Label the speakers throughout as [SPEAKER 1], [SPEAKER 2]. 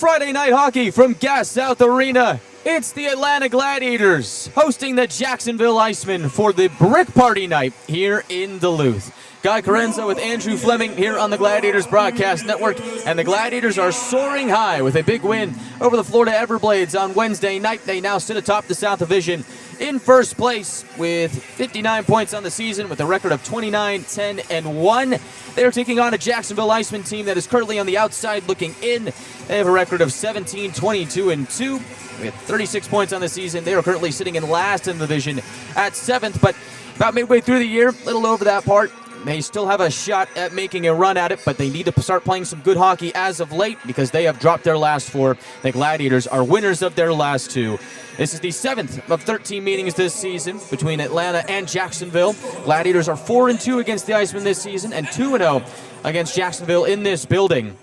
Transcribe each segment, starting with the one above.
[SPEAKER 1] Friday night hockey from Gas South Arena. It's the Atlanta Gladiators hosting the Jacksonville Icemen for the Brick Party night here in Duluth. Guy Chiarenza with Andrew Fleming here on the Gladiators Broadcast Network, and the Gladiators are soaring high with a big win over the Florida Everblades on Wednesday night. They now sit atop the South Division in first place with 59 points on the season with a record of 29-10-1. They're taking on a Jacksonville Icemen team that is currently on the outside looking in. They have a record of 17-22-2 with 36 points on the season. They are currently sitting in last in the division at 7th, but about midway through the year, a little over that part. They still have a shot at making a run at it, but they need to start playing some good hockey as of late because they have dropped their last 4. The Gladiators are winners of their last 2. This is the 7th of 13 meetings this season between Atlanta and Jacksonville. Gladiators are 4-2 against the Icemen this season and 2-0 against Jacksonville in this building.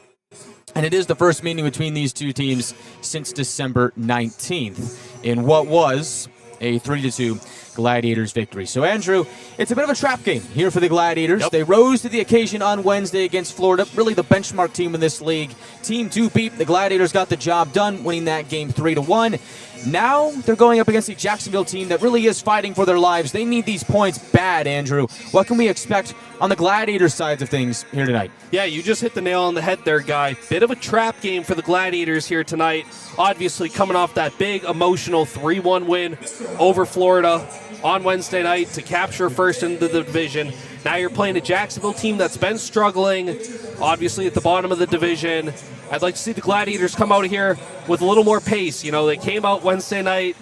[SPEAKER 1] And it is the first meeting between these two teams since December 19th in what was a 3-2 Gladiators victory. So, Andrew, it's a bit of a trap game here for the Gladiators. Yep. They rose to the occasion on Wednesday against Florida, really the benchmark team in this league. Team 2 beat. The Gladiators got the job done, winning that game 3-1. Now they're going up against a Jacksonville team that really is fighting for their lives. They need these points bad, Andrew. What can we expect on the Gladiators sides of things here tonight?
[SPEAKER 2] Yeah, you just hit the nail on the head there, Guy. Bit of a trap game for the Gladiators here tonight. Obviously coming off that big emotional 3-1 win over Florida on Wednesday night to capture first in the division. Now you're playing a Jacksonville team that's been struggling, obviously at the bottom of the division. I'd like to see the Gladiators come out here with a little more pace. You know, they came out Wednesday night,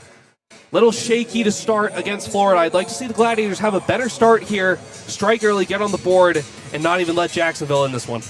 [SPEAKER 2] little shaky to start against Florida. I'd like to see the Gladiators have a better start here, strike early, get on the board, and not even let Jacksonville in this one.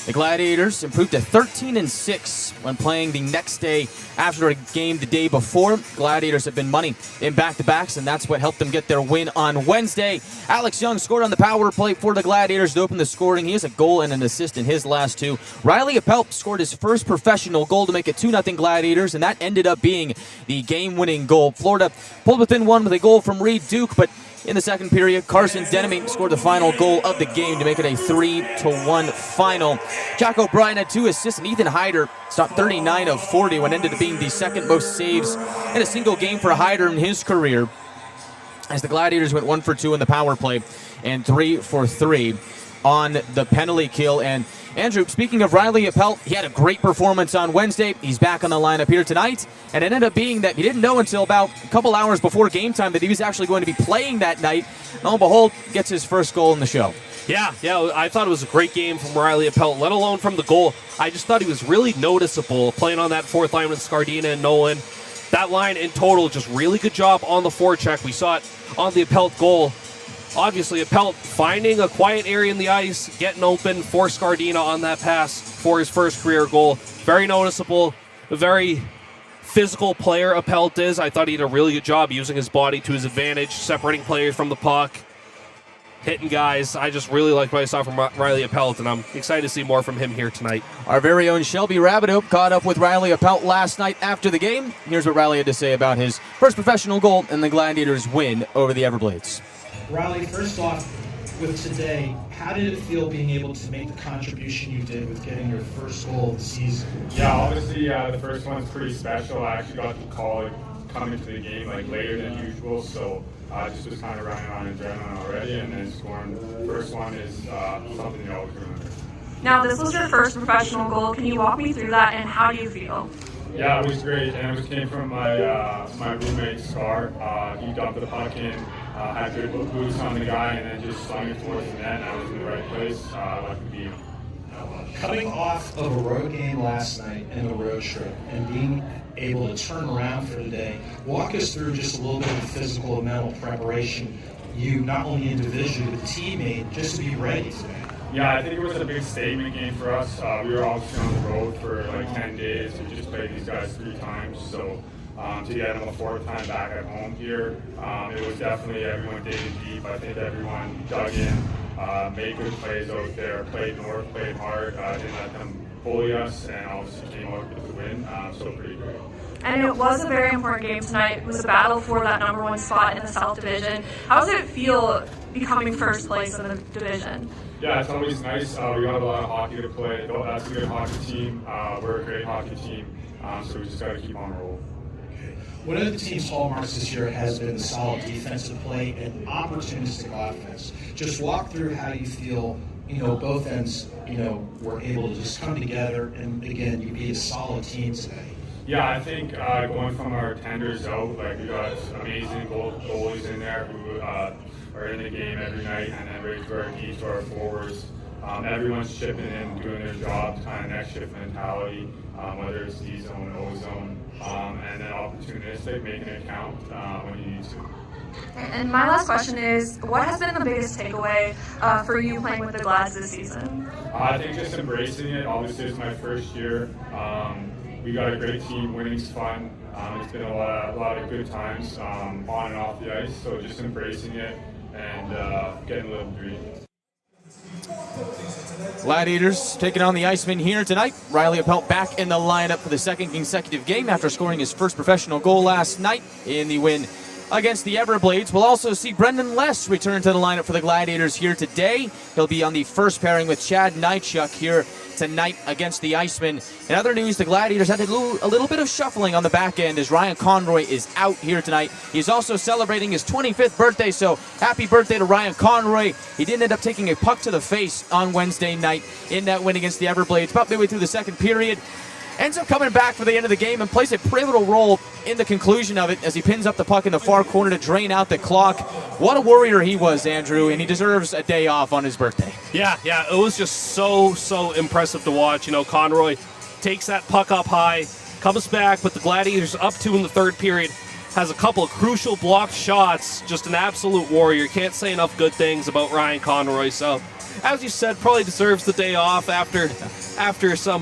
[SPEAKER 1] The Gladiators improved to 13-6 when playing the next day after a game the day before. Gladiators have been money in back-to-backs, and that's what helped them get their win on Wednesday. Alex Young scored on the power play for the Gladiators to open the scoring. He has a goal and an assist in his last 2. Riley Appelt scored his first professional goal to make it 2-0 Gladiators, and that ended up being the game-winning goal. Florida pulled within 1 with a goal from Reed Duke, but in the second period, Carson Denemy scored the final goal of the game to make it a 3-1 final. Jack O'Brien had 2 assists, and Ethan Hyder stopped 39 of 40 when ended up being the second most saves in a single game for Hyder in his career, as the Gladiators went 1 for 2 in the power play and 3 for 3 on the penalty kill. And Andrew, speaking of Riley Appelt, he had a great performance on Wednesday. He's back on the lineup here tonight, and it ended up being that he didn't know until about a couple hours before game time that he was actually going to be playing that night. Lo and behold, gets his first goal in the show.
[SPEAKER 2] Yeah, I thought it was a great game from Riley Appelt, let alone from the goal. I just thought he was really noticeable playing on that fourth line with Scardina and Nolan. That line in total, just really good job on the forecheck. We saw it on the Appelt goal. Obviously, Appelt finding a quiet area in the ice, getting open for Scardina on that pass for his first career goal. Very noticeable, a very physical player Appelt is. I thought he did a really good job using his body to his advantage, separating players from the puck, hitting guys. I just really liked what I saw from Riley Appelt, and I'm excited to see more from him here tonight.
[SPEAKER 1] Our very own Shelby Rabideau caught up with Riley Appelt last night after the game. Here's what Riley had to say about his first professional goal and the Gladiators' win over the Everblades.
[SPEAKER 3] Riley, first off, with today, how did it feel being able to make the contribution you did with getting your first goal of the season?
[SPEAKER 4] Yeah, obviously the first one's pretty special. I actually got the call coming to the game later than usual, so I just was kind of running on adrenaline already, and then scoring the first one is something you always remember.
[SPEAKER 5] Now, this was your first professional goal. Can you walk me through that, and how do you feel?
[SPEAKER 4] Yeah, it was great, and it came from my roommate Scar. He dumped the puck in, had good boots on the guy, and then just slung it towards the net, and I was in the right place. Like to be him.
[SPEAKER 3] Coming off of a road game last night and a road trip, and being able to turn around for today, walk us through just a little bit of the physical and mental preparation you, not only individually, but the team made just to be ready today.
[SPEAKER 4] Yeah, I think it was a big statement game for us. We were obviously on the road for like 10 days. We just played these guys 3 times, so to get them a 4th time back at home here, it was definitely everyone digging deep. I think everyone dug in, made good plays out there, played north, played hard, didn't let them bully us, and obviously came out with the win, so pretty great.
[SPEAKER 5] And it was a very important game tonight. It was a battle for that #1 spot in the South Division. How does it feel becoming first place in the division?
[SPEAKER 4] Yeah, it's always nice. We got a lot of hockey to play. That's a good hockey team. We're a great hockey team, so we just got to keep on rolling.
[SPEAKER 3] Okay. One of the team's hallmarks this year has been the solid defensive play and opportunistic offense. Just walk through how you feel, both ends, were able to just come together and, again, you be a solid team today.
[SPEAKER 4] Yeah, I think going from our tenders out, we got amazing goalies in there who are in the game every night, and then right to our D, to our forwards. Everyone's chipping in, doing their job, kind of next shift mentality, whether it's D zone, O zone, and then opportunistic, making it count when you need to.
[SPEAKER 5] And my last question is, what has been the biggest takeaway for you playing with the Glads this season?
[SPEAKER 4] I think just embracing it. Obviously, it's my first year. We got a great team. Winning's fun. It's been a lot of good times on and off the ice. So just embracing it and getting a little green.
[SPEAKER 1] Gladiators taking on the Icemen here tonight. Riley Appelt back in the lineup for the second consecutive game after scoring his first professional goal last night in the win against the Everblades. We'll also see Brendan Less return to the lineup for the Gladiators here today. He'll be on the first pairing with Chad Nychuk here tonight against the Icemen. In other news, the Gladiators had a little bit of shuffling on the back end as Ryan Conroy is out here tonight. He's also celebrating his 25th birthday, so happy birthday to Ryan Conroy. He did end up taking a puck to the face on Wednesday night in that win against the Everblades, about midway through the second period. Ends up coming back for the end of the game and plays a pivotal role in the conclusion of it as he pins up the puck in the far corner to drain out the clock. What a warrior he was, Andrew, and he deserves a day off on his birthday.
[SPEAKER 2] Yeah, it was just so impressive to watch. Conroy takes that puck up high, comes back, but the Gladiators up 2 in the third period, has a couple of crucial blocked shots, just an absolute warrior. Can't say enough good things about Ryan Conroy, so as you said, probably deserves the day off after some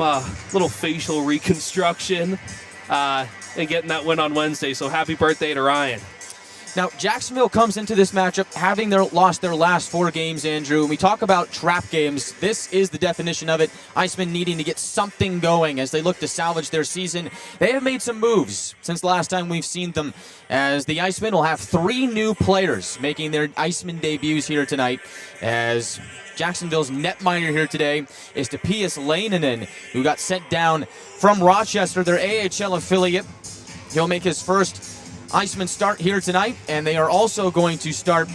[SPEAKER 2] little facial reconstruction and getting that win on Wednesday. So happy birthday to Ryan.
[SPEAKER 1] Now, Jacksonville comes into this matchup having lost their last 4 games, Andrew. When we talk about trap games, this is the definition of it. Icemen needing to get something going as they look to salvage their season. They have made some moves since last time we've seen them, as the Icemen will have 3 new players making their Icemen debuts here tonight, as Jacksonville's netminder here today is Topias Leinonen, who got sent down from Rochester, their AHL affiliate. He'll make his first Iceman start here tonight, and they are also going to start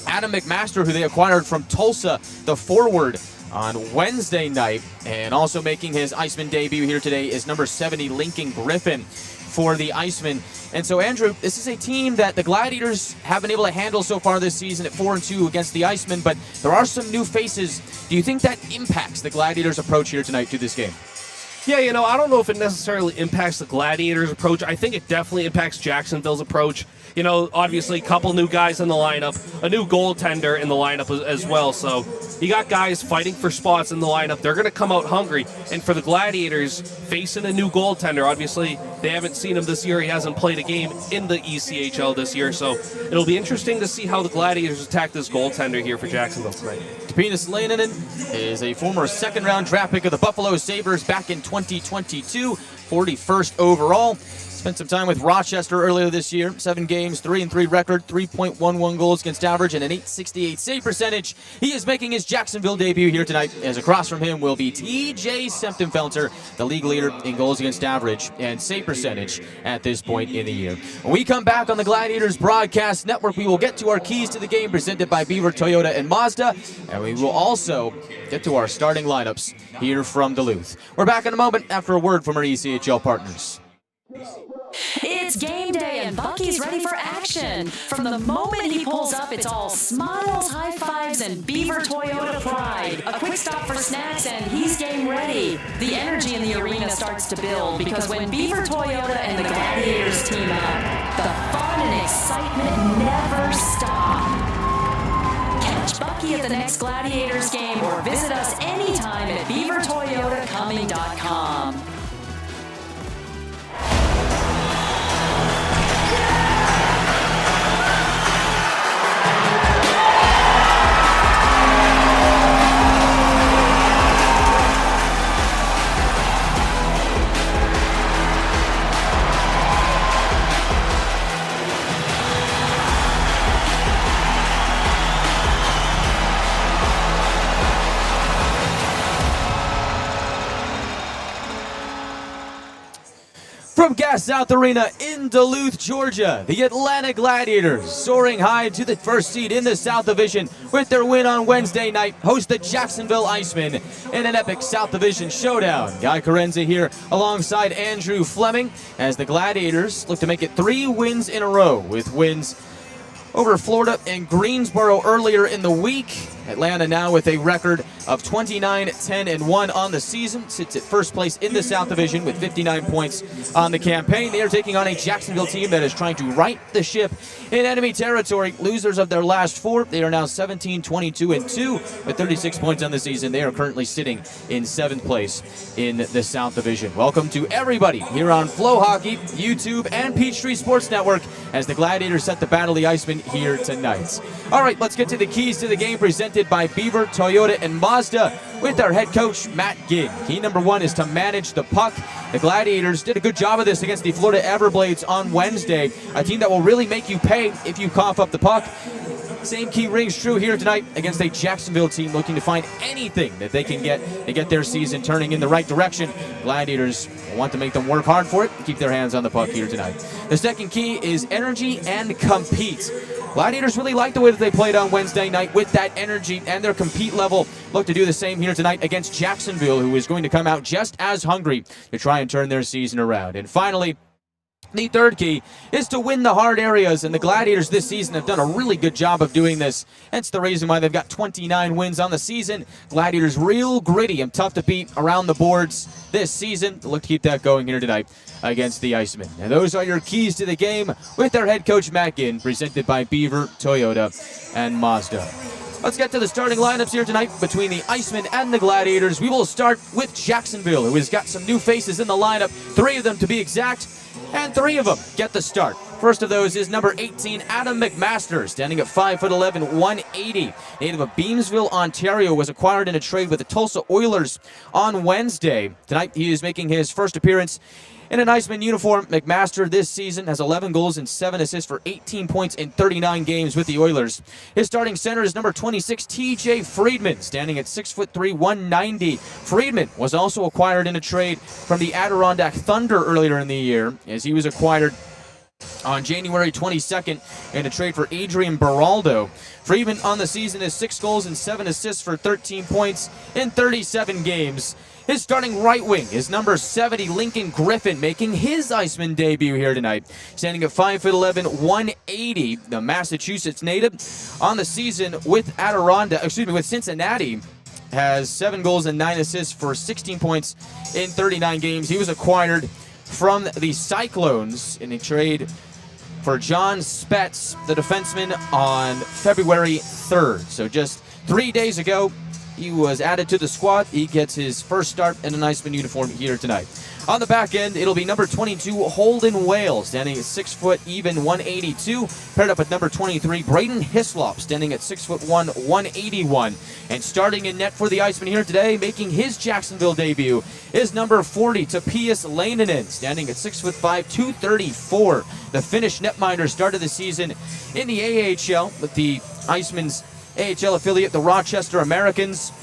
[SPEAKER 1] Adam McMaster, who they acquired from Tulsa, the forward, on Wednesday night. And also making his Iceman debut here today is number 70, Lincoln Griffin, for the Icemen. And so, Andrew, this is a team that the Gladiators have been able to handle so far this season at 4-2 against the Icemen, but there are some new faces. Do you think that impacts the Gladiators' approach here tonight to this game?
[SPEAKER 2] Yeah, I don't know if it necessarily impacts the Gladiators' approach. I think it definitely impacts Jacksonville's approach. Obviously a couple new guys in the lineup, a new goaltender in the lineup as well. So you got guys fighting for spots in the lineup. They're going to come out hungry. And for the Gladiators, facing a new goaltender, obviously they haven't seen him this year. He hasn't played a game in the ECHL this year. So it'll be interesting to see how the Gladiators attack this goaltender here for Jacksonville tonight.
[SPEAKER 1] Topias Leinonen is a former second-round draft pick of the Buffalo Sabres back in 2022, 41st overall. Spent some time with Rochester earlier this year. 7 games, 3-3 record, 3.11 goals against average, and an .868 save percentage. He is making his Jacksonville debut here tonight, as across from him will be T.J. Septenfelter, the league leader in goals against average and save percentage at this point in the year. When we come back on the Gladiators Broadcast Network, we will get to our keys to the game presented by Beaver Toyota and Mazda, and we will also get to our starting lineups here from Duluth. We're back in a moment after a word from our ECHL partners.
[SPEAKER 6] It's game day and Bucky's ready for action. From the moment he pulls up, it's all smiles, high fives, and Beaver Toyota pride. A quick stop for snacks and he's game ready. The energy in the arena starts to build because when Beaver Toyota and the Gladiators team up, the fun and excitement never stop. Catch Bucky at the next Gladiators game or visit us anytime at beavertoyotacoming.com.
[SPEAKER 1] From Gas South Arena in Duluth, Georgia, the Atlanta Gladiators, soaring high to the first seed in the South Division with their win on Wednesday night, host the Jacksonville Icemen in an epic South Division showdown. Guy Chiarenza here alongside Andrew Fleming as the Gladiators look to make it 3 wins in a row, with wins over Florida and Greensboro earlier in the week. Atlanta now with a record of 29-10-1 on the season, sits at first place in the South Division with 59 points on the campaign. They are taking on a Jacksonville team that is trying to right the ship in enemy territory. Losers of their last 4, they are now 17-22-2 with 36 points on the season. They are currently sitting in 7th place in the South Division. Welcome to everybody here on Flow Hockey, YouTube, and Peachtree Sports Network as the Gladiators set the battle of the Icemen here tonight. All right, let's get to the keys to the game presented by Beaver, Toyota, and Mazda with our head coach, Matt Ginn. Key number 1 is to manage the puck. The Gladiators did a good job of this against the Florida Everblades on Wednesday, a team that will really make you pay if you cough up the puck. Same key rings true here tonight against a Jacksonville team looking to find anything that they can get to get their season turning in the right direction. Gladiators want to make them work hard for it, keep their hands on the puck here tonight. The second key is energy and compete. Gladiators really like the way that they played on Wednesday night with that energy and their compete level. Look to do the same here tonight against Jacksonville, who is going to come out just as hungry to try and turn their season around. And finally, the third key is to win the hard areas, and the Gladiators this season have done a really good job of doing this. That's the reason why they've got 29 wins on the season. Gladiators real gritty and tough to beat around the boards this season. Look to keep that going here tonight against the Icemen. And those are your keys to the game with our head coach Matt Ginn, presented by Beaver, Toyota, and Mazda. Let's get to the starting lineups here tonight between the Icemen and the Gladiators. We will start with Jacksonville, who has got some new faces in the lineup, 3 of them to be exact, and 3 of them get the start. First of those is number 18, Adam McMaster, standing at 5'11", 180. Native of Beamsville, Ontario, was acquired in a trade with the Tulsa Oilers on Wednesday. Tonight, he is making his first appearance in an Iceman uniform. McMaster this season has 11 goals and 7 assists for 18 points in 39 games with the Oilers. His starting center is number 26, TJ Friedman, standing at 6'3", 190. Friedman was also acquired in a trade from the Adirondack Thunder earlier in the year, as he was acquired on January 22nd in a trade for Adrian Beraldo. Friedman on the season is 6 goals and 7 assists for 13 points in 37 games. His starting right wing is number 70, Lincoln Griffin, making his Iceman debut here tonight. Standing at 5'11", 180, the Massachusetts native on the season with Cincinnati, has 7 goals and 9 assists for 16 points in 39 games. He was acquired from the Cyclones in a trade for John Spetz, the defenseman, on February 3rd. So just 3 days ago, he was added to the squad. He gets his first start in an Iceman uniform here tonight. On the back end, it'll be number 22, Holden Wales, standing at 6 foot even, 182. Paired up with number 23, Braden Hislop, standing at 6'1", 181. And starting in net for the Iceman here today, making his Jacksonville debut, is number 40, Tapias Laininen, standing at 6'5", 234. The Finnish netminder started the season in the AHL with the Iceman's AHL affiliate, the Rochester Americans.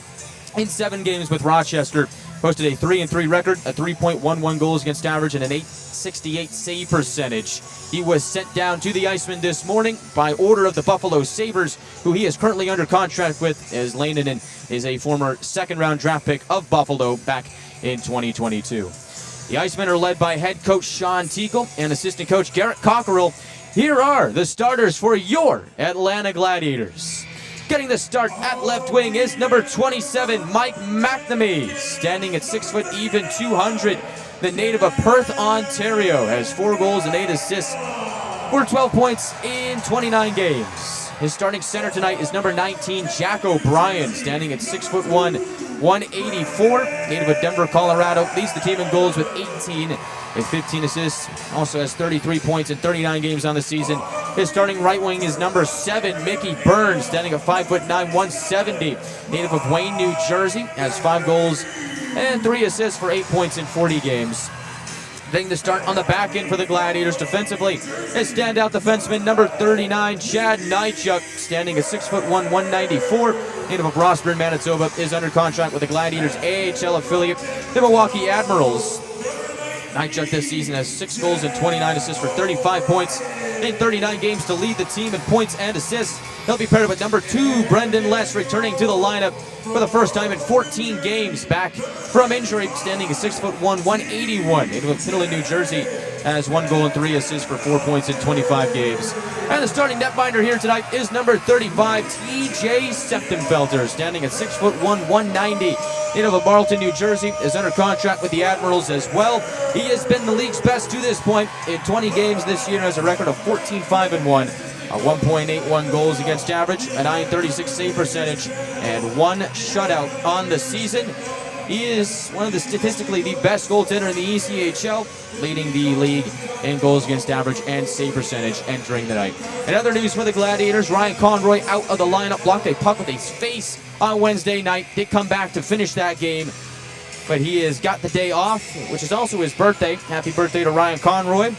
[SPEAKER 1] In 7 games with Rochester, posted a 3-3 record, a 3.11 goals against average, and an .868 save percentage. He was sent down to the Icemen this morning by order of the Buffalo Sabres, who he is currently under contract with, as Laininen is a former second-round draft pick of Buffalo back in 2022. The Icemen are led by head coach Sean Teagle and assistant coach Garrett Cockerell. Here are the starters for your Atlanta Gladiators. Getting the start at left wing is number 27, Mike McNamee, standing at 6 foot even, 200. The native of Perth, Ontario, has 4 goals and 8 assists for 12 points in 29 games. His starting center tonight is number 19, Jack O'Brien, standing at 6'1", 184. Native of Denver, Colorado, leads the team in goals with 18 with 15 assists. Also has 33 points in 39 games on the season. His starting right wing is number 7, Mickey Burns, standing at 5'9", 170. Native of Wayne, New Jersey, has 5 goals and 3 assists for 8 points in 40 games. Getting the start on the back end for the Gladiators defensively is standout defenseman number 39, Chad Nychuk, standing at 6'1", 194. Native of Rossburn, Manitoba, is under contract with the Gladiators' AHL affiliate, the Milwaukee Admirals. Nychuk this season has 6 goals and 29 assists for 35 points in 39 games to lead the team in points and assists. He'll be paired with number 2, Brendan Less, returning to the lineup for the first time in 14 games back from injury, standing at 6'1", 181 in Pinelli, New Jersey, has 1 goal and 3 assists for 4 points in 25 games. And the starting netminder here tonight is number 35, TJ Septenfelter, standing at 6'1", 190. Native of Marlton, New Jersey, is under contract with the Admirals as well. He has been the league's best to this point in 20 games this year, has a record of 14-5-1, a 1.81 goals against average, a 936 save percentage, and 1 shutout on the season. He is one of the statistically the best goaltender in the ECHL, leading the league in goals against average and save percentage entering the night. In other news for the Gladiators, Ryan Conroy out of the lineup, blocked a puck with his face on Wednesday night. Did come back to finish that game, but he has got the day off, which is also his birthday. Happy birthday to Ryan Conroy.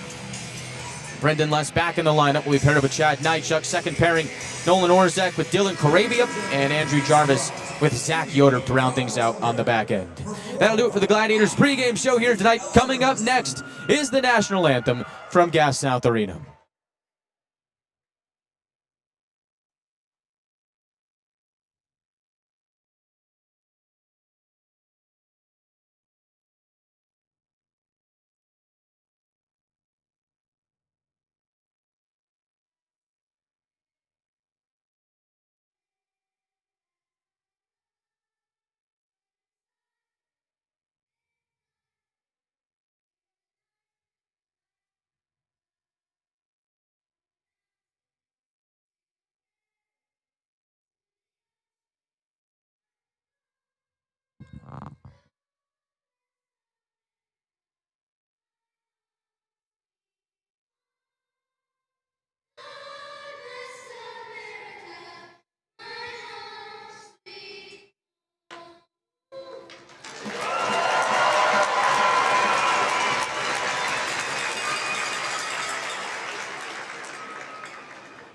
[SPEAKER 1] Brendan Less back in the lineup. We've paired up with Chad Nychuk. Second pairing, Nolan Orzak with Dylan Karabia, and Andrew Jarvis with Zach Yoder to round things out on the back end. That'll do it for the Gladiators pregame show here tonight. Coming up next is the national anthem from Gas South Arena.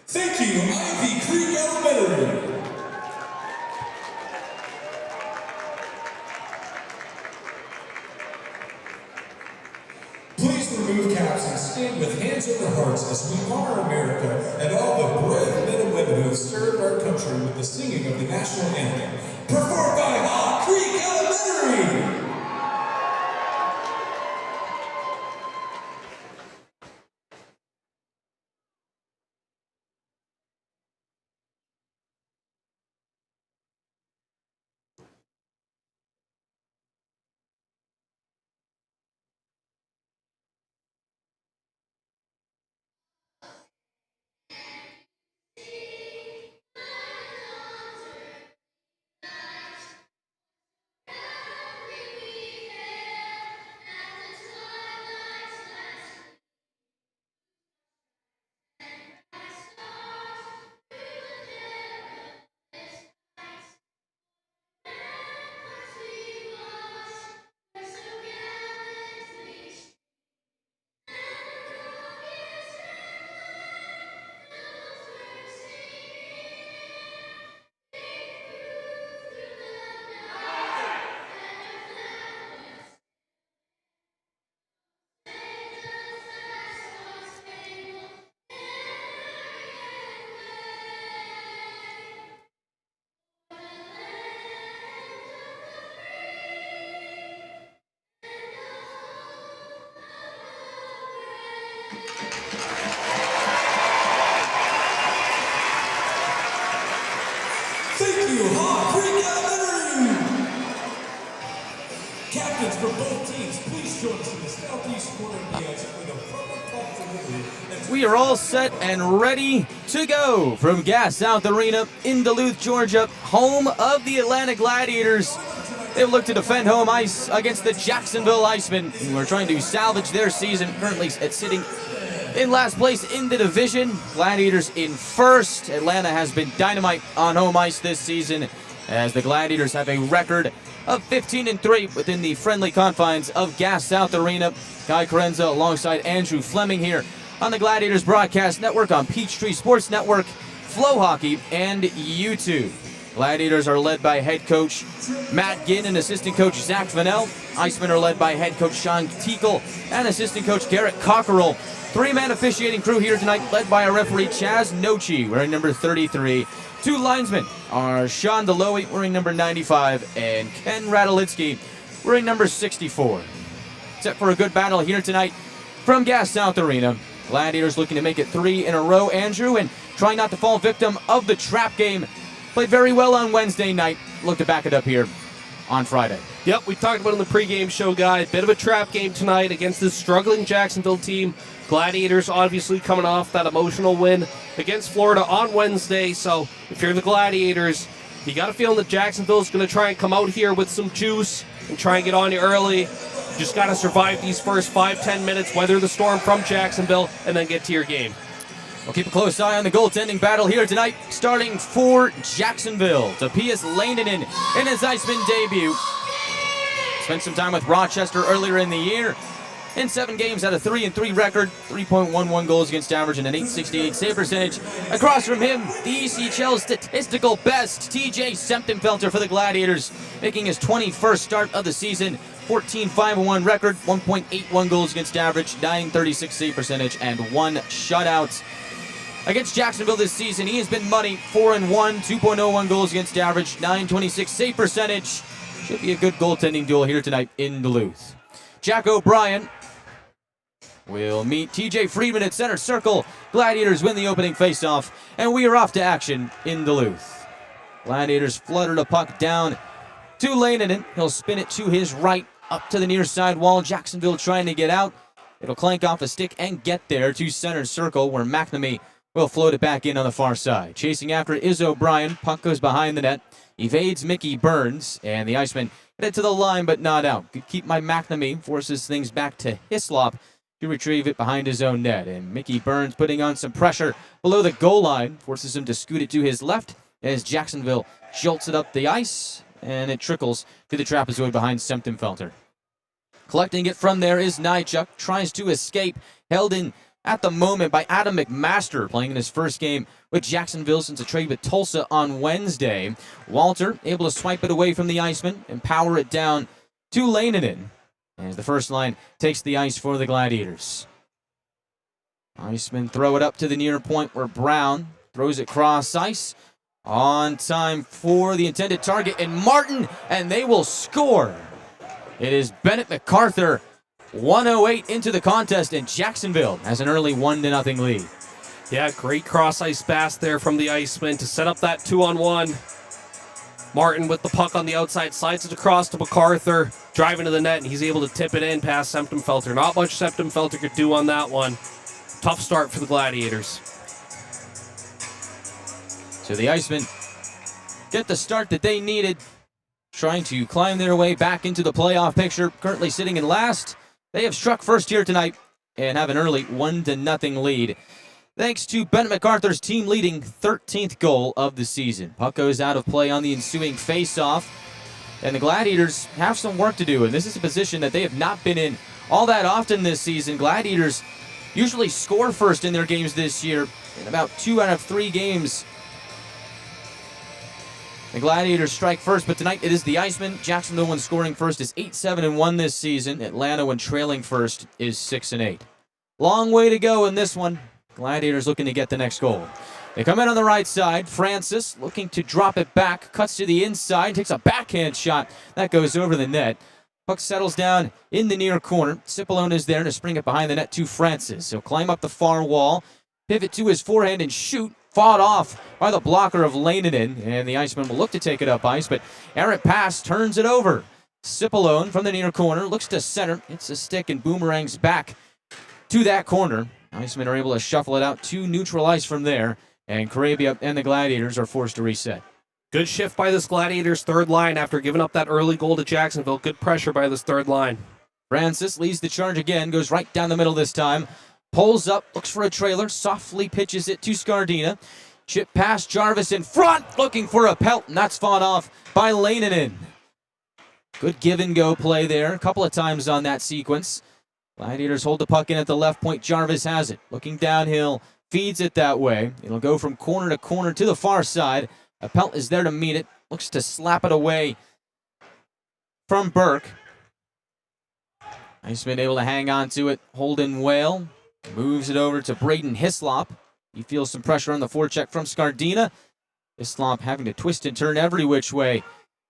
[SPEAKER 7] Thank you, Ivy Creek Elementary. Please remove caps and stand with hands over hearts as we honor America and all the brave men and women who have served our country with the singing of the national anthem, performed by Hawk Creek Elementary. Thank you, Hawk Creek Elementary! Captains from both teams, please join us in the southeast corner of the ice for the public puck delivery.
[SPEAKER 1] We are all set and ready to go from Gas South Arena in Duluth, Georgia, home of the Atlanta Gladiators. They look to defend home ice against the Jacksonville Icemen, who are trying to salvage their season, currently sitting in last place in the division. Gladiators in first. Atlanta has been dynamite on home ice this season, as the Gladiators have a record of 15-3 within the friendly confines of Gas South Arena. Guy Chiarenza alongside Andrew Fleming here on the Gladiators Broadcast Network, on Peachtree Sports Network, Flow Hockey, and YouTube. Gladiators are led by head coach Matt Ginn and assistant coach Zach Vanel. Icemen are led by head coach Sean Teakle and assistant coach Garrett Cockerell. Three-man officiating crew here tonight, led by our referee Chaz Nochi, wearing number 33. Two linesmen are Sean Deloe, wearing number 95, and Ken Radulitsky, wearing number 64. Set for a good battle here tonight from Gas South Arena. Gladiators looking to make it 3 in a row, Andrew, and trying not to fall victim of the trap game. Played very well on Wednesday night. Look to back it up here on Friday.
[SPEAKER 2] Yep, we talked about it in the pregame show, guy. Bit of a trap game tonight against this struggling Jacksonville team. Gladiators obviously coming off that emotional win against Florida on Wednesday. So if you're the Gladiators, you got a feeling that Jacksonville's going to try and come out here with some juice and try and get on you early. You just got to survive these first 5-10 minutes, weather the storm from Jacksonville, and then get to your game.
[SPEAKER 1] We'll keep a close eye on the goaltending battle here tonight. Starting for Jacksonville, Topias Leininen in his Iceman debut. Spent some time with Rochester earlier in the year. In 7 games, had a 3-3 record, 3.11 goals against average, and an .868 save percentage. Across from him, the ECHL statistical best, TJ Semptenfelter for the Gladiators, making his 21st start of the season. 14-5-1 record, 1.81 goals against average, .936 save percentage, and 1 shutout. Against Jacksonville this season, he has been money, 4-1, 2.01 goals against average, .926 save percentage. Should be a good goaltending duel here tonight in Duluth. Jack O'Brien will meet TJ Friedman at center circle. Gladiators win the opening faceoff, and we are off to action in Duluth. Gladiators fluttered a puck down to Leininen. He'll spin it to his right, up to the near side wall. Jacksonville trying to get out. It'll clank off a stick and get there to center circle, where McNamee will float it back in on the far side. Chasing after it is O'Brien. Puck goes behind the net. Evades Mickey Burns, and the Iceman headed to the line but not out. Good keep by McNamee. Forces things back to Hislop to retrieve it behind his own net. And Mickey Burns putting on some pressure below the goal line. Forces him to scoot it to his left as Jacksonville jolts it up the ice. And it trickles to the trapezoid behind Semptenfelter. Collecting it from there is Nychuk. Tries to escape. Held in at the moment by Adam McMaster, playing in his first game with Jacksonville since a trade with Tulsa on Wednesday. Walter able to swipe it away from the Iceman and power it down to Leininen as the first line takes the ice for the Gladiators. Icemen throw it up to the near point where Brown throws it cross ice. On time for the intended target, and Martin, and they will score. It is Bennett MacArthur, 1:08 into the contest, and Jacksonville has an early 1-0 lead.
[SPEAKER 2] Yeah, great cross-ice pass there from the Icemen to set up that 2-on-1. Martin with the puck on the outside, slides it across to MacArthur, driving to the net, and he's able to tip it in past Semptenfelter. Not much Semptenfelter could do on that one. Tough start for the Gladiators.
[SPEAKER 1] So the Icemen get the start that they needed, trying to climb their way back into the playoff picture. Currently sitting in last. They have struck first here tonight and have an early 1-0 lead, thanks to Bennett MacArthur's team-leading 13th goal of the season. Puck goes out of play on the ensuing face-off, and the Gladiators have some work to do, and this is a position that they have not been in all that often this season. Gladiators usually score first in their games this year. In about 2 out of 3 games, the Gladiators strike first, but tonight it is the Icemen. Jacksonville, when scoring first, is 8-7-1 this season. Atlanta, when trailing first, is 6-8. Long way to go in this one. Gladiators looking to get the next goal. They come in on the right side. Francis looking to drop it back. Cuts to the inside. Takes a backhand shot. That goes over the net. Puck settles down in the near corner. Cipollone is there to spring it behind the net to Francis. He'll climb up the far wall. Pivot to his forehand and shoot. Fought off by the blocker of Leininen, and the Iceman will look to take it up ice, but errant pass turns it over. Cipollone from the near corner looks to center. It's a stick and boomerangs back to that corner. Icemen are able to shuffle it out to neutral ice from there, and Carabia and the Gladiators are forced to reset.
[SPEAKER 2] Good shift by this Gladiators third line after giving up that early goal to Jacksonville. Good pressure by this third line.
[SPEAKER 1] Francis leads the charge again, goes right down the middle this time. Pulls up, looks for a trailer, softly pitches it to Scardina. Chip past Jarvis in front, looking for Appelt, and that's fought off by Leininen. Good give-and-go play there, a couple of times on that sequence. Gladiators hold the puck in at the left point. Jarvis has it, looking downhill, feeds it that way. It'll go from corner to corner to the far side. Appelt is there to meet it. Looks to slap it away from Burke. Iceman able to hang on to it. Holden Whale moves it over to Braden Hislop. He feels some pressure on the forecheck from Scardina. Hislop having to twist and turn every which way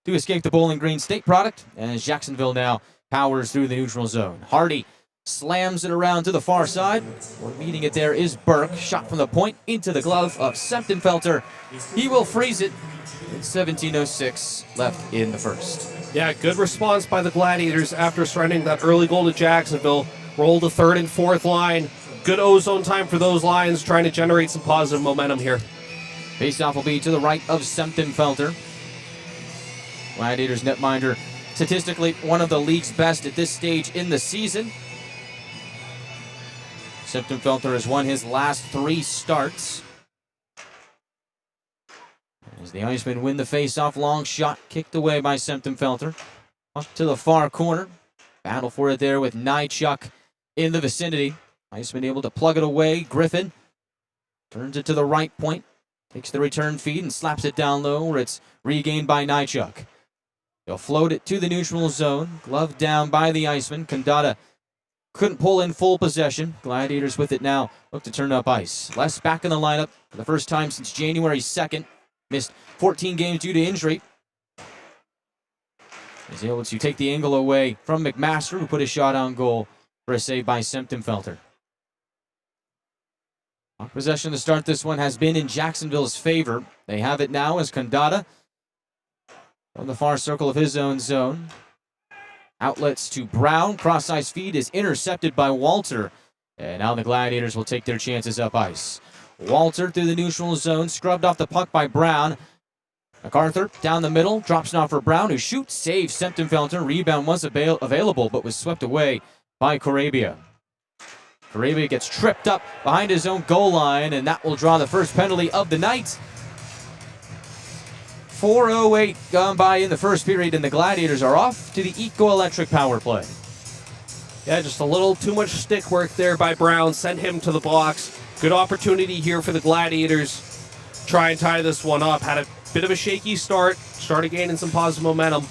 [SPEAKER 1] to escape the Bowling Green State product, as Jacksonville now powers through the neutral zone. Hardy slams it around to the far side. Meeting it there is Burke. Shot from the point into the glove of Septenfelter. He will freeze it. It's 17:06 left in the first.
[SPEAKER 2] Yeah, good response by the Gladiators after surrendering that early goal to Jacksonville. Roll the third and fourth line. Good ozone time for those lines, trying to generate some positive momentum here.
[SPEAKER 1] Faceoff will be to the right of Septenfelter. Gladiators netminder, statistically one of the league's best at this stage in the season. Septenfelter has won his last 3 starts. As the Icemen win the faceoff, long shot kicked away by Septenfelter. Up to the far corner. Battle for it there with Nychuk in the vicinity. Icemen able to plug it away. Griffin turns it to the right point. Takes the return feed and slaps it down low where it's regained by Nychuk. They'll float it to the neutral zone. Glove down by the Icemen. Kandata couldn't pull in full possession. Gladiators with it now. Look to turn up ice. Les back in the lineup for the first time since January 2nd. Missed 14 games due to injury. He's able to take the angle away from McMaster, who put a shot on goal for a save by Septenfelter. Possession to start this one has been in Jacksonville's favor. They have it now as Kandata from the far circle of his own zone. Outlets to Brown. Cross-ice feed is intercepted by Walter. And now the Gladiators will take their chances up ice. Walter through the neutral zone, scrubbed off the puck by Brown. MacArthur down the middle, drops it off for Brown, who shoots, saves Septenfelter. Rebound was available, but was swept away by Corabia. Corabia gets tripped up behind his own goal line, and that will draw the first penalty of the night. 4:08 gone by in the first period, and the Gladiators are off to the Eco Electric power play.
[SPEAKER 2] Yeah, just a little too much stick work there by Brown. Sent him to the box. Good opportunity here for the Gladiators. Try and tie this one up. Had a bit of a shaky start. Started gaining some positive momentum.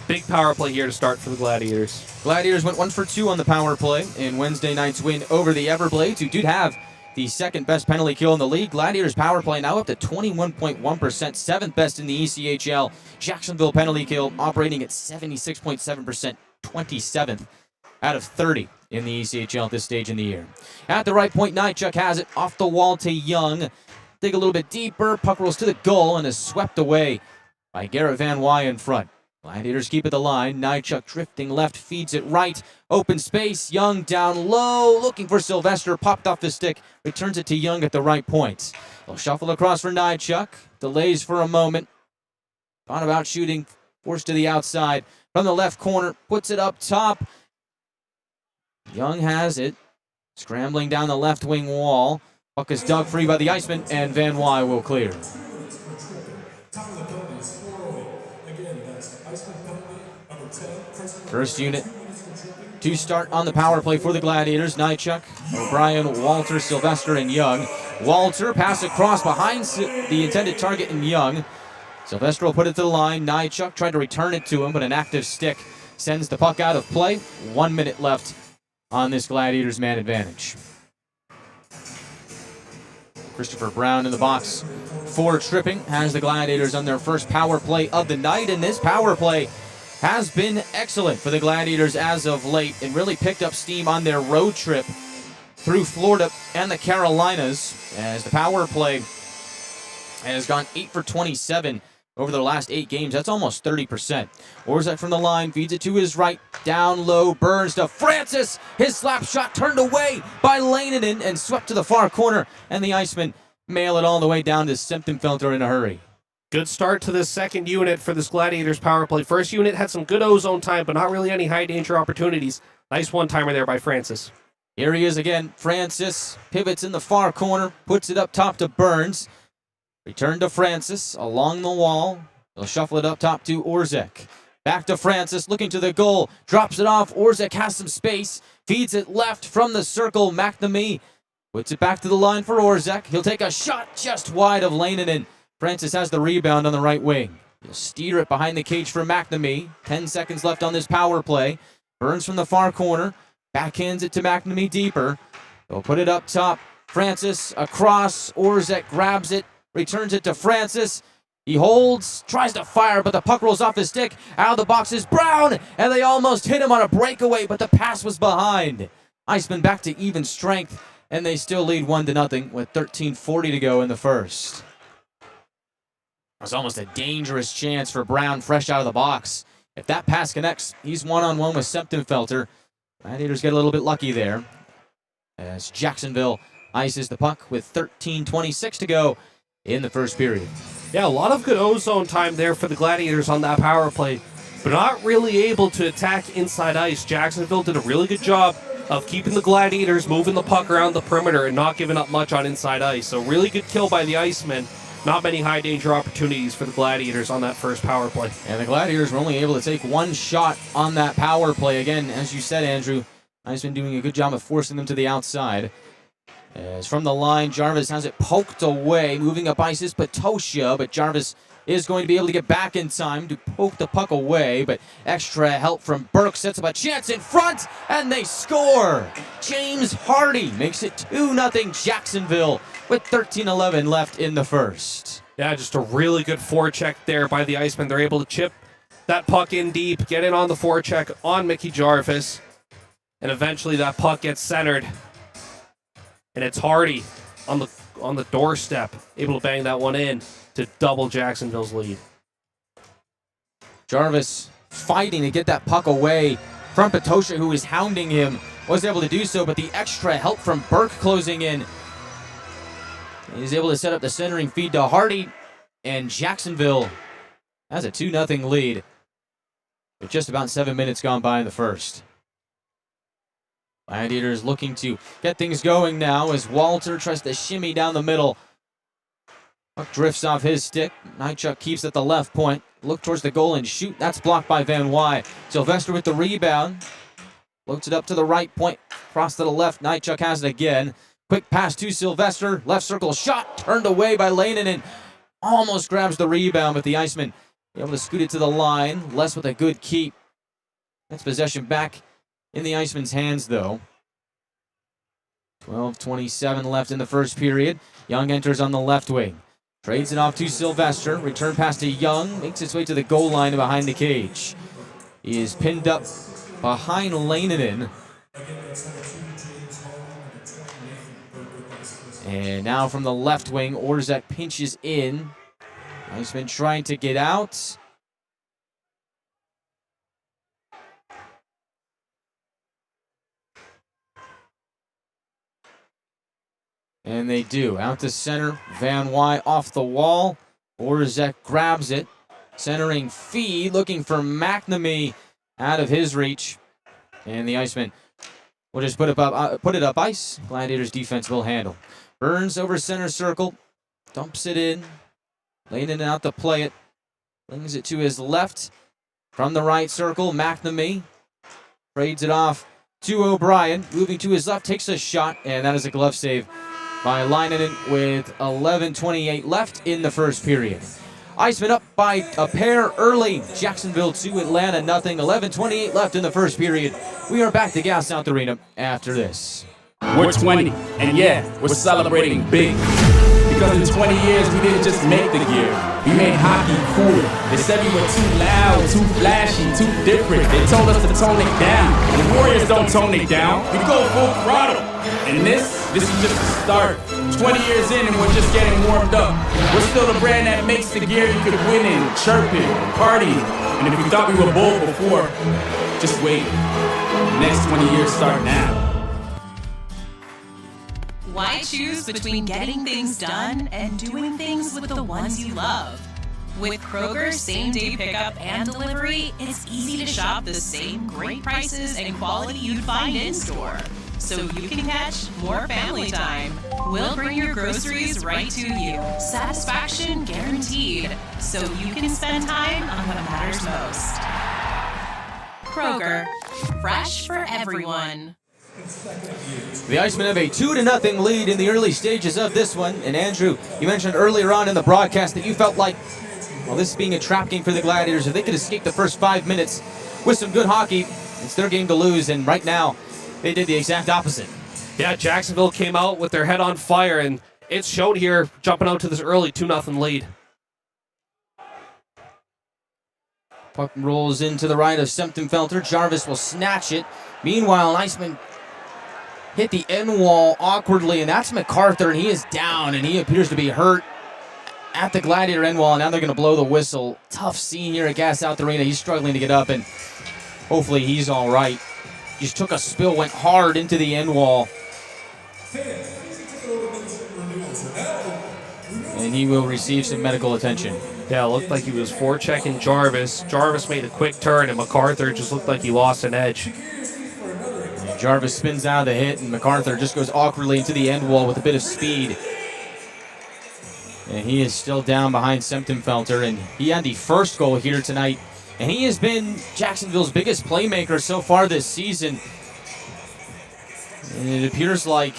[SPEAKER 2] Big power play here to start for the Gladiators.
[SPEAKER 1] Gladiators went 1 for 2 on the power play in Wednesday night's win over the Everblades, who did have the second best penalty kill in the league. Gladiators power play now up to 21.1%, 7th best in the ECHL. Jacksonville penalty kill operating at 76.7%, 27th out of 30 in the ECHL at this stage in the year. At the right point, Nychuk has it off the wall to Young. Dig a little bit deeper, puck rolls to the goal and is swept away by Garrett Van Wy in front. Gladiators keep at the line. Nychuk drifting left, feeds it right. Open space, Young down low, looking for Sylvester, popped off the stick, returns it to Young at the right point. They'll shuffle across for Nychuk, delays for a moment. Thought about shooting, forced to the outside. From the left corner, puts it up top. Young has it, scrambling down the left wing wall. Puck is dug free by the Icemen, and Van Wy will clear. First unit to start on the power play for the Gladiators. Nychuk, O'Brien, Walter, Sylvester, and Young. Walter, pass across behind the intended target in Young. Sylvester will put it to the line. Nychuk tried to return it to him, but an active stick sends the puck out of play. 1 minute left on this Gladiators man advantage. Christopher Brown in the box for tripping has the Gladiators on their first power play of the night, and this power play has been excellent for the Gladiators as of late and really picked up steam on their road trip through Florida and the Carolinas, as the power play has gone 8 for 27 over the last 8 games. That's almost 30%. Orzek from the line feeds it to his right, down low, Burns to Francis. His slap shot turned away by Lanenin and swept to the far corner, and the Icemen mail it all the way down to Septenfelter in a hurry.
[SPEAKER 2] Good start to this second unit for this Gladiators power play. First unit had some good ozone time, but not really any high danger opportunities. Nice one-timer there by Francis.
[SPEAKER 1] Here he is again. Francis pivots in the far corner, puts it up top to Burns. Return to Francis along the wall. They'll shuffle it up top to Orzek. Back to Francis, looking to the goal. Drops it off. Orzek has some space. Feeds it left from the circle. McNamee puts it back to the line for Orzek. He'll take a shot just wide of Lanenin Francis has the rebound on the right wing. He'll steer it behind the cage for McNamee. 10 seconds left on this power play. Burns from the far corner. Backhands it to McNamee deeper. They'll put it up top. Francis across. Orzek grabs it. Returns it to Francis. He holds. Tries to fire, but the puck rolls off his stick. Out of the box is Brown. And they almost hit him on a breakaway, but the pass was behind. Icemen back to even strength. And they still lead 1-0 with 13:40 to go in the first. It was almost a dangerous chance for Brown fresh out of the box. If that pass connects, he's one-on-one with Septenfelter. Gladiators get a little bit lucky there as Jacksonville ices the puck with 13:26 to go in the first period.
[SPEAKER 2] Yeah, a lot of good ozone time there for the Gladiators on that power play, but not really able to attack inside ice. Jacksonville did a really good job of keeping the Gladiators moving the puck around the perimeter and not giving up much on inside ice. So really good kill by the Icemen. Not many high-danger opportunities for the Gladiators on that first power play.
[SPEAKER 1] And the Gladiators were only able to take one shot on that power play. Again, as you said, Andrew, Icemen doing a good job of forcing them to the outside. As from the line, Jarvis has it poked away. Moving up ice is Patosha, but Jarvis is going to be able to get back in time to poke the puck away. But extra help from Burke sets up a chance in front, and they score. James Hardy makes it 2-0 Jacksonville with 13:11 left in the first.
[SPEAKER 2] Yeah, just a really good forecheck there by the Icemen. They're able to chip that puck in deep, get in on the forecheck on Mickey Jarvis, and eventually that puck gets centered. And it's Hardy on the doorstep, able to bang that one in to double Jacksonville's lead.
[SPEAKER 1] Jarvis fighting to get that puck away from Patosha, who is hounding him. Was able to do so, but the extra help from Burke closing in. He's able to set up the centering feed to Hardy, and Jacksonville has a 2-0 lead with just about 7 minutes gone by in the first. Gladiators looking to get things going now as Walter tries to shimmy down the middle. Puck drifts off his stick. Nychuk keeps at the left point. Look towards the goal and shoot. That's blocked by Van Wy. Sylvester with the rebound. Floats it up to the right point. Cross to the left. Nychuk has it again. Quick pass to Sylvester. Left circle shot. Turned away by Lanen and almost grabs the rebound, but the Icemen able to scoot it to the line. Les with a good keep. That's possession back in the Icemen's hands, though. 12:27 left in the first period. Young enters on the left wing. Trades it off to Sylvester. Return pass to Young. Makes its way to the goal line behind the cage. He is pinned up behind Lanen. And now from the left wing, Orzek pinches in. Iceman trying to get out. And they do. Out to center. Van Wy off the wall. Orzek grabs it. Centering feed. Looking for McNamee out of his reach. And the Icemen will just put it up ice. Gladiators defense will handle. Burns over center circle. Dumps it in. Lanen out to play it. Flings it to his left. From the right circle, McNamee trades it off to O'Brien. Moving to his left, takes a shot, and that is a glove save by Lainen with 11:28 left in the first period. Icemen up by a pair early. Jacksonville 2, Atlanta nothing. 11:28 left in the first period. We are back to Gas South Arena after this.
[SPEAKER 8] We're 20, and yeah, we're celebrating big. Because in 20 years, we didn't just make the gear. We made hockey cool. They said we were too loud, too flashy, too different. They told us to tone it down. The Warriors don't tone it down. We go full throttle. And this is just the start. 20 years in and we're just getting warmed up. We're still the brand that makes the gear you could win in, chirp it, party. And if you thought we were bold before, just wait. The next 20 years start now.
[SPEAKER 9] Why choose between getting things done and doing things with the ones you love? With Kroger's same-day pickup and delivery, it's easy to shop the same great prices and quality you'd find in-store, so you can catch more family time. We'll bring your groceries right to you. Satisfaction guaranteed, so you can spend time on what matters most. Kroger, fresh for everyone.
[SPEAKER 1] The Icemen have a 2-0 lead in the early stages of this one. And Andrew, you mentioned earlier on in the broadcast that you felt like, well, this being a trap game for the Gladiators, if they could escape the first 5 minutes with some good hockey, it's their game to lose. And right now, they did the exact opposite.
[SPEAKER 2] Yeah, Jacksonville came out with their head on fire, and it's shown here, jumping out to this early 2-0 lead.
[SPEAKER 1] Puck rolls into the right of Semptimphelter. Jarvis will snatch it. Meanwhile, Iceman hit the end wall awkwardly, and that's MacArthur, and he is down, and he appears to be hurt at the Gladiator end wall. Now they're going to blow the whistle. Tough scene here at Gas South Arena. He's struggling to get up, and hopefully he's all right. Just took a spill, went hard into the end wall. And he will receive some medical attention.
[SPEAKER 2] Yeah, it looked like he was forechecking Jarvis. Jarvis made a quick turn, and MacArthur just looked like he lost an edge.
[SPEAKER 1] And Jarvis spins out of the hit, and MacArthur just goes awkwardly into the end wall with a bit of speed. And he is still down behind Semptimphelter, and he had the first goal here tonight. And he has been Jacksonville's biggest playmaker so far this season. And it appears like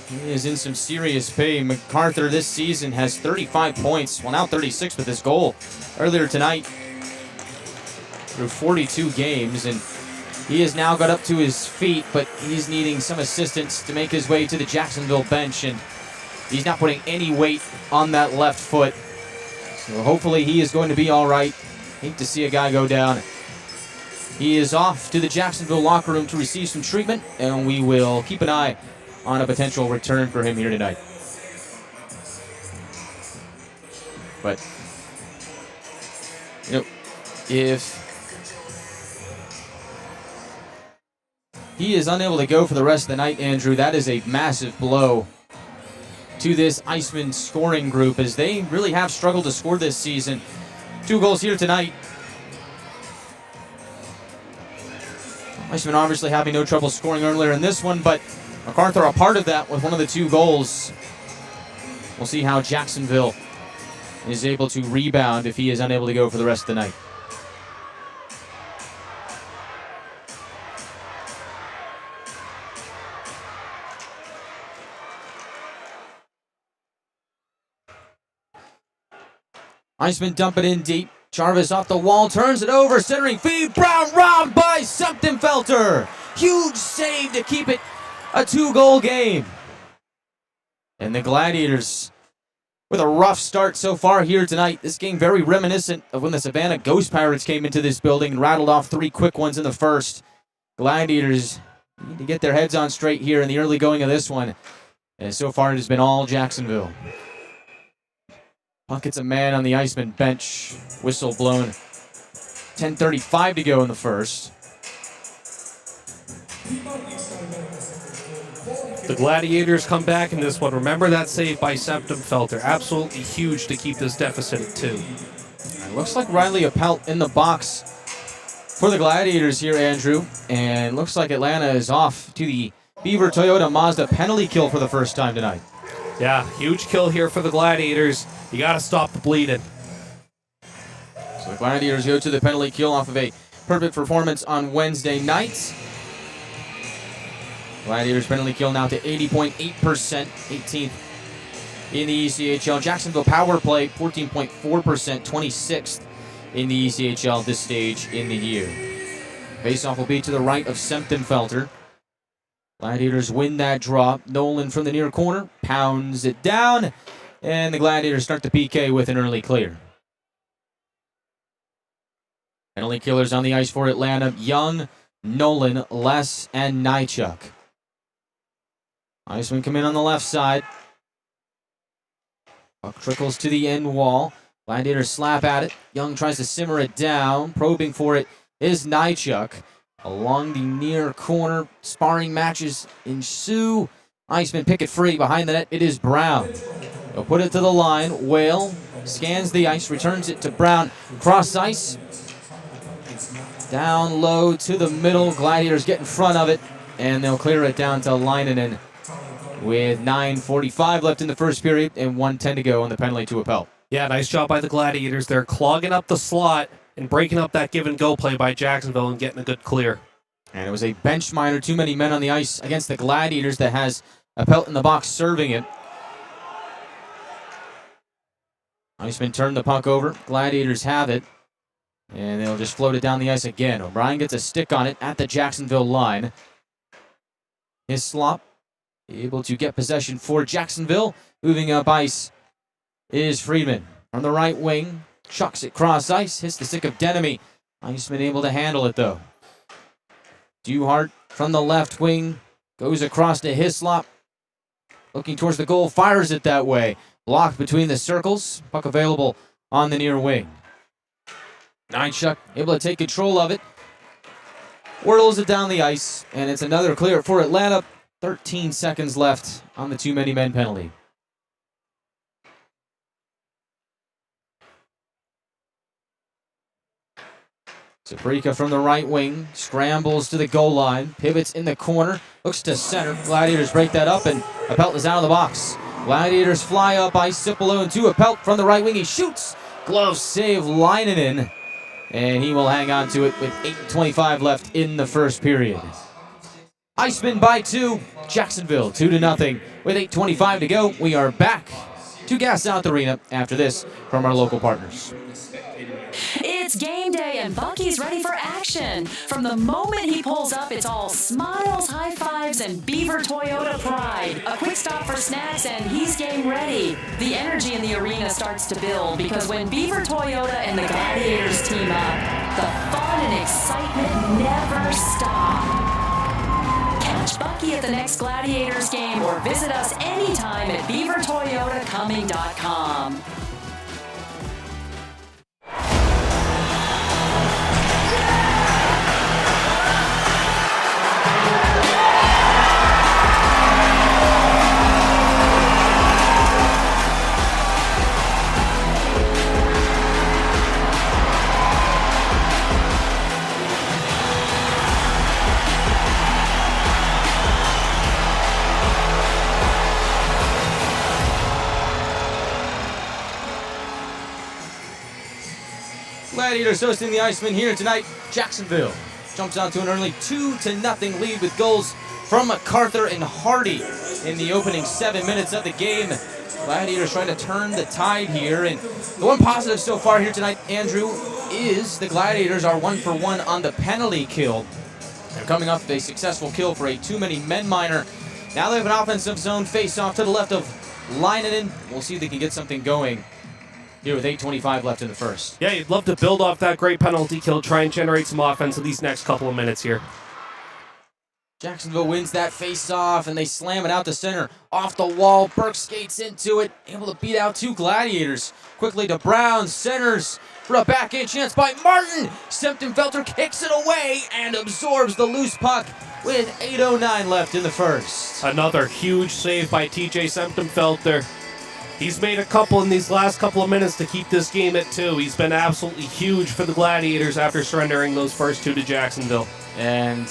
[SPEAKER 1] he is in some serious pain. MacArthur this season has 35 points, well now 36 with his goal earlier tonight through 42 games, and he has now got up to his feet, but he's needing some assistance to make his way to the Jacksonville bench, and he's not putting any weight on that left foot. So hopefully he is going to be all right. Hate to see a guy go down. He is off to the Jacksonville locker room to receive some treatment, and we will keep an eye on a potential return for him here tonight. But, you know, if he is unable to go for the rest of the night, Andrew, that is a massive blow to this Iceman scoring group, as they really have struggled to score this season. 2 goals here tonight. Iceman obviously having no trouble scoring earlier in this one, but MacArthur a part of that with one of the 2 goals. We'll see how Jacksonville is able to rebound if he is unable to go for the rest of the night. Iceman dump it in deep. Jarvis off the wall, turns it over, centering feed. Brown robbed by Semptimphelter. Huge save to keep it a 2-goal game. And the Gladiators with a rough start so far here tonight. This game very reminiscent of when the Savannah Ghost Pirates came into this building and rattled off 3 quick ones in the first. Gladiators need to get their heads on straight here in the early going of this one. And so far it has been all Jacksonville. Puck hits a man on the Iceman bench. Whistle blown. 10:35 to go in the first.
[SPEAKER 2] The Gladiators come back in this one. Remember that save by Semptimphelter. Absolutely huge to keep this deficit at 2.
[SPEAKER 1] It looks like Riley Appelt in the box for the Gladiators here, Andrew. And looks like Atlanta is off to the Beaver Toyota Mazda penalty kill for the first time tonight.
[SPEAKER 2] Yeah, huge kill here for the Gladiators. You got to stop the bleeding.
[SPEAKER 1] So the Gladiators go to the penalty kill off of a perfect performance on Wednesday night. Gladiators penalty kill now to 80.8%, 18th in the ECHL. Jacksonville power play, 14.4%, 26th in the ECHL this stage in the year. Faceoff will be to the right of Semptimphelter. Gladiators win that draw. Nolan from the near corner pounds it down, and the Gladiators start the PK with an early clear. Penalty killers on the ice for Atlanta: Young, Nolan, Les, and Nychuk. Icemen come in on the left side. Puck trickles to the end wall. Gladiators slap at it. Young tries to simmer it down. Probing for it is Nychuk. Along the near corner, sparring matches ensue. Icemen pick it free. Behind the net, it is Brown. They'll put it to the line. Whale scans the ice, returns it to Brown. Cross ice. Down low to the middle. Gladiators get in front of it, and they'll clear it down to Leinonen with 9:45 left in the first period and 1:10 to go on the penalty to Appelt.
[SPEAKER 2] Yeah, nice job by the Gladiators. They're clogging up the slot and breaking up that give-and-go play by Jacksonville and getting a good clear.
[SPEAKER 1] And it was a bench minor, too many men on the ice against the Gladiators that has Appelt in the box serving it. Icemen turn the puck over. Gladiators have it. And they'll just float it down the ice again. O'Brien gets a stick on it at the Jacksonville line. His slop, able to get possession for Jacksonville. Moving up ice is Friedman. On the right wing, chucks it cross ice, hits the stick of Denemy. Iceman able to handle it though. Duhart from the left wing, goes across to Hislop. Looking towards the goal, fires it that way. Blocked between the circles, puck available on the near wing. Nynchuk able to take control of it. Whirls it down the ice, and it's another clear for Atlanta. 13 seconds left on the too many men penalty. Sabrika from the right wing, scrambles to the goal line, pivots in the corner, looks to center. Gladiators break that up, and Appelt is out of the box. Gladiators fly up ice, Cipollo to Appelt from the right wing. He shoots, glove save, Leinonen, and he will hang on to it with 8:25 left in the first period. Icemen by 2, Jacksonville 2-0 with 8:25 to go. We are back to Gas South Arena after this from our local partners.
[SPEAKER 6] It's game day and Bucky's ready for action. From the moment he pulls up, it's all smiles, high fives, and Beaver Toyota pride. A quick stop for snacks and he's game ready. The energy in the arena starts to build because when Beaver Toyota and the Gladiators team up, the fun and excitement never stop. Catch Bucky at the next Gladiators game or visit us anytime at beavertoyotacoming.com.
[SPEAKER 1] Gladiators hosting the Icemen here tonight. Jacksonville jumps out to an early 2-0 lead with goals from MacArthur and Hardy in the opening 7 minutes of the game. Gladiators trying to turn the tide here, and the one positive so far here tonight, Andrew, is the Gladiators are 1-for-1 on the penalty kill. They're coming off of a successful kill for a too many men minor. Now they have an offensive zone face-off to the left of Leinonen. We'll see if they can get something going here with 8:25 left in the first.
[SPEAKER 2] Yeah, you'd love to build off that great penalty kill, try and generate some offense in these next couple of minutes here.
[SPEAKER 1] Jacksonville wins that face-off, and they slam it out to center. Off the wall, Burke skates into it, able to beat out 2 Gladiators. Quickly to Brown, centers for a backhand chance by Martin. Semptenfelter kicks it away and absorbs the loose puck with 8:09 left in the first.
[SPEAKER 2] Another huge save by TJ Semptenfelter. He's made a couple in these last couple of minutes to keep this game at 2. He's been absolutely huge for the Gladiators after surrendering those first 2 to Jacksonville.
[SPEAKER 1] And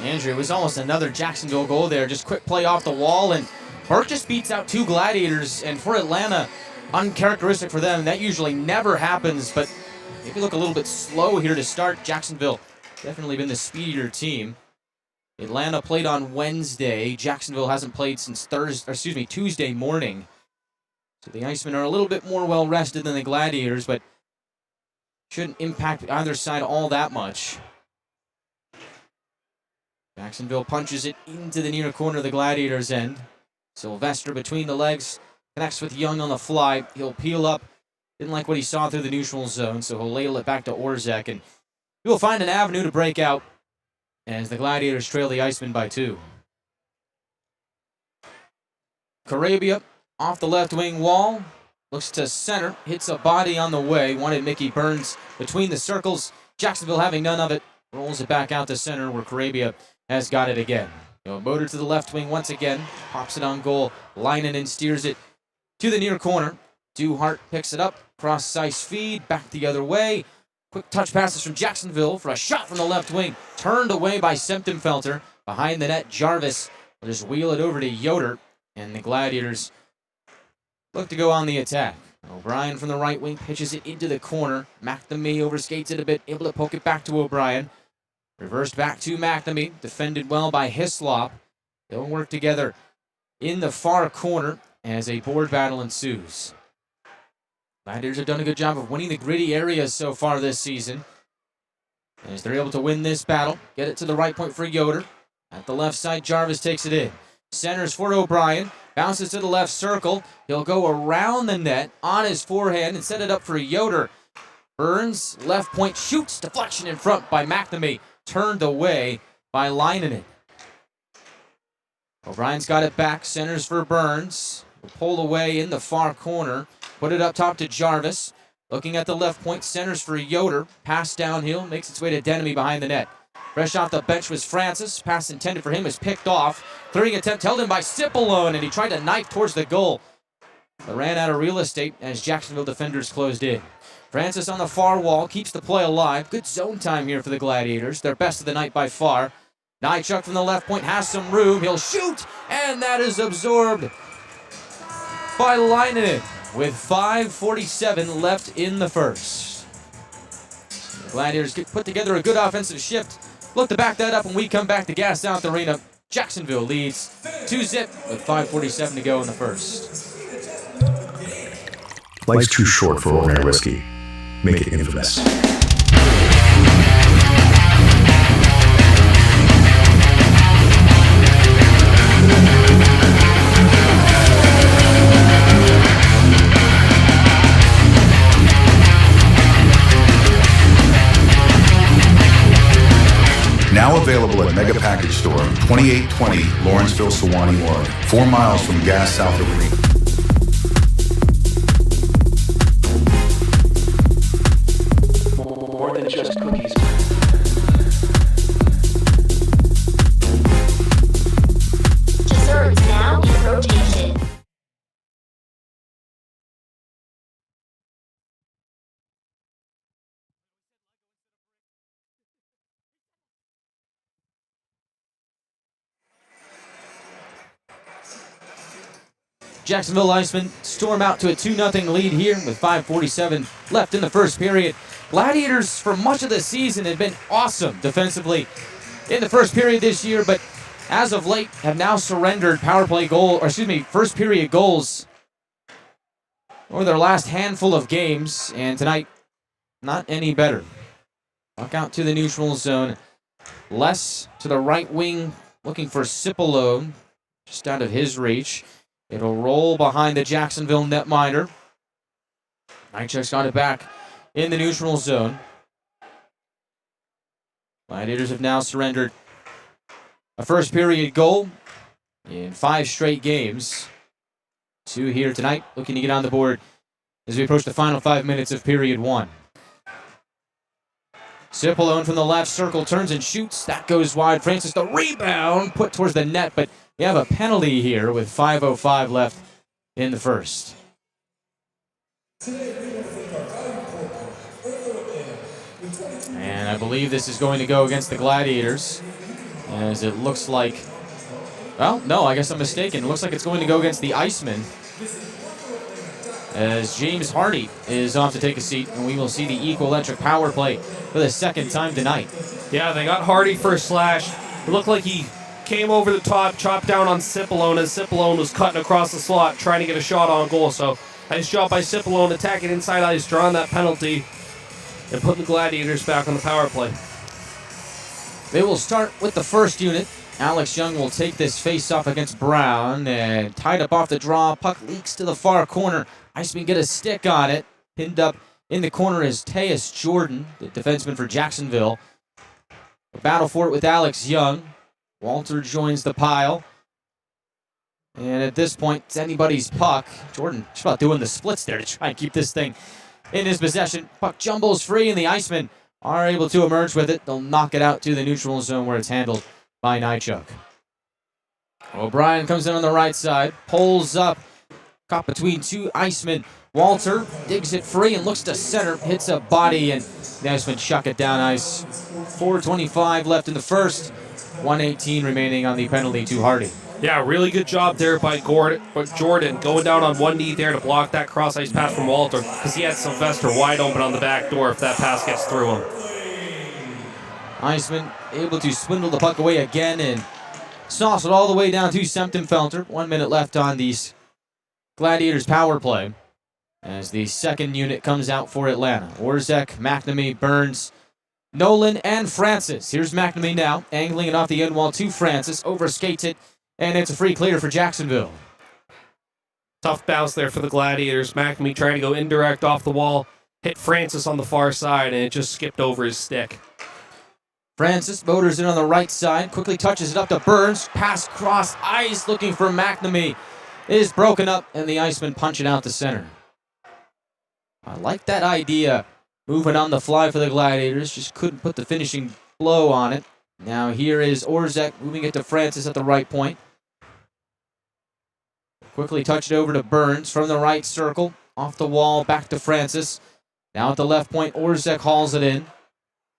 [SPEAKER 1] Andrew, it was almost another Jacksonville goal there. Just quick play off the wall, and Burke just beats out 2 Gladiators. And for Atlanta, uncharacteristic for them. That usually never happens, but maybe look a little bit slow here to start. Jacksonville definitely been the speedier team. Atlanta played on Wednesday. Jacksonville hasn't played since Tuesday morning. So the Icemen are a little bit more well-rested than the Gladiators, but shouldn't impact either side all that much. Jacksonville punches it into the near corner of the Gladiators' end. Sylvester between the legs, connects with Young on the fly. He'll peel up. Didn't like what he saw through the neutral zone, so he'll ladle it back to Orzek, and he'll find an avenue to break out as the Gladiators trail the Icemen by 2. Carabia off the left wing wall, looks to center, hits a body on the way, wanted Mickey Burns between the circles. Jacksonville having none of it, rolls it back out to center where Carabia has got it again. Motor to the left wing once again, pops it on goal, Leinonen steers it to the near corner. Duhart picks it up, cross ice feed, back the other way. Quick touch passes from Jacksonville for a shot from the left wing, turned away by Semptenfelter. Behind the net, Jarvis will just wheel it over to Yoder, and the Gladiators look to go on the attack. O'Brien from the right wing pitches it into the corner. McNamee overskates it a bit, able to poke it back to O'Brien. Reversed back to McNamee. Defended well by Hislop. They'll work together in the far corner as a board battle ensues. Gladiators have done a good job of winning the gritty areas so far this season. As they're able to win this battle, get it to the right point for Yoder. At the left side, Jarvis takes it in. Centers for O'Brien. Bounces to the left circle. He'll go around the net on his forehand and set it up for Yoder. Burns, left point, shoots. Deflection in front by McNamee. Turned away by Leinonen. O'Brien's got it back. Centers for Burns. Will pull away in the far corner. Put it up top to Jarvis. Looking at the left point, centers for Yoder. Pass downhill, makes its way to Denemy behind the net. Fresh off the bench was Francis. Pass intended for him is picked off. Clearing attempt held in by Cipollone, and he tried to knife towards the goal, but ran out of real estate as Jacksonville defenders closed in. Francis on the far wall keeps the play alive. Good zone time here for the Gladiators. Their best of the night by far. Nychuk from the left point has some room. He'll shoot, and that is absorbed by Leinonen with 5:47 left in the first. The Gladiators put together a good offensive shift. Look to back that up when we come back to Gas South Arena. Jacksonville leads 2-0 with 5:47 to go in the first.
[SPEAKER 10] Life's too short for ordinary whiskey. Make it infamous. Now available at Mega Package Store, 2820 Lawrenceville, Sewanee, Oregon. 4 miles from Gas South Arena.
[SPEAKER 11] More than just cookies.
[SPEAKER 12] Desserts now in rotation.
[SPEAKER 1] Jacksonville Icemen storm out to a 2-0 lead here with 5:47 left in the first period. Gladiators, for much of the season, have been awesome defensively in the first period this year, but as of late have now surrendered first period goals over their last handful of games, and tonight, not any better. Walk out to the neutral zone. Less to the right wing, looking for Cipollone, just out of his reach. It'll roll behind the Jacksonville netminder. Nychuk's got it back in the neutral zone. Gladiators have now surrendered a first period goal in 5 straight games. 2 here tonight, looking to get on the board as we approach the final 5 minutes of period 1. Cipollone from the left circle turns and shoots. That goes wide. Francis, the rebound, put towards the net, but we have a penalty here with 5:05 left in the first. And I believe this is going to go against the Gladiators, as it looks like, well, no, I guess I'm mistaken. It looks like it's going to go against the Icemen, as James Hardy is off to take a seat, and we will see the Electric power play for the second time tonight.
[SPEAKER 2] Yeah, they got Hardy for a slash. It looked like he came over the top, chopped down on Cipollone as Cipollone was cutting across the slot, trying to get a shot on goal. So nice job by Cipollone, attacking inside ice, drawing that penalty, and putting the Gladiators back on the power play.
[SPEAKER 1] They will start with the first unit. Alex Young will take this face-off against Brown, and tied up off the draw. Puck leaks to the far corner. Icemen get a stick on it. Pinned up in the corner is Teus Jordan, the defenseman for Jacksonville. A battle for it with Alex Young. Walter joins the pile. And at this point, it's anybody's puck. Jordan just about doing the splits there to try and keep this thing in his possession. Puck jumbles free, and the Icemen are able to emerge with it. They'll knock it out to the neutral zone where it's handled by Nychuk. O'Brien comes in on the right side, pulls up, caught between 2 Icemen. Walter digs it free and looks to center, hits a body, and the Icemen chuck it down ice. 4:25 left in the first. 1:18 remaining on the penalty to Hardy.
[SPEAKER 2] Yeah, really good job there by Jordan, going down on one knee there to block that cross-ice pass from Walter, because he had Sylvester wide open on the back door if that pass gets through him.
[SPEAKER 1] Icemen able to swindle the puck away again and sauce it all the way down to Semptimphelter. 1 minute left on the Gladiators power play as the second unit comes out for Atlanta. Orzek, McNamee, Burns, Nolan, and Francis. Here's McNamee now, angling it off the end wall to Francis, overskates it, and it's a free clear for Jacksonville.
[SPEAKER 2] Tough bounce there for the Gladiators. McNamee trying to go indirect off the wall, hit Francis on the far side, and it just skipped over his stick.
[SPEAKER 1] Francis motors in on the right side, quickly touches it up to Burns, pass cross ice looking for McNamee. It is broken up, and the Icemen punch it out to center. I like that idea. Moving on the fly for the Gladiators, just couldn't put the finishing blow on it. Now here is Orzek moving it to Francis at the right point. Quickly touch it over to Burns from the right circle. Off the wall, back to Francis. Now at the left point, Orzek hauls it in.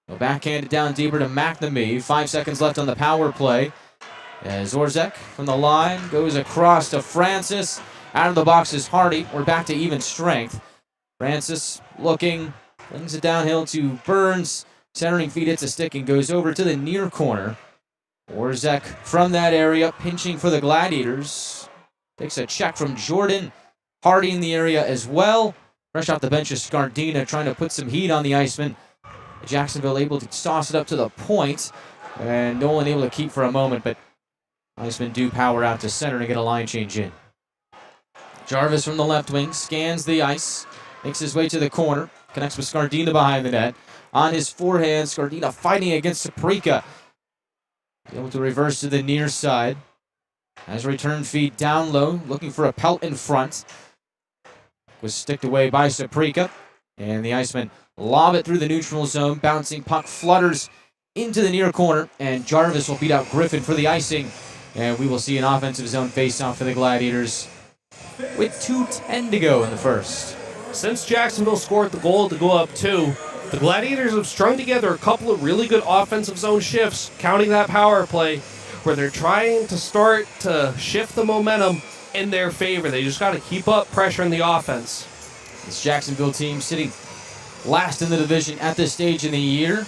[SPEAKER 1] He'll backhand it down deeper to McNamee. 5 seconds left on the power play. As Orzek from the line goes across to Francis. Out of the box is Hardy. We're back to even strength. Francis looking, flings it downhill to Burns. Centering feed hits a stick and goes over to the near corner. Orzek from that area, pinching for the Gladiators. Takes a check from Jordan. Hardy in the area as well. Fresh off the bench is Scardina trying to put some heat on the Icemen. Jacksonville able to toss it up to the point. And Nolan able to keep for a moment, but Icemen do power out to center to get a line change in. Jarvis from the left wing scans the ice. Makes his way to the corner. Connects with Scardina behind the net. On his forehand, Scardina fighting against Saprika. Able to reverse to the near side. Has a return feed down low. Looking for Appelt in front. Was sticked away by Saprika. And the Icemen lob it through the neutral zone. Bouncing puck flutters into the near corner. And Jarvis will beat out Griffin for the icing. And we will see an offensive zone faceoff for the Gladiators with 2:10 to go in the first.
[SPEAKER 2] Since Jacksonville scored the goal to go up 2, the Gladiators have strung together a couple of really good offensive zone shifts, counting that power play, where they're trying to start to shift the momentum in their favor. They just got to keep up pressure in the offense.
[SPEAKER 1] This Jacksonville team sitting last in the division at this stage in the year.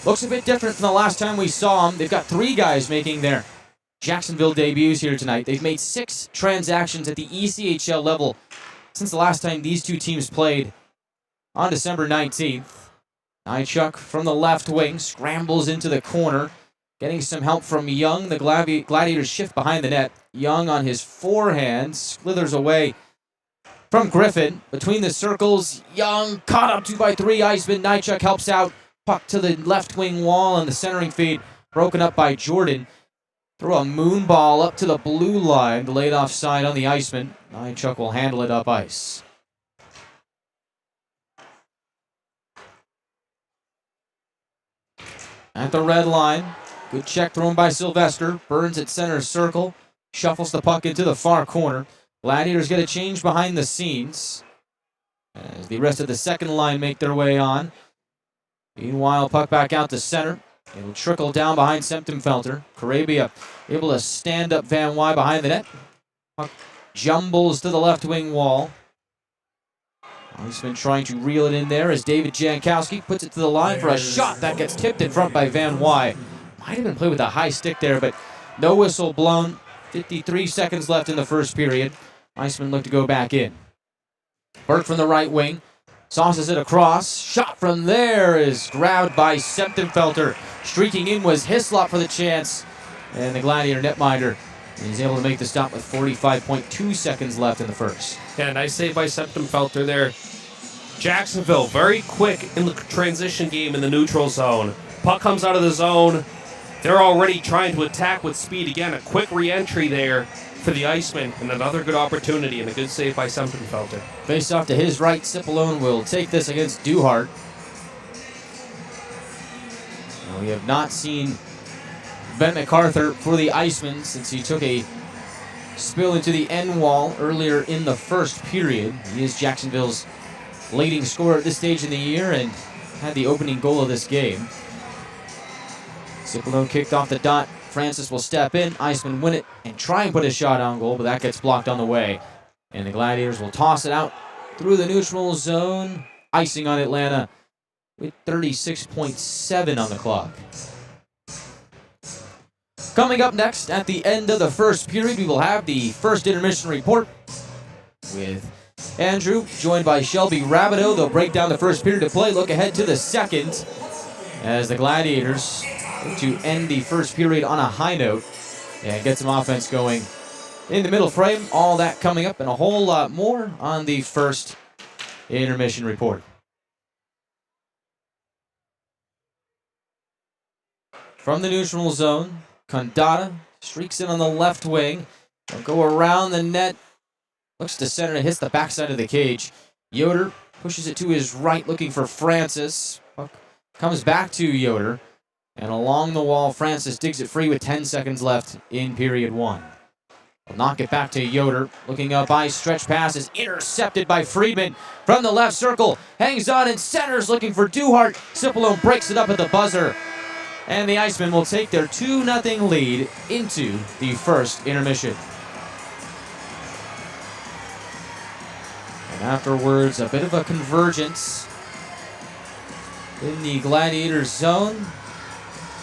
[SPEAKER 1] Looks a bit different from the last time we saw them. They've got 3 guys making their Jacksonville debuts here tonight. They've made 6 transactions at the ECHL level since the last time these two teams played on December 19th. Nychuk from the left wing scrambles into the corner, getting some help from Young. The Gladiators shift behind the net. Young on his forehand slithers away from Griffin. Between the circles, Young caught up 2 by 3 Icemen. Nychuk helps out. Puck to the left wing wall and the centering feed broken up by Jordan. Throw a moon ball up to the blue line, the laid off side on the Iceman. Nychuk will handle it up ice. At the red line, good check thrown by Sylvester. Burns at center circle, shuffles the puck into the far corner. Gladiators get a change behind the scenes as the rest of the second line make their way on. Meanwhile, puck back out to center. It'll trickle down behind Semptimphelter. Carabia able to stand up Van Wy behind the net. Puck jumbles to the left wing wall. He's been trying to reel it in there as David Jankowski puts it to the line for a shot that gets tipped in front by Van Wy. Might have been played with a high stick there, but no whistle blown. 53 seconds left in the first period. Icemen look to go back in. Burke from the right wing. Sauces it across. Shot from there is grabbed by Semptimphelter. Streaking in was Hislop for the chance. And the Gladiator netminder is able to make the stop with 45.2 seconds left in the first.
[SPEAKER 2] Yeah, nice save by Semptimphelter there. Jacksonville, very quick in the transition game in the neutral zone. Puck comes out of the zone. They're already trying to attack with speed. Again, a quick re-entry there for the Icemen, and another good opportunity and a good save by Semptimphelter.
[SPEAKER 1] Face off to his right, Cipollone will take this against Duhart. Now, we have not seen Ben MacArthur for the Icemen since he took a spill into the end wall earlier in the first period. He is Jacksonville's leading scorer at this stage in the year and had the opening goal of this game. Cipollone kicked off the dot. Francis will step in. Icemen win it and try and put a shot on goal, but that gets blocked on the way. And the Gladiators will toss it out through the neutral zone. Icing on Atlanta with 36.7 on the clock. Coming up next, at the end of the first period, we will have the first intermission report with Andrew, joined by Shelby Rabideau. They'll break down the first period of play, look ahead to the second, as the Gladiators look to end the first period on a high note and get some offense going in the middle frame. All that coming up and a whole lot more on the first intermission report. From the neutral zone, Condata streaks in on the left wing. They'll go around the net. Looks to center and hits the backside of the cage. Yoder pushes it to his right, looking for Francis. Puck comes back to Yoder. And along the wall, Francis digs it free with 10 seconds left in period one. They'll knock it back to Yoder. Looking up, ice stretch pass is intercepted by Friedman from the left circle. Hangs on and centers, looking for Duhart. Cipolone breaks it up at the buzzer. And the Icemen will take their 2-0 lead into the first intermission. And afterwards, a bit of a convergence in the Gladiators zone.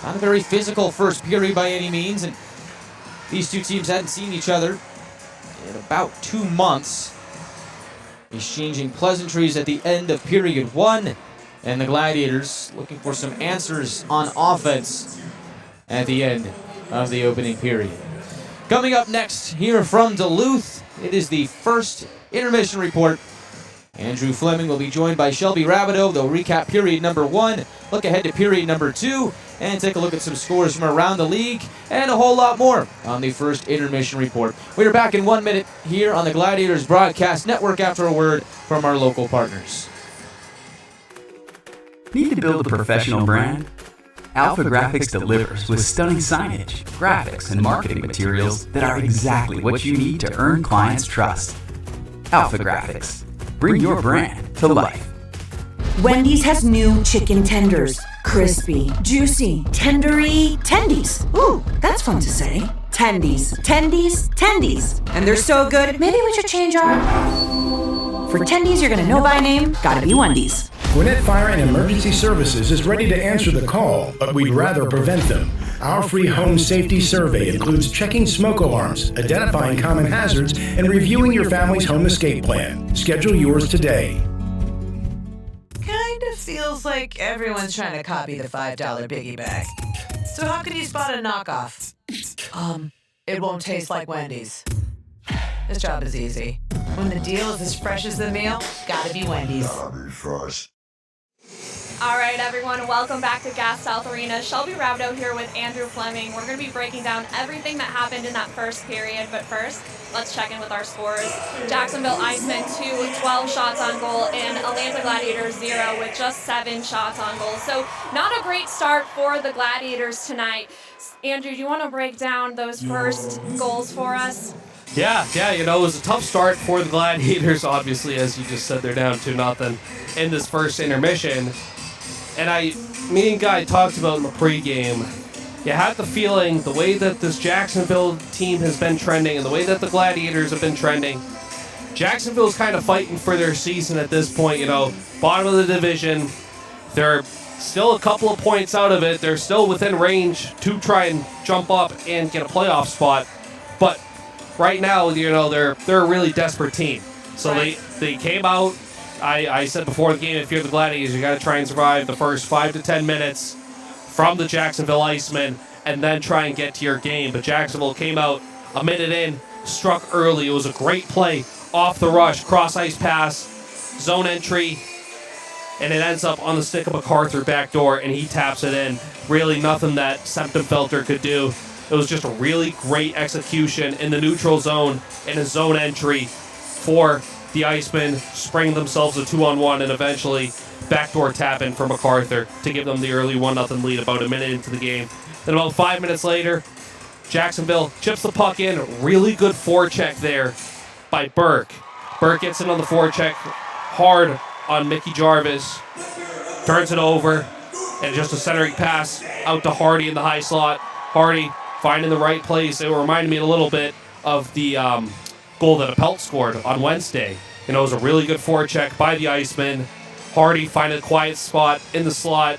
[SPEAKER 1] Not a very physical first period by any means, and these two teams hadn't seen each other in about 2 months. Exchanging pleasantries at the end of period one, and the Gladiators looking for some answers on offense at the end of the opening period. Coming up next here from Duluth, it is the first intermission report. Andrew Fleming will be joined by Shelby Rabideau. They'll recap period number one, look ahead to period number two, and take a look at some scores from around the league, and a whole lot more on the first intermission report. We are back in 1 minute here on the Gladiators Broadcast Network after a word from our local partners.
[SPEAKER 11] Need to build a professional brand? Alpha Graphics delivers with stunning signage, graphics, and marketing materials that are exactly what you need to earn clients' trust. Alpha Graphics. Bring your brand to life.
[SPEAKER 13] Wendy's has new chicken tenders. Crispy, juicy, tendery, tendies. Ooh, that's fun to say. Tendies, tendies, tendies. And they're so good, maybe we should change our... For tendies you're gonna know by name, gotta be Wendy's.
[SPEAKER 14] Gwinnett Fire and Emergency Services is ready to answer the call, but we'd rather prevent them. Our free home safety survey includes checking smoke alarms, identifying common hazards, and reviewing your family's home escape plan. Schedule yours today.
[SPEAKER 15] Kind of feels like everyone's trying to copy the $5 biggie bag. So how can you spot a knockoff? It won't taste like Wendy's. This job is easy. When the deal is as fresh as the meal, gotta be Wendy's.
[SPEAKER 16] Gotta be fresh.
[SPEAKER 5] All right, everyone, welcome back to Gas South Arena. Shelby Rabideau here with Andrew Fleming. We're going to be breaking down everything that happened in that first period, but first, let's check in with our scores. Jacksonville Icemen 2 with 12 shots on goal, and Atlanta Gladiators 0 with just 7 shots on goal. So not a great start for the Gladiators tonight. Andrew, do you want to break down those first goals for us?
[SPEAKER 2] Yeah, it was a tough start for the Gladiators, obviously, as you just said, they're down 2-0 in this first intermission. And me and Guy talked about in the pregame, you had the feeling, the way that this Jacksonville team has been trending and the way that the Gladiators have been trending, Jacksonville's kind of fighting for their season at this point, bottom of the division. They're still a couple of points out of it. They're still within range to try and jump up and get a playoff spot. But right now, they're a really desperate team. So right. They came out. I said before the game, if you're the Gladiators, you got to try and survive the first 5 to 10 minutes from the Jacksonville Icemen and then try and get to your game. But Jacksonville came out a minute in, struck early. It was a great play off the rush, cross-ice pass, zone entry, and it ends up on the stick of MacArthur backdoor, and he taps it in. Really nothing that Septemfelter could do. It was just a really great execution in the neutral zone and a zone entry for the Icemen, spraying themselves a 2-on-1 and eventually backdoor tap in for MacArthur to give them the early 1-0 lead about a minute into the game. Then about 5 minutes later, Jacksonville chips the puck in. Really good forecheck there by Burke. Burke gets in on the forecheck hard on Mickey Jarvis. Turns it over, and just a centering pass out to Hardy in the high slot. Hardy finding the right place. It reminded me a little bit of the goal that Appelt scored on Wednesday. It was a really good forecheck by the Icemen. Hardy finding a quiet spot in the slot.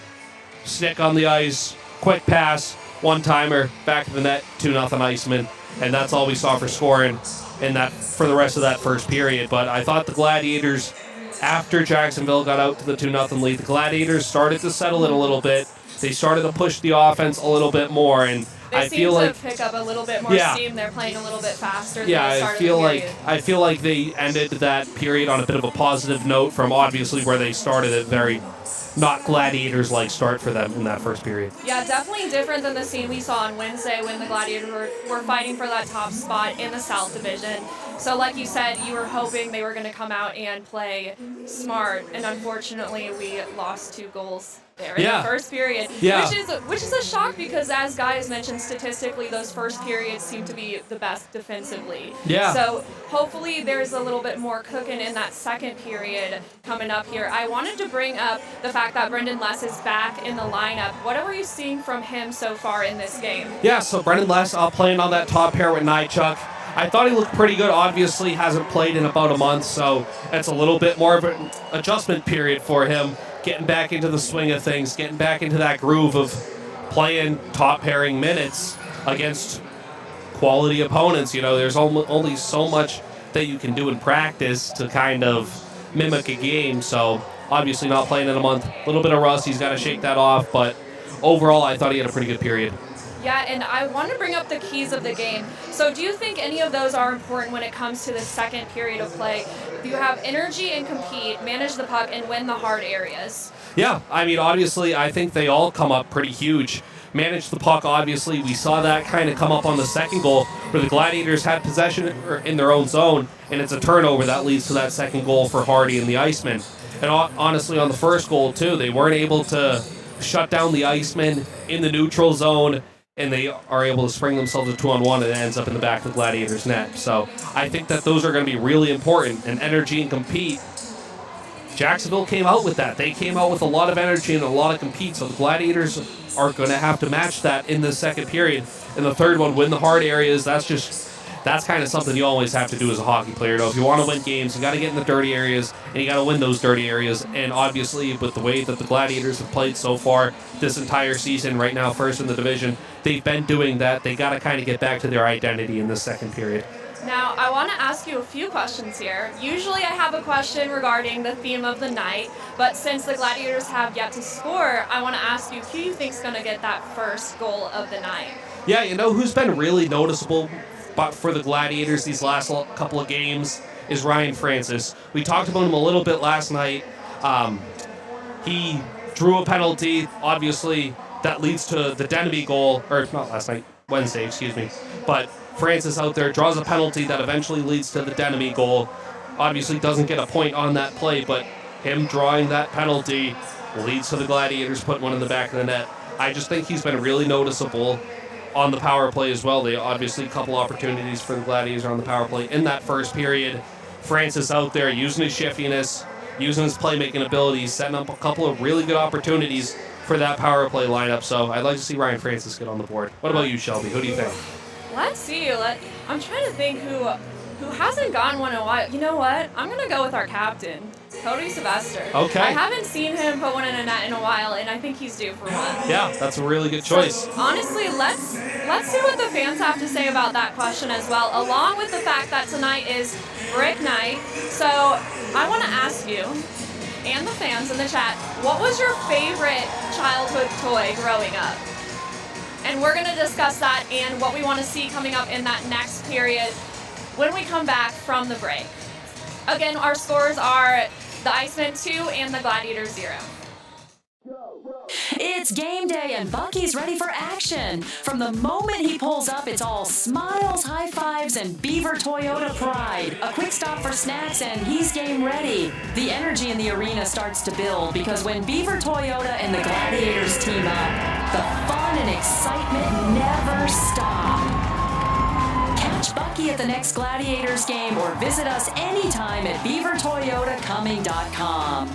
[SPEAKER 2] Stick on the ice. Quick pass. one-timer, back of the net, 2-0 Icemen, and that's all we saw for scoring for the rest of that first period. But I thought the Gladiators, after Jacksonville got out to the 2-0 lead, the Gladiators started to settle in a little bit. They started to push the offense a little bit more, and I feel like
[SPEAKER 5] they seem to pick up a little bit more steam. They're playing a little bit faster than
[SPEAKER 2] yeah,
[SPEAKER 5] they started the period.
[SPEAKER 2] I feel like they ended that period on a bit of a positive note from obviously where they started it. Very not Gladiators-like start for them in that first period.
[SPEAKER 5] Yeah, definitely different than the scene we saw on Wednesday when the Gladiators were fighting for that top spot in the South Division. So like you said, you were hoping they were going to come out and play smart, and unfortunately we lost 2 goals there in the first period, which is a shock because, as guys mentioned, statistically those first periods seem to be the best defensively.
[SPEAKER 2] Yeah.
[SPEAKER 5] So hopefully there's a little bit more cooking in that second period coming up here. I wanted to bring up the fact that Brendan Less is back in the lineup. What are you seeing from him so far in this game?
[SPEAKER 2] Yeah, so Brendan Less playing on that top pair with Nychuk. I thought he looked pretty good. Obviously hasn't played in about a month, so it's a little bit more of an adjustment period for him, getting back into the swing of things, getting back into that groove of playing top pairing minutes against quality opponents. You know, there's only so much that you can do in practice to kind of mimic a game, so obviously not playing in a month. A little bit of rust, he's got to shake that off, but overall I thought he had a pretty good period.
[SPEAKER 5] Yeah, and I want to bring up the keys of the game. So do you think any of those are important when it comes to the second period of play? Do you have energy and compete, manage the puck, and win the hard areas?
[SPEAKER 2] Yeah, I mean, obviously, I think they all come up pretty huge. Manage the puck, obviously. We saw that kind of come up on the second goal where the Gladiators had possession in their own zone, and it's a turnover that leads to that second goal for Hardy and the Icemen. And honestly, on the first goal, too, they weren't able to shut down the Icemen in the neutral zone, and they are able to spring themselves a 2-on-1 and it ends up in the back of the Gladiators' net. So I think that those are going to be really important, and energy and compete. Jacksonville came out with that. They came out with a lot of energy and a lot of compete, so the Gladiators are going to have to match that in the second period. In the third one, win the hard areas. That's kind of something you always have to do as a hockey player. You know, if you want to win games, you got to get in the dirty areas, and you got to win those dirty areas. And obviously, with the way that the Gladiators have played so far this entire season, right now first in the division, they've been doing that. They got to kind of get back to their identity in the second period.
[SPEAKER 5] Now, I want to ask you a few questions here. Usually I have a question regarding the theme of the night, but since the Gladiators have yet to score, I want to ask you who you think is going to get that first goal of the night?
[SPEAKER 2] Yeah, you know who's been really noticeable for the Gladiators these last couple of games is Ryan Francis. We talked about him a little bit last night. He drew a penalty, obviously, that leads to the Denby goal, or not last night, Wednesday, excuse me. But Francis out there draws a penalty that eventually leads to the Denby goal. Obviously doesn't get a point on that play, but him drawing that penalty leads to the Gladiators putting one in the back of the net. I just think he's been really noticeable on the power play as well. They obviously a couple opportunities for the Gladiators on the power play in that first period. Francis out there using his shiftiness, using his playmaking abilities, setting up a couple of really good opportunities for that power play lineup. So I'd like to see Ryan Francis get on the board. What about you, Shelby? Who do you think?
[SPEAKER 5] Let's see. I'm trying to think who hasn't gotten one in a while. You know what? I'm going to go with our captain, Cody Sylvester.
[SPEAKER 2] Okay.
[SPEAKER 5] I haven't seen him put one in a net in a while, and I think he's due for one.
[SPEAKER 2] Yeah, that's a really good choice.
[SPEAKER 5] So, honestly, let's see what the fans have to say about that question as well, along with the fact that tonight is Brick Night. So I want to ask you and the fans in the chat, what was your favorite childhood toy growing up? And we're going to discuss that and what we want to see coming up in that next period when we come back from the break. Again, our scores are the Icemen 2 and the Gladiators 0.
[SPEAKER 6] It's game day and Bucky's ready for action. From the moment he pulls up, it's all smiles, high fives, and Beaver Toyota pride. A quick stop for snacks and he's game ready. The energy in the arena starts to build because when Beaver Toyota and the Gladiators team up, the fun and excitement never stop. Catch Bucky at the next Gladiators game or visit us anytime at beavertoyotacoming.com.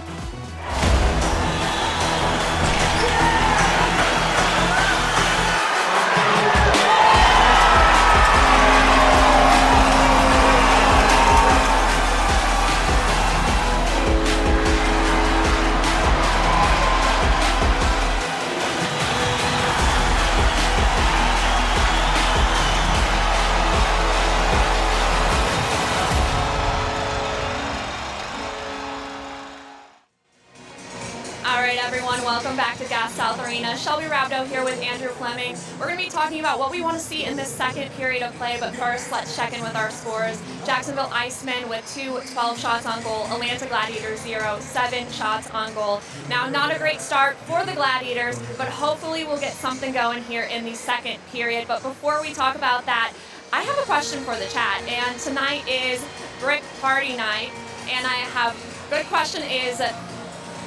[SPEAKER 5] Gas South Arena. Shelby Rabdo here with Andrew Fleming. We're going to be talking about what we want to see in this second period of play, but first, let's check in with our scores. Jacksonville Icemen with 12 shots on goal. Atlanta Gladiators 7 shots on goal. Now, not a great start for the Gladiators, but hopefully we'll get something going here in the second period. But before we talk about that, I have a question for the chat, and tonight is Brick Party Night, and I have good question is,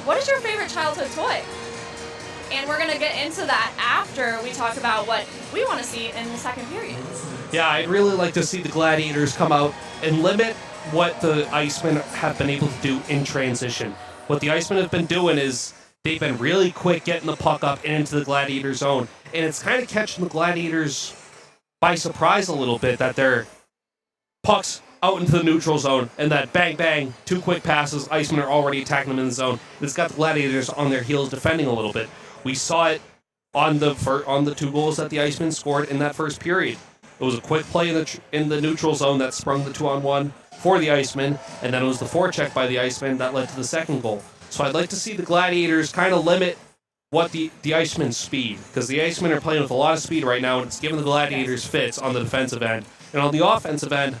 [SPEAKER 5] what is your favorite childhood toy? And we're going to get into that after we talk about what we want to see in the second period.
[SPEAKER 2] Yeah, I'd really like to see the Gladiators come out and limit what the Icemen have been able to do in transition. What the Icemen have been doing is they've been really quick getting the puck up and into the Gladiator zone, and it's kind of catching the Gladiators by surprise a little bit that their pucks out into the neutral zone, and that bang, bang, 2 quick passes, Icemen are already attacking them in the zone. It's got the Gladiators on their heels defending a little bit. We saw it on the 2 goals that the Icemen scored in that first period. It was a quick play in the neutral zone that sprung the 2-on-1 for the Icemen, and then it was the forecheck by the Icemen that led to the second goal. So I'd like to see the Gladiators kind of limit what the Icemen's speed, because the Icemen are playing with a lot of speed right now, and it's giving the Gladiators fits on the defensive end. And on the offensive end,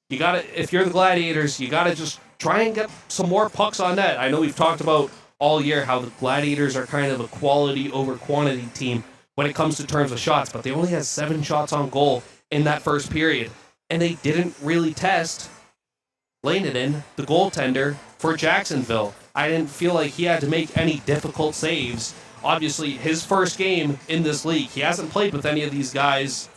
[SPEAKER 2] if you're the Gladiators, you gotta just try and get some more pucks on net. I know we've talked about all year how the Gladiators are kind of a quality over quantity team when it comes to terms of shots, but they only had 7 shots on goal in that first period, and they didn't really test Lehnen, the goaltender for Jacksonville. I didn't feel like he had to make any difficult saves. Obviously, his first game in this league, he hasn't played with any of these guys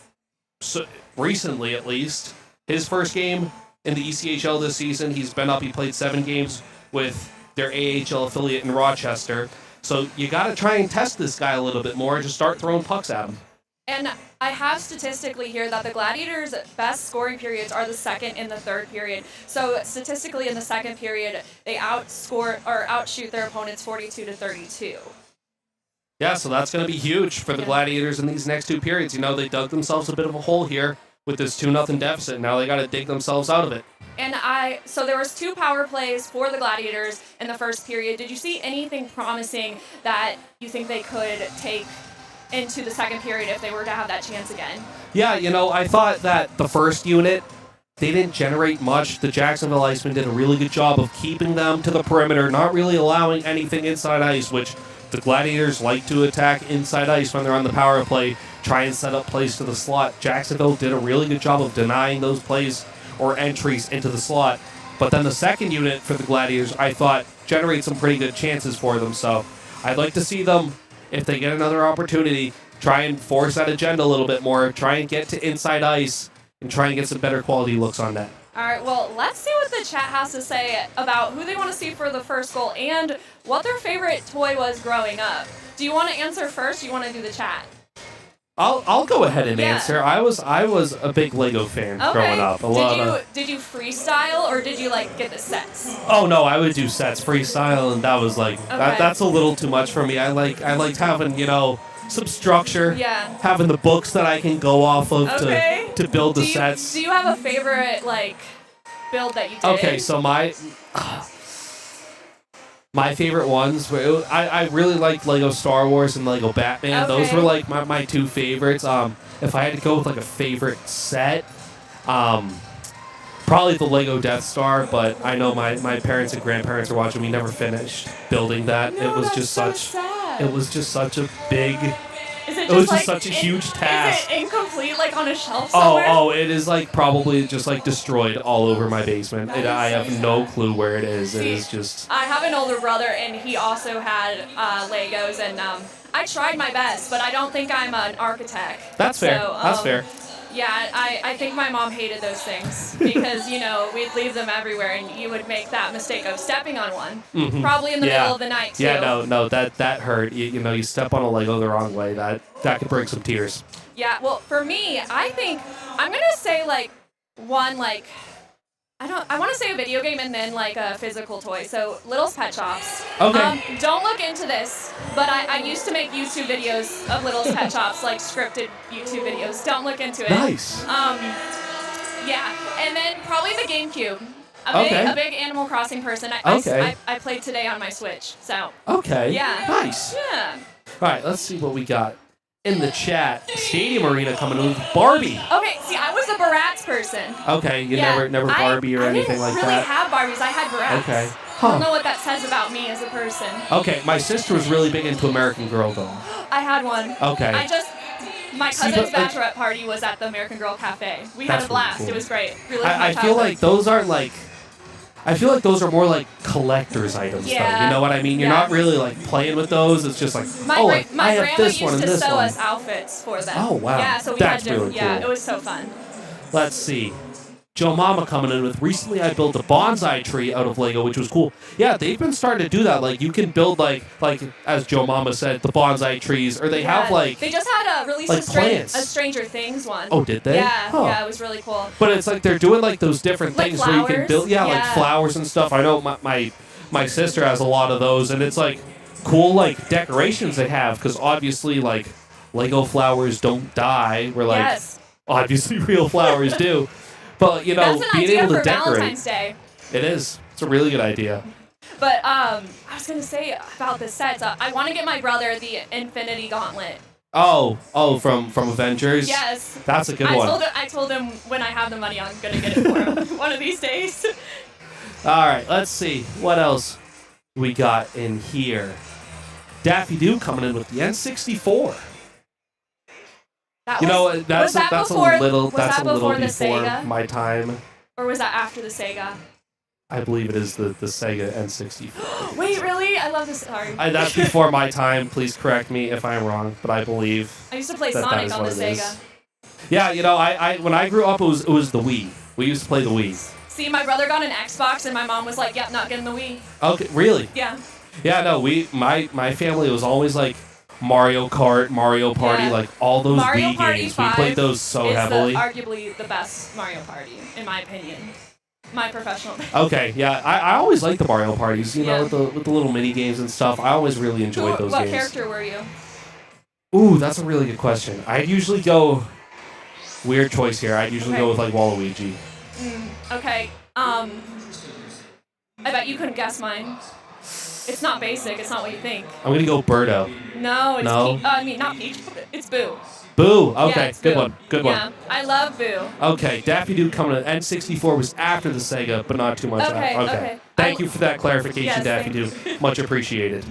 [SPEAKER 2] recently, at least. His first game in the ECHL this season, he played 7 games with their AHL affiliate in Rochester. So you got to try and test this guy a little bit more and just start throwing pucks at him.
[SPEAKER 5] And I have statistically here that the Gladiators' best scoring periods are the second and the third period. So statistically in the second period, they outshoot their opponents 42-32.
[SPEAKER 2] Yeah, so that's going to be huge for the Gladiators in these next 2 periods. You know, they dug themselves a bit of a hole here with this 2-0 deficit. Now they got to dig themselves out of it.
[SPEAKER 5] And so there was 2 power plays for the Gladiators in the first period. Did you see anything promising that you think they could take into the second period if they were to have that chance again?
[SPEAKER 2] Yeah, you know, I thought that the first unit, they didn't generate much. The Jacksonville Icemen did a really good job of keeping them to the perimeter, not really allowing anything inside ice, which the Gladiators like to attack inside ice when they're on the power play, try and set up plays to the slot. Jacksonville did a really good job of denying those plays or entries into the slot. But then the second unit for the Gladiators, I thought, generate some pretty good chances for them. So I'd like to see them, if they get another opportunity, try and force that agenda a little bit more, try and get to inside ice, and try and get some better quality looks on net.
[SPEAKER 5] All right, well, let's see what the chat has to say about who they want to see for the first goal and what their favorite toy was growing up. Do you want to answer first, or do you want to do the chat?
[SPEAKER 2] I'll go ahead and answer. I was a big Lego fan growing up.
[SPEAKER 5] Did you freestyle, or did you get the sets?
[SPEAKER 2] Oh no, I would do sets, freestyle, and that was that's a little too much for me. I liked having some structure. Yeah. Having the books that I can go off of to build the sets.
[SPEAKER 5] Do you have a favorite build that you did?
[SPEAKER 2] Okay, so my favorite ones were, I really liked Lego Star Wars and Lego Batman. Okay. Those were my 2 favorites. If I had to go with a favorite set, probably the Lego Death Star, but I know my parents and grandparents are watching. We never finished building that.
[SPEAKER 5] No,
[SPEAKER 2] it was just such a big.
[SPEAKER 5] It was just
[SPEAKER 2] such a huge task.
[SPEAKER 5] Is it incomplete, on a shelf somewhere?
[SPEAKER 2] Oh, it is probably just destroyed all over my basement. I have no clue where it is. It is just. I
[SPEAKER 5] have an older brother, and he also had Legos, and I tried my best, but I don't think I'm an architect.
[SPEAKER 2] That's fair. That's fair.
[SPEAKER 5] Yeah, I think my mom hated those things because, we'd leave them everywhere, and you would make that mistake of stepping on one, probably in the middle of the night, too.
[SPEAKER 2] Yeah, no, that hurt. You step on a Lego the wrong way, that could bring some tears.
[SPEAKER 5] Yeah, well, for me, I think I'm going to say, one, I want to say a video game and then a physical toy. So Little's Pet Shops.
[SPEAKER 2] Okay.
[SPEAKER 5] Don't look into this, but I used to make YouTube videos of Little's Pet Shops, scripted YouTube videos. Don't look into it.
[SPEAKER 2] Nice.
[SPEAKER 5] Yeah, and then probably the GameCube. A big Animal Crossing person. I played today on my Switch. So.
[SPEAKER 2] Okay.
[SPEAKER 5] Yeah.
[SPEAKER 2] Nice.
[SPEAKER 5] Yeah.
[SPEAKER 2] All right, let's see what we got in the chat. Stadium Arena coming in with Barbie.
[SPEAKER 5] Okay, see, I was a Bratz person.
[SPEAKER 2] Okay, you never Barbie or anything like
[SPEAKER 5] that? I didn't really have Barbies. I had Bratz.
[SPEAKER 2] Okay.
[SPEAKER 5] I don't know what that says about me as a person.
[SPEAKER 2] Okay, my sister was really big into American Girl doll.
[SPEAKER 5] I had one.
[SPEAKER 2] Okay.
[SPEAKER 5] My cousin's bachelorette party was at the American Girl Cafe. We had a blast.
[SPEAKER 2] Really cool.
[SPEAKER 5] It was great. Really
[SPEAKER 2] I feel like those aren't like. I feel like those are more like collector's items, though. You know what I mean? You're not really like playing with those. It's just like,
[SPEAKER 5] my
[SPEAKER 2] I have
[SPEAKER 5] grandma
[SPEAKER 2] this one and
[SPEAKER 5] used to
[SPEAKER 2] this
[SPEAKER 5] sew
[SPEAKER 2] one.
[SPEAKER 5] us outfits for them.
[SPEAKER 2] Oh, wow.
[SPEAKER 5] Yeah, so we
[SPEAKER 2] That's
[SPEAKER 5] had to.
[SPEAKER 2] really
[SPEAKER 5] Yeah,
[SPEAKER 2] cool.
[SPEAKER 5] it was so fun.
[SPEAKER 2] Let's see. Joe Mama coming in with, recently I built a bonsai tree out of Lego, which was cool. Yeah, they've been starting to do that. Like, you can build, like as Joe Mama said, the bonsai trees, or they have, like...
[SPEAKER 5] They just had a release
[SPEAKER 2] like
[SPEAKER 5] a
[SPEAKER 2] plants.
[SPEAKER 5] Stranger Things one.
[SPEAKER 2] Oh, did they?
[SPEAKER 5] Yeah,
[SPEAKER 2] Huh.
[SPEAKER 5] yeah, it was really cool.
[SPEAKER 2] But it's like they're doing, like, those different
[SPEAKER 5] Like
[SPEAKER 2] things where you can
[SPEAKER 5] flowers?
[SPEAKER 2] build... Yeah, like
[SPEAKER 5] Yeah.
[SPEAKER 2] flowers and stuff. I know my sister has a lot of those, and it's, like, cool, like, decorations they have, because obviously, like, Lego flowers don't die, where, like, obviously real flowers do. But, you know,
[SPEAKER 5] That's an
[SPEAKER 2] being
[SPEAKER 5] idea
[SPEAKER 2] able to
[SPEAKER 5] for
[SPEAKER 2] decorate.
[SPEAKER 5] Valentine's Day.
[SPEAKER 2] It is. It's a really good idea.
[SPEAKER 5] But I was going to say about the sets, I want to get my brother the Infinity Gauntlet.
[SPEAKER 2] Oh, from Avengers?
[SPEAKER 5] Yes.
[SPEAKER 2] That's a good one.
[SPEAKER 5] I told him when I have the money, I'm going to get it for him one of these days.
[SPEAKER 2] All right, let's see. What else we got in here? Daffy Doo coming in with the N64. That's a little before
[SPEAKER 5] Sega?
[SPEAKER 2] my time.
[SPEAKER 5] Or was that after the Sega?
[SPEAKER 2] I believe it is the Sega N64.
[SPEAKER 5] Wait, really? I love this. Sorry.
[SPEAKER 2] That's before my time. Please correct me if I'm wrong, but I believe.
[SPEAKER 5] I used to play
[SPEAKER 2] that
[SPEAKER 5] Sonic
[SPEAKER 2] is
[SPEAKER 5] on the
[SPEAKER 2] what it
[SPEAKER 5] Sega.
[SPEAKER 2] is. Yeah, you know, I when I grew up, it was the Wii. We used to play the Wii.
[SPEAKER 5] See, my brother got an Xbox, and my mom was like, "Yep, not getting the Wii."
[SPEAKER 2] Okay, really?
[SPEAKER 5] Yeah.
[SPEAKER 2] Yeah, no, my family was always like Mario Kart, Mario Party, like all those
[SPEAKER 5] Mario
[SPEAKER 2] Wii
[SPEAKER 5] Party
[SPEAKER 2] games.
[SPEAKER 5] 5
[SPEAKER 2] We played those so
[SPEAKER 5] is
[SPEAKER 2] heavily.
[SPEAKER 5] Arguably the best Mario Party, in my opinion. My professional.
[SPEAKER 2] Okay, yeah, I always liked the Mario parties, you know,
[SPEAKER 5] Yeah.
[SPEAKER 2] with the little mini games and stuff. I always really enjoyed those
[SPEAKER 5] What
[SPEAKER 2] games.
[SPEAKER 5] character were you?
[SPEAKER 2] Ooh, that's a really good question. I'd usually go weird choice here. I'd usually go with like Waluigi.
[SPEAKER 5] Okay. I bet you couldn't guess mine. It's not basic. It's not what you think.
[SPEAKER 2] I'm gonna go Birdo.
[SPEAKER 5] No, it's
[SPEAKER 2] No?
[SPEAKER 5] not Peach. It's Boo.
[SPEAKER 2] Boo.
[SPEAKER 5] Yeah,
[SPEAKER 2] Okay,
[SPEAKER 5] it's
[SPEAKER 2] good
[SPEAKER 5] Boo.
[SPEAKER 2] one. Good
[SPEAKER 5] Yeah,
[SPEAKER 2] one.
[SPEAKER 5] I love Boo.
[SPEAKER 2] Okay, Daffy Doo coming in. N64 was after the Sega, but not too much
[SPEAKER 5] Okay,
[SPEAKER 2] after.
[SPEAKER 5] okay.
[SPEAKER 2] Thank you for that clarification,
[SPEAKER 5] Yes,
[SPEAKER 2] Daffy Doo. Much appreciated.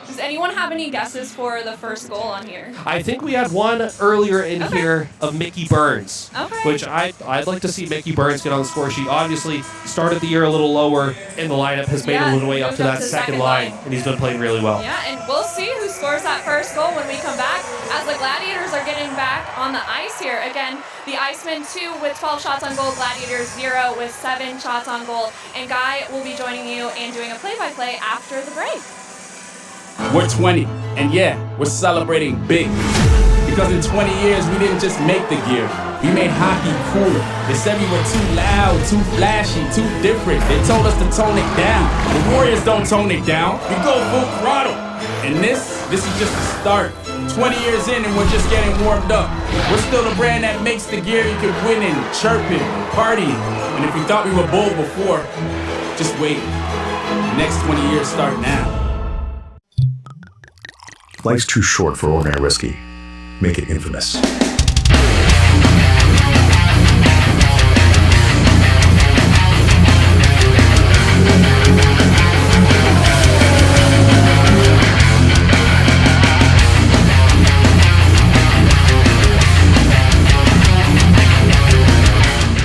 [SPEAKER 5] Does anyone have any guesses for the first goal on here?
[SPEAKER 2] I think we had one earlier in here of Mickey Burns,
[SPEAKER 5] Okay.
[SPEAKER 2] which I'd like to see Mickey Burns get on the score sheet. Obviously, started the year a little lower in the lineup, has made his way up to that second line, and he's been playing really well.
[SPEAKER 5] Yeah, and we'll see who scores that first goal when we come back, as the Gladiators are getting back on the ice here. Again, the Icemen 2 with 12 shots on goal, Gladiators 0 with 7 shots on goal. And Guy will be joining you and doing a play-by-play after the break.
[SPEAKER 8] We're 20, and yeah, we're celebrating big. Because in 20 years, we didn't just make the gear. We made hockey cooler. They said we were too loud, too flashy, too different. They told us to tone it down. The Warriors don't tone it down. We go full throttle. And this is just the start. 20 years in and we're just getting warmed up. We're still the brand that makes the gear you can win in, chirping, partying. And if you thought we were bold before, just wait. The next 20 years start now.
[SPEAKER 10] Life's too short for ordinary whiskey. Make it infamous.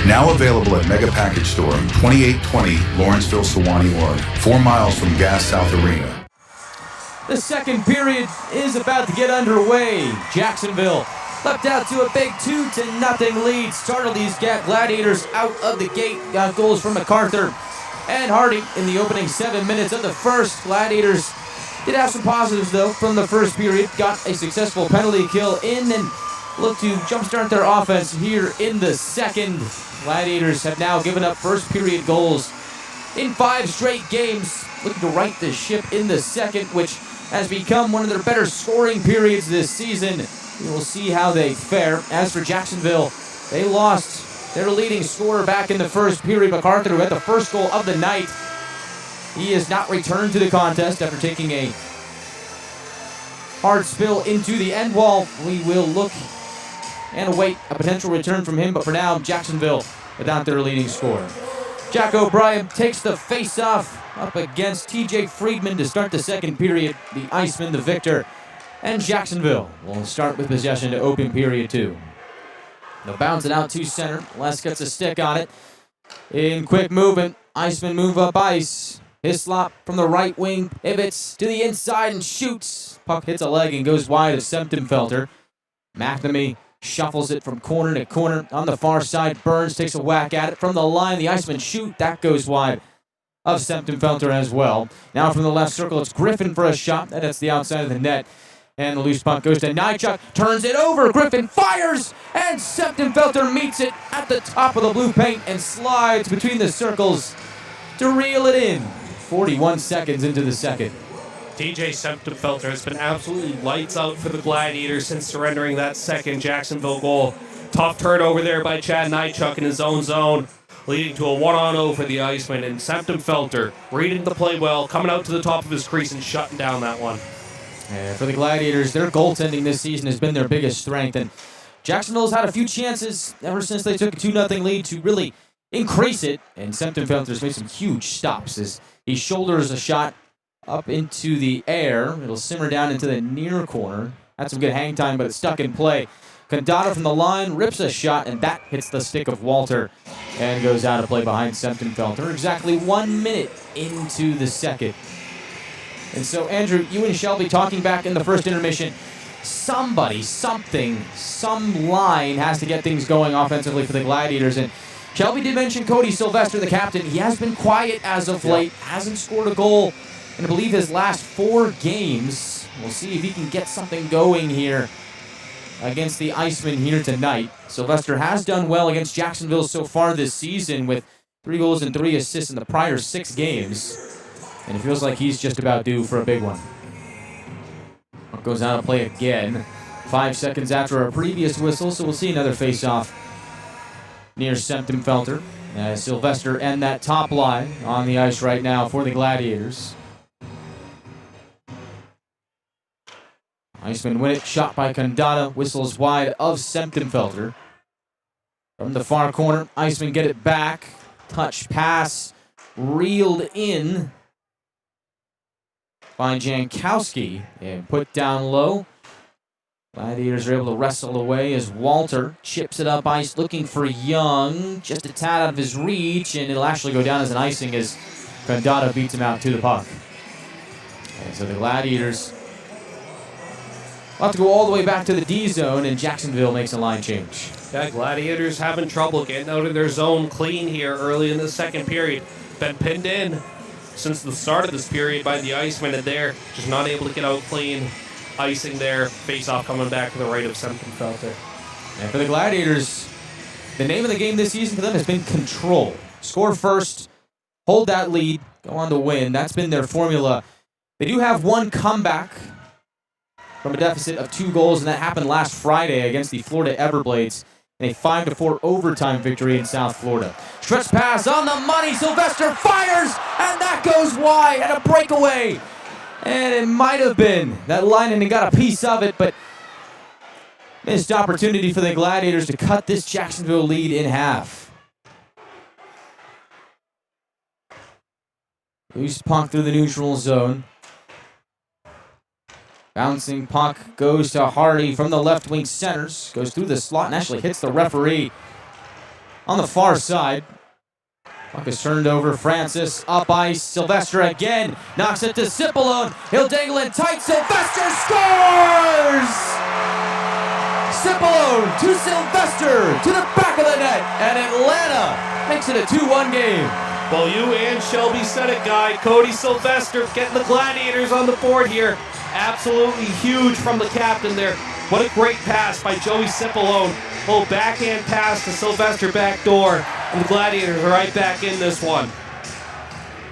[SPEAKER 10] Now available at Mega Package Store, 2820 Lawrenceville, Sewanee, Oregon, 4 miles from Gas South Arena.
[SPEAKER 1] The second period is about to get underway. Jacksonville leapt out to a big 2-0 lead. Startled these Gladiators out of the gate. Got goals from MacArthur and Hardy in the opening 7 minutes of the first. Gladiators did have some positives, though, from the first period. Got a successful penalty kill in and looked to jumpstart their offense here in the second. Gladiators have now given up first period goals in 5 straight games. Looking to right the ship in the second, which has become one of their better scoring periods this season. We will see how they fare. As for Jacksonville, they lost their leading scorer back in the first period, MacArthur, who had the first goal of the night. He has not returned to the contest after taking a Hard spill into the end wall. We will look and await a potential return from him, but for now, Jacksonville without their leading scorer. Jack O'Brien takes the face-off up against TJ Friedman to start the second period. The Icemen, the victor, and Jacksonville will start with possession to open period 2. They'll bounce it out to center. Les gets a stick on it. In quick movement, Icemen move up ice. Hislop from the right wing pivots to the inside and shoots. Puck hits a leg and goes wide of Septemfelter. McNamee shuffles it from corner to corner. On the far side, Burns takes a whack at it. From the line, the Icemen shoot. That goes wide of Septemfelter as well. Now from the left circle, it's Griffin for a shot. That hits the outside of the net. And the loose puck goes to Nychuk. Turns it over. Griffin fires. And Septemfelter meets it at the top of the blue paint and slides between the circles to reel it in. 41 seconds into the second.
[SPEAKER 2] TJ Septemfelter has been absolutely lights out for the Gladiators since surrendering that second Jacksonville goal. Tough turnover there by Chad Nychuk in his own zone, leading to a 1-on-0 for the Icemen. And Septemfelter reading the play well, coming out to the top of his crease and shutting down that one.
[SPEAKER 1] And for the Gladiators, their goaltending this season has been their biggest strength. And Jacksonville's had a few chances ever since they took a 2-0 lead to really increase it. And Septemfelter's made some huge stops as he shoulders a shot up into the air. It'll simmer down into the near corner. Had some good hang time, but it's stuck in play. Condata from the line rips a shot, and that hits the stick of Walter and goes out of play behind Septemfelter. Exactly 1 minute into the second. And so, Andrew, you and Shelby talking back in the first intermission. Somebody, something, some line has to get things going offensively for the Gladiators. And Shelby did mention Cody Sylvester, the captain. He has been quiet as of late, hasn't scored a goal in, I believe, his last 4 games. We'll see if he can get something going here against the Icemen here tonight. Sylvester has done well against Jacksonville so far this season with 3 goals and 3 assists in the prior 6 games. And it feels like he's just about due for a big one. Goes out of play again. 5 seconds after our previous whistle, so we'll see another face-off near Septemfelter. Sylvester and that top line on the ice right now for the Gladiators. Icemen win it, shot by Condata, whistles wide of Septemfelter. From the far corner, Icemen get it back. Touch pass, reeled in by Jankowski and put down low. Gladiators are able to wrestle away as Walter chips it up ice looking for Young. Just a tad out of his reach, and it'll actually go down as an icing as Condata beats him out to the puck. And so the Gladiators will have to go all the way back to the D zone, and Jacksonville makes a line change.
[SPEAKER 2] Yeah, Gladiators having trouble getting out of their zone clean here early in the second period. Been pinned in since the start of this period by the Icemen, and they're just not able to get out clean. Icing there, face-off coming back to the right of Septemfelter.
[SPEAKER 1] And for the Gladiators, the name of the game this season for them has been control. Score first, hold that lead, go on to win. That's been their formula. They do have one comeback from a deficit of 2 goals, and that happened last Friday against the Florida Everblades in a 5-4 overtime victory in South Florida. Stretch pass on the money, Sylvester fires, and that goes wide, and a breakaway. And it might have been that Leinen got a piece of it, but missed opportunity for the Gladiators to cut this Jacksonville lead in half. Loose puck through the neutral zone. Bouncing puck goes to Hardy from the left wing centers. Goes through the slot and actually hits the referee on the far side. Puck is turned over. Francis up ice. Sylvester again. Knocks it to Cipollone. He'll dangle in tight. Sylvester scores! Cipollone to Sylvester to the back of the net. And Atlanta makes it a 2-1 game.
[SPEAKER 2] Well, you and Shelby said it, Guy. Cody Sylvester getting the Gladiators on the board here. Absolutely huge from the captain there. What a great pass by Joey Cipollone. Little backhand pass to Sylvester backdoor. And the Gladiators are right back in this one.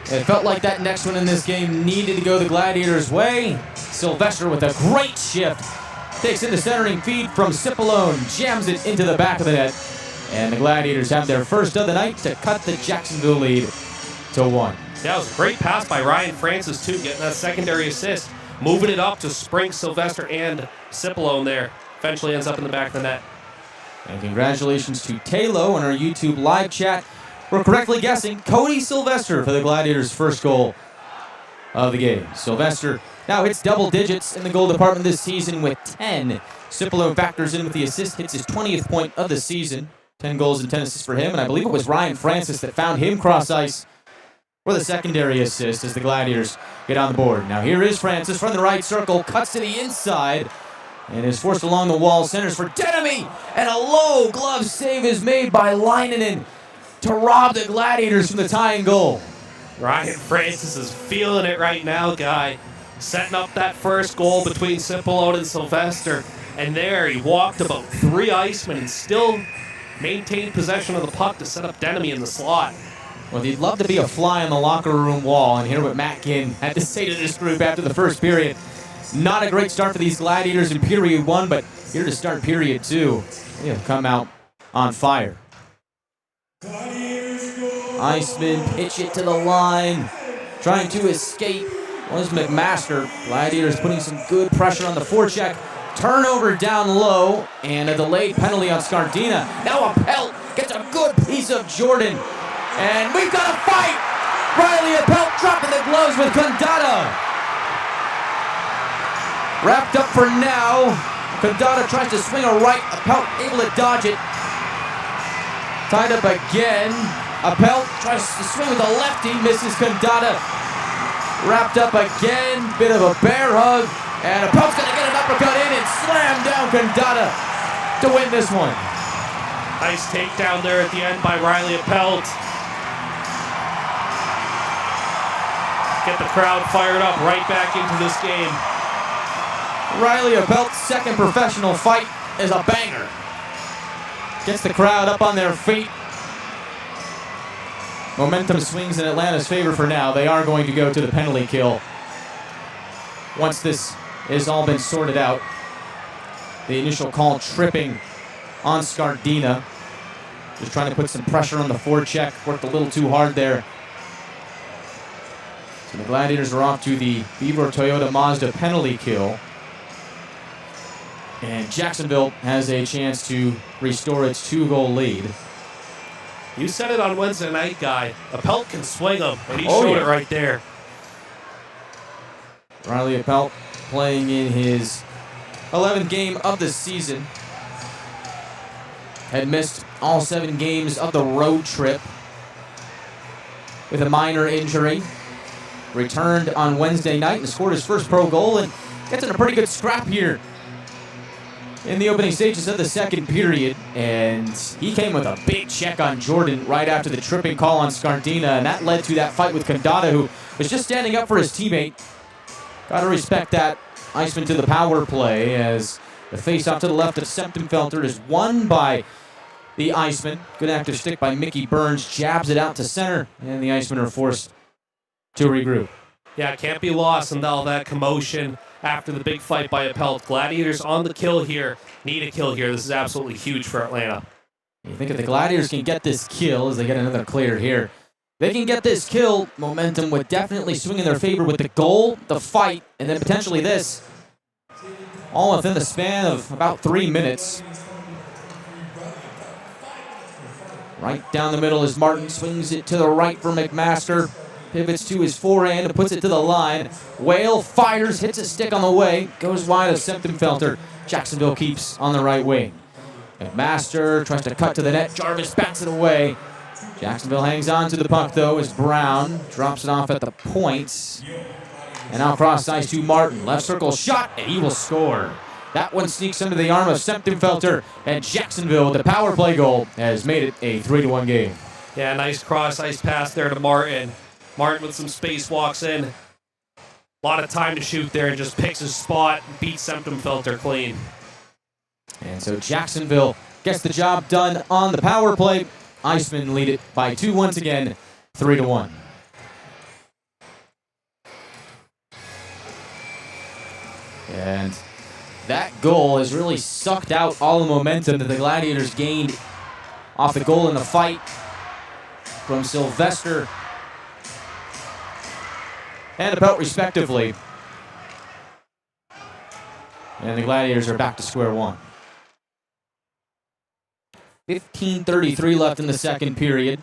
[SPEAKER 1] It felt like that next one in this game needed to go the Gladiators' way. Sylvester with a great shift. Takes in the centering feed from Cipollone. Jams it into the back of the net. And the Gladiators have their first of the night to cut the Jacksonville lead to 1.
[SPEAKER 2] Yeah, it was a great pass by Ryan Francis, too, getting that secondary assist. moving it up to Spring, Sylvester, and Cipolone there. Eventually ends up in the back of the net.
[SPEAKER 1] And congratulations to Talo in our YouTube live chat. We're correctly guessing Cody Sylvester for the Gladiators' first goal of the game. Sylvester now hits double digits in the goal department this season with 10. Cipolone factors in with the assist, hits his 20th point of the season. 10 goals and 10 assists for him, and I believe it was Ryan Francis that found him cross ice for the secondary assist as the Gladiators get on the board. Now here is Francis from the right circle, cuts to the inside, and is forced along the wall, centers for Denemy, and a low glove save is made by Leinonen to rob the Gladiators from the tying goal.
[SPEAKER 2] Ryan Francis is feeling it right now, guy. Setting up that first goal between Cipolone and Sylvester, and there he walked about 3 Icemen and still maintained possession of the puck to set up Denemy in the slot.
[SPEAKER 1] Well, he'd love to be a fly on the locker room wall and hear what Matt Ginn had to say to this group after the first period. Not a great start for these Gladiators in period 1, but here to start period 2. They'll come out on fire. Icemen pitch it to the line, trying to escape was McMaster. Gladiators putting some good pressure on the forecheck. Turnover down low, and a delayed penalty on Scardina. Now Appelt gets a good piece of Jordan. And we've got a fight! Riley Appelt dropping the gloves with Condata. Wrapped up for now. Condata tries to swing a right. Appelt able to dodge it. Tied up again. Appelt tries to swing with a lefty. Misses Condata. Wrapped up again. Bit of a bear hug. And Appelt's going to get an uppercut in and slam down Condata to win this one.
[SPEAKER 2] Nice takedown there at the end by Riley Appelt. Get the crowd fired up right back into this game.
[SPEAKER 1] Riley Appelt's second professional fight is a banger. Gets the crowd up on their feet. Momentum swings in Atlanta's favor for now. They are going to go to the penalty kill once this has all been sorted out. The initial call tripping on Scardina. Just trying to put some pressure on the forecheck. Worked a little too hard there. So the Gladiators are off to the Beaver Toyota Mazda penalty kill. And Jacksonville has a chance to restore its 2-goal lead.
[SPEAKER 2] You said it on Wednesday night, Guy. Appelt can swing them, and he showed it right there.
[SPEAKER 1] Riley Appelt playing in his 11th game of the season. Had missed all 7 games of the road trip with a minor injury. Returned on Wednesday night and scored his first pro goal and gets in a pretty good scrap here in the opening stages of the second period. And he came with a big check on Jordan right after the tripping call on Scardina, and that led to that fight with Condata, who was just standing up for his teammate. Got to respect that. Iceman to the power play as the face-off to the left of Septemfelter is won by the Iceman. Good active stick by Mickey Burns. Jabs it out to center, and the Icemen are forced to regroup.
[SPEAKER 2] Yeah, can't be lost in all that commotion after the big fight by Appelt. Gladiators on the kill here. Need a kill here. This is absolutely huge for Atlanta.
[SPEAKER 1] You think if the Gladiators can get this kill as they get another clear here, they can get this kill, momentum would definitely swing in their favor with the goal, the fight, and then potentially this. All within the span of about 3 minutes. Right down the middle is Martin, swings it to the right for McMaster. Pivots to his forehand and puts it to the line. Whale fires, hits a stick on the way, goes wide of Septemfelter. Jacksonville keeps on the right wing. McMaster tries to cut to the net. Jarvis bats it away. Jacksonville hangs on to the puck, though, as Brown drops it off at the point. And now cross ice to Martin. Left circle shot, and he will score. That one sneaks under the arm of Septemfelter, and Jacksonville, with the power play goal, has made it a 3-1 game.
[SPEAKER 2] Yeah, nice cross ice pass there to Martin. Martin with some space walks in. A lot of time to shoot there and just picks his spot and beats Septemfelter clean.
[SPEAKER 1] And so Jacksonville gets the job done on the power play. Icemen lead it by 2 once again, 3-1. And that goal has really sucked out all the momentum that the Gladiators gained off the goal in the fight from Sylvester and Appelt, respectively. And the Gladiators are back to square one. 15:33 left in the second period.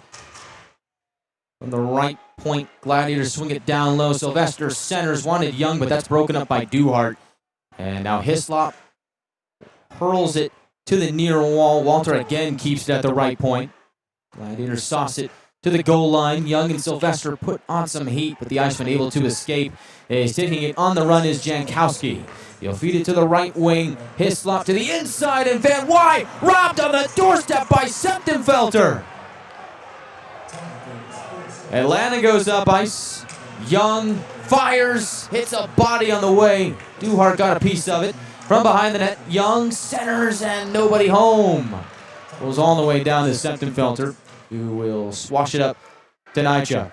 [SPEAKER 1] From the right point, Gladiators swing it down low. Sylvester centers, wanted Young, but that's broken up by Duhart. And now Hislop hurls it to the near wall. Walter again keeps it at the right point. Gladiators sauce it to the goal line. Young and Sylvester put on some heat, but the Iceman able to escape. Is taking it on the run is Jankowski. He'll feed it to the right wing. Hislop to the inside, and Van Wy robbed on the doorstep by Septenfelter. Atlanta goes up ice. Young fires, hits a body on the way. Duhart got a piece of it. From behind the net, Young centers and nobody home. Goes all the way down to Septenfelter, who will swash it up to Nychuk.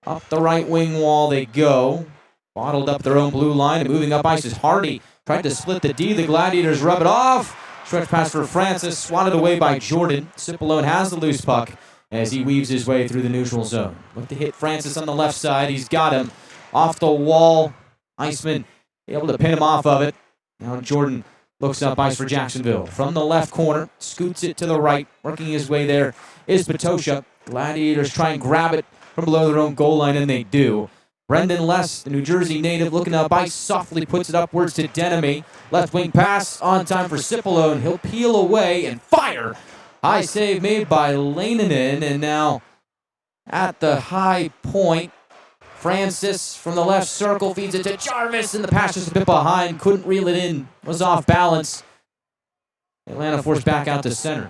[SPEAKER 1] Up the right wing wall they go. Bottled up their own blue line, and moving up ice is Hardy. Tried to split the D. The Gladiators rub it off. Stretch pass for Francis, swatted away by Jordan. Cipollone has the loose puck as he weaves his way through the neutral zone. Look to hit Francis on the left side. He's got him off the wall. Iceman able to pin him off of it. Now Jordan looks up ice for Jacksonville. From the left corner, scoots it to the right. Working his way there is Patosha. Gladiators try and grab it from below their own goal line, and they do. Brendan Less, the New Jersey native, looking up ice, softly puts it upwards to Denemy. Left wing pass on time for Cipollone. He'll peel away and fire. High save made by Laininen, and now at the high point, Francis from the left circle feeds it to Jarvis, and the pass just a bit behind. Couldn't reel it in. Was off balance. Atlanta forced back out to center.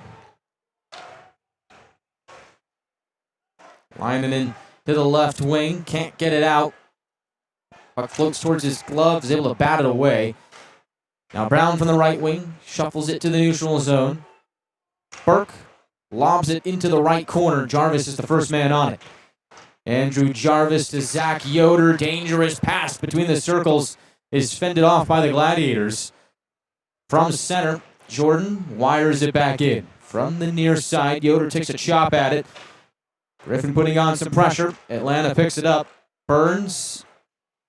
[SPEAKER 1] Laininen to the left wing. Can't get it out. Puck floats towards his glove. Is able to bat it away. Now Brown from the right wing. Shuffles it to the neutral zone. Burke lobs it into the right corner. Jarvis is the first man on it. Andrew Jarvis to Zach Yoder. Dangerous pass between the circles is fended off by the Gladiators. From center, Jordan wires it back in. From the near side, Yoder takes a chop at it. Griffin putting on some pressure. Atlanta picks it up. Burns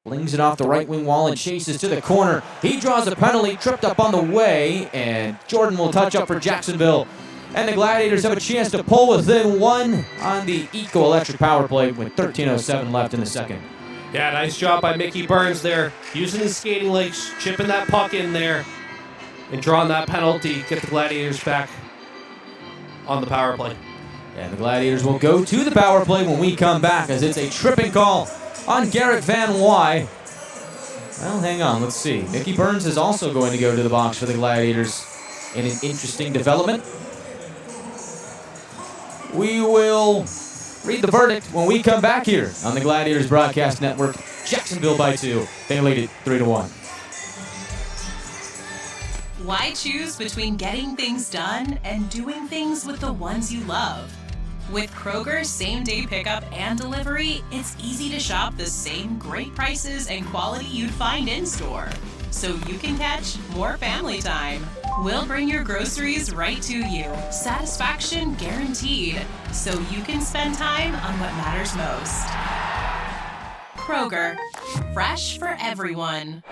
[SPEAKER 1] flings it off the right wing wall and chases to the corner. He draws a penalty, tripped up on the way, and Jordan will touch up for Jacksonville. And the Gladiators have a chance to pull within one on the Eco Electric power play with 13:07 left in the second.
[SPEAKER 2] Yeah, nice job by Mickey Burns there. Using his skating legs, chipping that puck in there, and drawing that penalty. Get the Gladiators back on the power play.
[SPEAKER 1] And the Gladiators will go to the power play when we come back, as it's a tripping call on Garrett Van Wy. Well, hang on, let's see. Mickey Burns is also going to go to the box for the Gladiators in an interesting development. We will read the verdict when we come back here on the Gladiators Broadcast Network. Jacksonville by 2. They lead it 3-1.
[SPEAKER 9] Why choose between getting things done and doing things with the ones you love? With Kroger's same-day pickup and delivery, it's easy to shop the same great prices and quality you'd find in-store, so you can catch more family time. We'll bring your groceries right to you, satisfaction guaranteed, so you can spend time on what matters most. Kroger, fresh for everyone.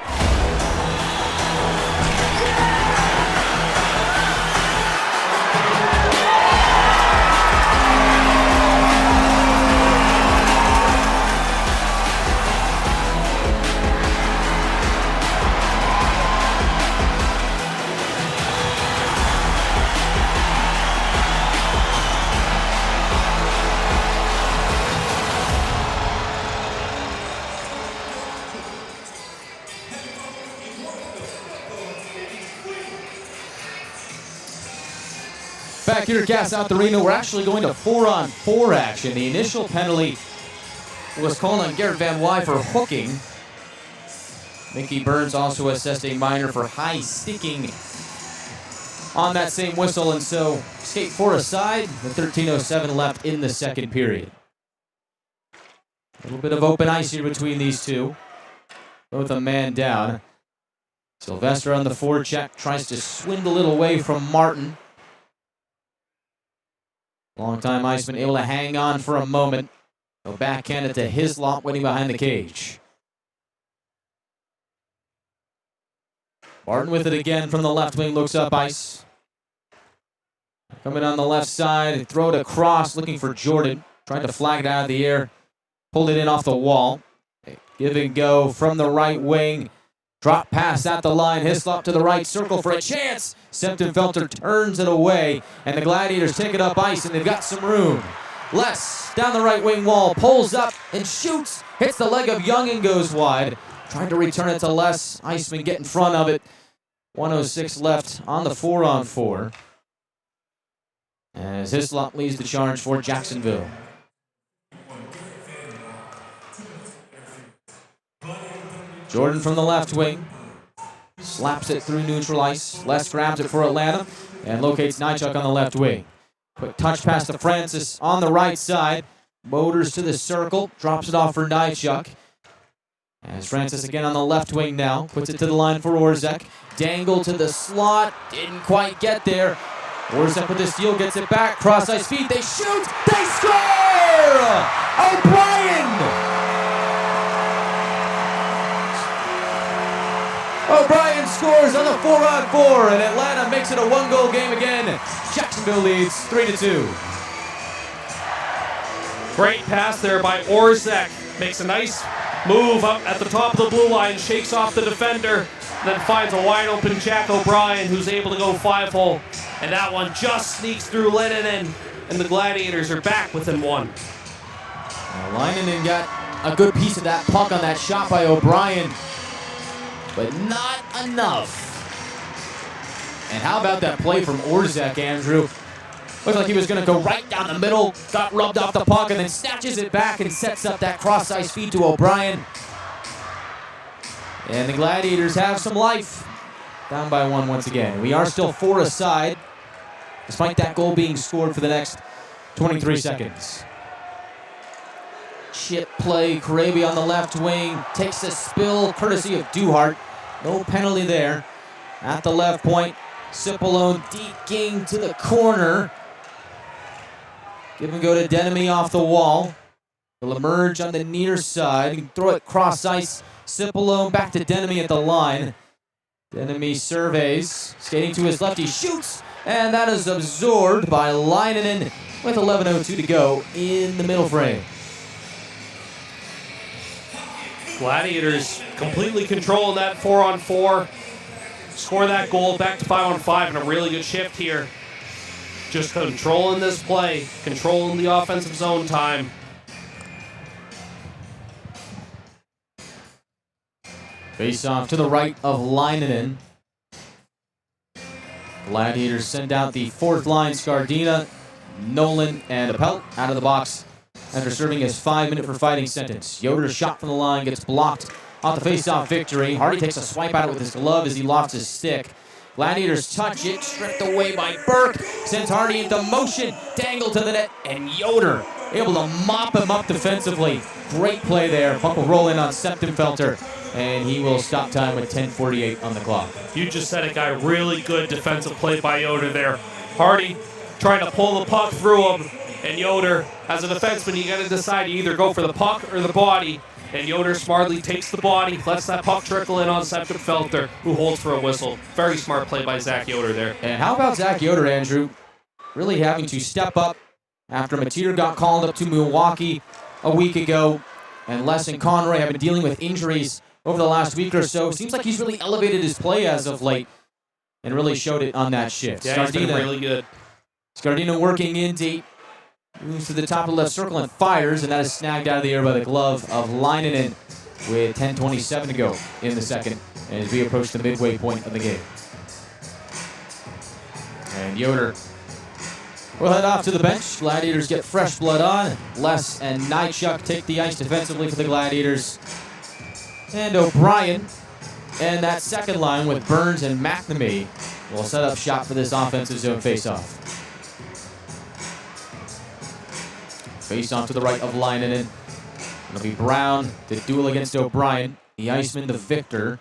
[SPEAKER 1] Back here at Gas South Arena, we're actually going to 4-on-4 action. The initial penalty was called on Garrett Van Wy for hooking. Mickey Burns also assessed a minor for high sticking on that same whistle, and so skate 4 aside with 13:07 left in the second period. A little bit of open ice here between these two. Both a man down. Sylvester on the forecheck tries to swindle it away from Martin. Longtime Iceman able to hang on for a moment. He'll backhand it to Hislop waiting behind the cage. Barton with it again from the left wing, looks up ice. Coming on the left side, throw it across, looking for Jordan. Trying to flag it out of the air. Pulled it in off the wall. Give and go from the right wing. Drop pass at the line. Hislop to the right circle for a chance. Septenfelter turns it away, and the Gladiators take it up ice, and they've got some room. Les down the right wing wall, pulls up and shoots. Hits the leg of Young and goes wide. Trying to return it to Les. Iceman get in front of it. 1:06 left on the 4-on-4. As Hislop leads the charge for Jacksonville. Jordan from the left wing. Slaps it through neutral ice. Les grabs it for Atlanta and locates Nychuk on the left wing. Quick touch pass to Francis on the right side. Motors to the circle. Drops it off for Nychuk. As Francis again on the left wing now. Puts it to the line for Orzek. Dangle to the slot. Didn't quite get there. Orzek with the steal. Gets it back. Cross ice feet. They shoot. They score! O'Brien! O'Brien scores on the 4-on-4, and Atlanta makes it a one-goal game again. Jacksonville leads 3-2.
[SPEAKER 2] Great pass there by Orzek. Makes a nice move up at the top of the blue line, shakes off the defender, then finds a wide-open Jack O'Brien, who's able to go 5-hole. And that one just sneaks through Lennon, and the Gladiators are back within one.
[SPEAKER 1] Leinonen got a good piece of that puck on that shot by O'Brien, but not enough. And how about that play from Orzek, Andrew? Looked like he was going to go right down the middle, got rubbed off the puck, and then snatches it back and sets up that cross-ice feed to O'Brien. And the Gladiators have some life. Down by one once again. We are still 4 aside, despite that goal being scored for the next 23 seconds. Chip play, Karabi on the left wing, takes a spill courtesy of Duhart. No penalty there. At the left point, Cipollone deking to the corner. Give and go to Denemy off the wall. He'll emerge on the near side, throw it cross ice. Cipollone back to Denemy at the line. Denemy surveys, skating to his left, he shoots, and that is absorbed by Leinonen with 11:02 to go in the middle frame.
[SPEAKER 2] Gladiators completely controlling that 4-on-4. Score that goal, back to 5-on-5, and a really good shift here. Just controlling this play, controlling the offensive zone time.
[SPEAKER 1] Face off to the right of Leinonen. Gladiators send out the fourth line, Scardina, Nolan, and Appelt out of the box after serving his 5-minute for fighting sentence. Yoder's shot from the line gets blocked off the face-off victory. Hardy takes a swipe at it with his glove as he lofts his stick. Gladiators touch it, stripped away by Burke. Sends Hardy into motion, dangle to the net, and Yoder able to mop him up defensively. Great play there. Puck will roll in on Septenfelter, and he will stop time with 10:48 on the clock.
[SPEAKER 2] You just said it, guy. Really good defensive play by Yoder there. Hardy trying to pull the puck through him, and Yoder, as a defenseman, you got to decide you either go for the puck or the body. And Yoder smartly takes the body, lets that puck trickle in on Septenfelter, who holds for a whistle. Very smart play by Zach Yoder there.
[SPEAKER 1] And how about Zach Yoder, Andrew? Really having to step up after Mateer got called up to Milwaukee a week ago, and Les and Conroy have been dealing with injuries over the last week or so. Seems like he's really elevated his play as of late and really showed it on that shift.
[SPEAKER 2] Yeah, he's been really good.
[SPEAKER 1] Scardina working in deep. Moves to the top of the left circle and fires, and that is snagged out of the air by the glove of Leinonen with 10:27 to go in the second as we approach the midway point of the game. And Yoder will head off to the bench. Gladiators get fresh blood on. Les and Nychuk take the ice defensively for the Gladiators. And O'Brien and that second line with Burns and McNamee will set up shop for this offensive zone faceoff. Face off to the right of Leinonen. It'll be Brown to duel against O'Brien. The Iceman, the victor.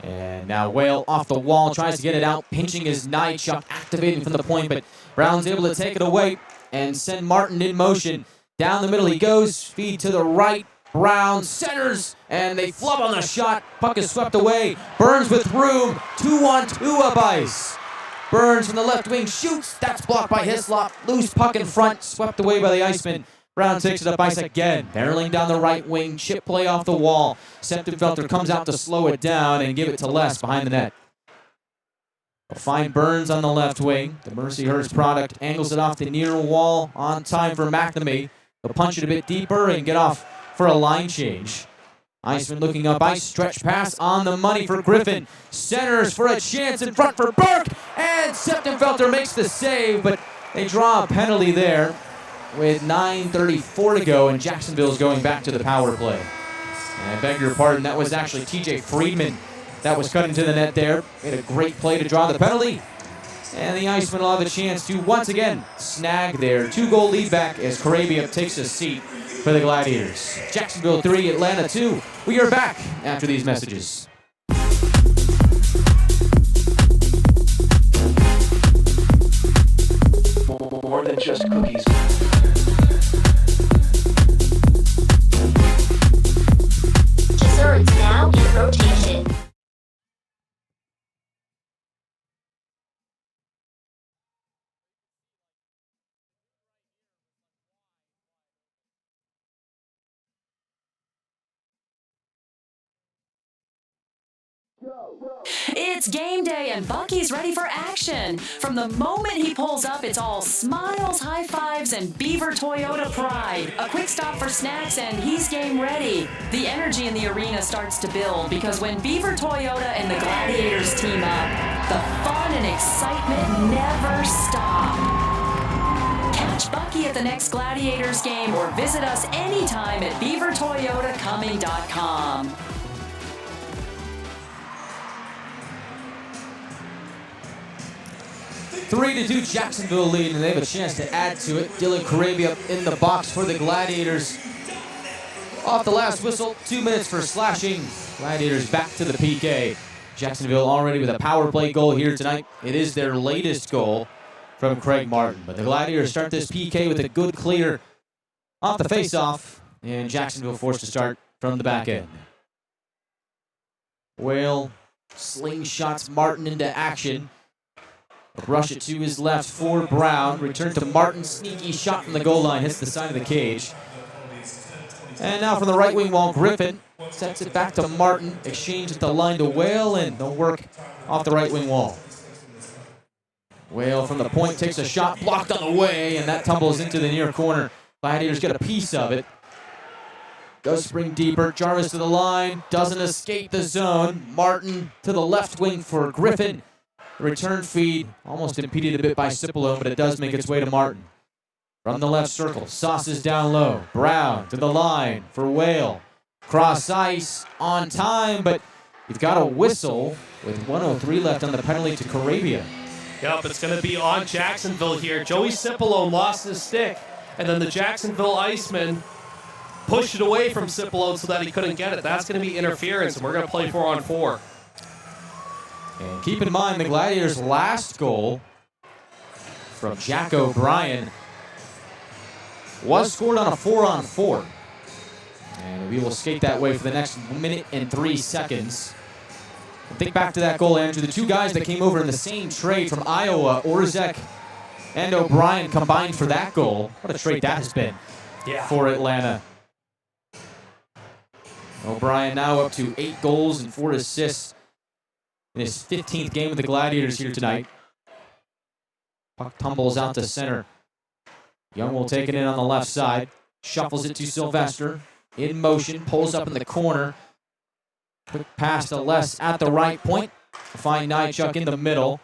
[SPEAKER 1] And now Whale off the wall, tries to get it out. Pinching his Nychuk, activating from the point, but Brown's able to take it away and send Martin in motion. Down the middle he goes, feed to the right. Brown centers, and they flub on the shot. Puck is swept away. Burns with room. 2-on-2 up ice. Burns from the left wing shoots. That's blocked by Hislop. Loose puck in front, swept away by the Icemen. Brown takes it up ice again. Barreling down the right wing. Chip play off the wall. Septenfelter comes out to slow it down and give it to Les behind the net. They'll find Burns on the left wing. The Mercyhurst product angles it off the near wall on time for McNamee. They'll punch it a bit deeper and get off for a line change. Iceman looking up ice, stretch pass on the money for Griffin. Centers for a chance in front for Burke, and Septenfelter makes the save, but they draw a penalty there with 9:34 to go, and Jacksonville's going back to the power play. And I beg your pardon, that was actually TJ Friedman that was cut into the net there. Made a great play to draw the penalty, and the Icemen will have a chance to once again snag their 2-goal lead back as Carabia takes a seat for the Gladiators. Jacksonville 3, Atlanta 2. We are back after these messages.
[SPEAKER 16] More than just cookies.
[SPEAKER 12] Desserts now in rotation.
[SPEAKER 6] It's game day and Bucky's ready for action. From the moment he pulls up, it's all smiles, high fives, and Beaver Toyota pride. A quick stop for snacks and he's game ready. The energy in the arena starts to build because when Beaver Toyota and the Gladiators team up, the fun and excitement never stop. Catch Bucky at the next Gladiators game or visit us anytime at beavertoyotacoming.com.
[SPEAKER 1] 3-2 Jacksonville lead, and they have a chance to add to it. Dylan Carabia in the box for the Gladiators. Off the last whistle, 2 minutes for slashing. Gladiators back to the PK. Jacksonville already with a power play goal here tonight. It is their latest goal from Craig Martin. But the Gladiators start this PK with a good clear off the face-off, and Jacksonville forced to start from the back end. Whale slingshots Martin into action. Rush it to his left for Brown. Return to Martin. Sneaky shot from the goal line. Hits the side of the cage. And now from the right wing wall, Griffin sets it back to Martin. Exchange at the line to Whale, and they'll work off the right wing wall. Whale from the point takes a shot. Blocked on the way, and that tumbles into the near corner. Gladiators get a piece of it. Goes spring deeper. Jarvis to the line. Doesn't escape the zone. Martin to the left wing for Griffin. The return feed almost impeded a bit by Cipolone, but it does make its way to Martin. From the left circle, sauces down low. Brown to the line for Whale. Cross ice on time, but you've got a whistle with 1:03 left on the penalty to Carabia.
[SPEAKER 2] Yep, it's going to be on Jacksonville here. Joey Cipolone lost his stick, and then the Jacksonville Icemen pushed it away from Cipolone so that he couldn't get it. That's going to be interference, and we're going to play 4-on-4.
[SPEAKER 1] And keep in mind, the Gladiators' last goal from Jack O'Brien was scored on a 4-on-4. And we will skate that way for the next minute and 3 seconds. And think back to that goal, Andrew. The two guys that came over in the same trade from Iowa, Orzek and O'Brien, combined for that goal. What a trade that has been for Atlanta. O'Brien now up to 8 goals and 4 assists in his 15th game with the Gladiators here tonight. Puck tumbles out to center. Young will take it in on the left side. Shuffles it to Sylvester. In motion, pulls up in the corner. Quick pass to Les at the right point. Find Nychuk in the middle.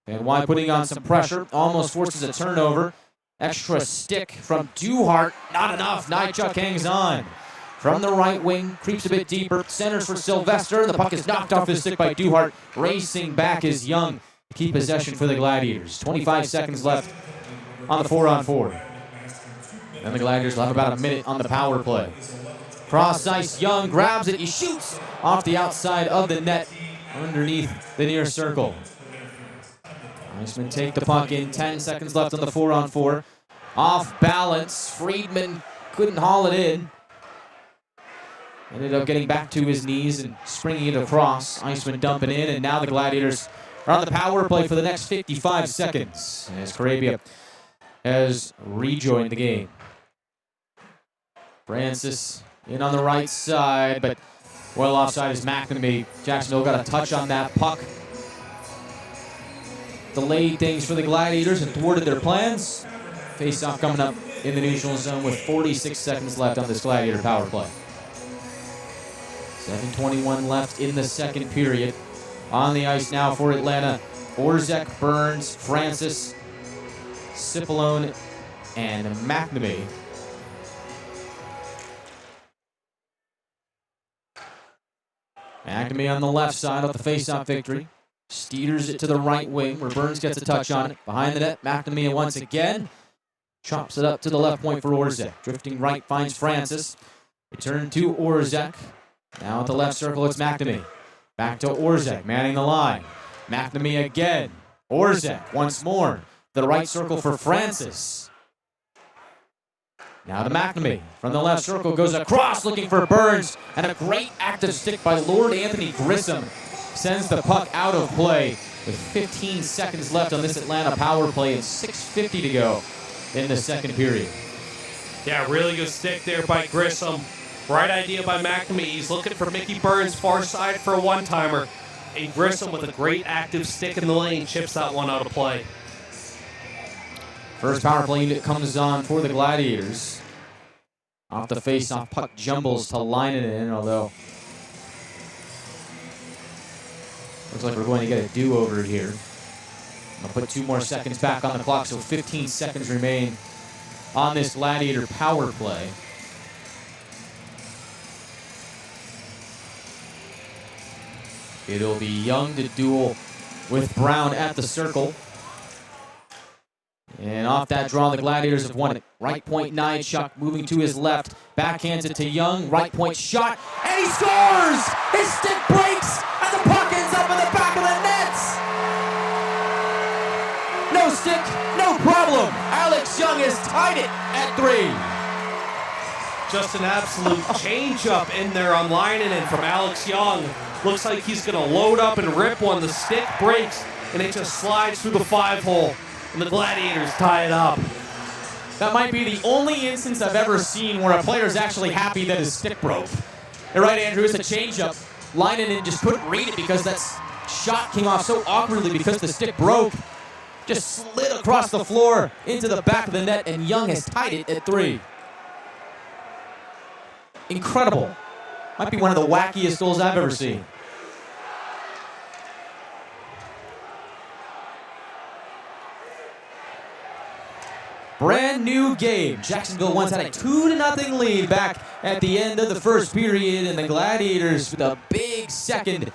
[SPEAKER 1] And Y putting on some pressure. Almost forces a turnover. Extra stick from Duhart. Not enough. Nychuk hangs on. From the right wing, creeps a bit deeper. Centers for Sylvester. The puck is knocked off his stick by Duhart. Racing back is Young to keep possession for the Gladiators. 25 seconds left on the 4-on-4. And the Gladiators will have about a minute on the power play. Cross ice, Young grabs it. He shoots off the outside of the net underneath the near circle. Icemen take the puck in. 10 seconds left on the 4-on-4. Off balance. Friedman couldn't haul it in. Ended up getting back to his knees and springing it across. Iceman dumping in, and now the Gladiators are on the power play for the next 55 seconds as Carabia has rejoined the game. Francis in on the right side, but well offside is McNamee. Jacksonville got a touch on that puck. Delayed things for the Gladiators and thwarted their plans. Face-off coming up in the neutral zone with 46 seconds left on this Gladiator power play. 7:21 left in the second period. On the ice now for Atlanta, Orzek, Burns, Francis, Cipollone, and McNamee. McNamee on the left side off the face-off victory. Steers it to the right wing where Burns gets a touch on it. Behind the net, McNamee once again. Chops it up to the left point for Orzek. Drifting right finds Francis. Return to Orzek. Now at the left circle, it's McNamee. Back to Orzek, manning the line. McNamee again. Orzek once more. The right circle for Francis. Now to McNamee. From the left circle goes across looking for Burns. And a great active stick by Lord Anthony Grissom sends the puck out of play with 15 seconds left on this Atlanta power play and 6:50 to go in the second period.
[SPEAKER 2] Yeah, really good stick there by Grissom. Right idea by McNamee. He's looking for Mickey Burns far side for a one-timer. And Grissom with a great active stick in the lane chips that one out of play.
[SPEAKER 1] First power play unit comes on for the Gladiators. Off the face-off, puck jumbles to line it in, although looks like we're going to get a do-over here. I'll put 2 more seconds back on the clock, so 15 seconds remain on this Gladiator power play. It'll be Young to duel with Brown at the circle. And off that draw, the Gladiators have won it. Right point, Nychuk moving to his left. Backhands it to Young. Right point shot. And he scores! His stick breaks, and the puck ends up in the back of the nets. No stick, no problem. Alex Young has tied it at 3.
[SPEAKER 2] Just an absolute change-up in there on Leinonen from Alex Young. Looks like he's going to load up and rip one. The stick breaks, and it just slides through the 5-hole. And the Gladiators tie it up.
[SPEAKER 1] That might be the only instance I've ever seen where a player's actually happy that his stick broke. You're right, Andrew, it's a change-up. Leinonen just couldn't read it because that shot came off so awkwardly because the stick broke. Just slid across the floor into the back of the net, and Young has tied it at 3. Incredible. Might be one of the wackiest goals I've ever seen. Brand new game. Jacksonville once had a 2-0 lead back at the end of the first period, and the Gladiators with a big second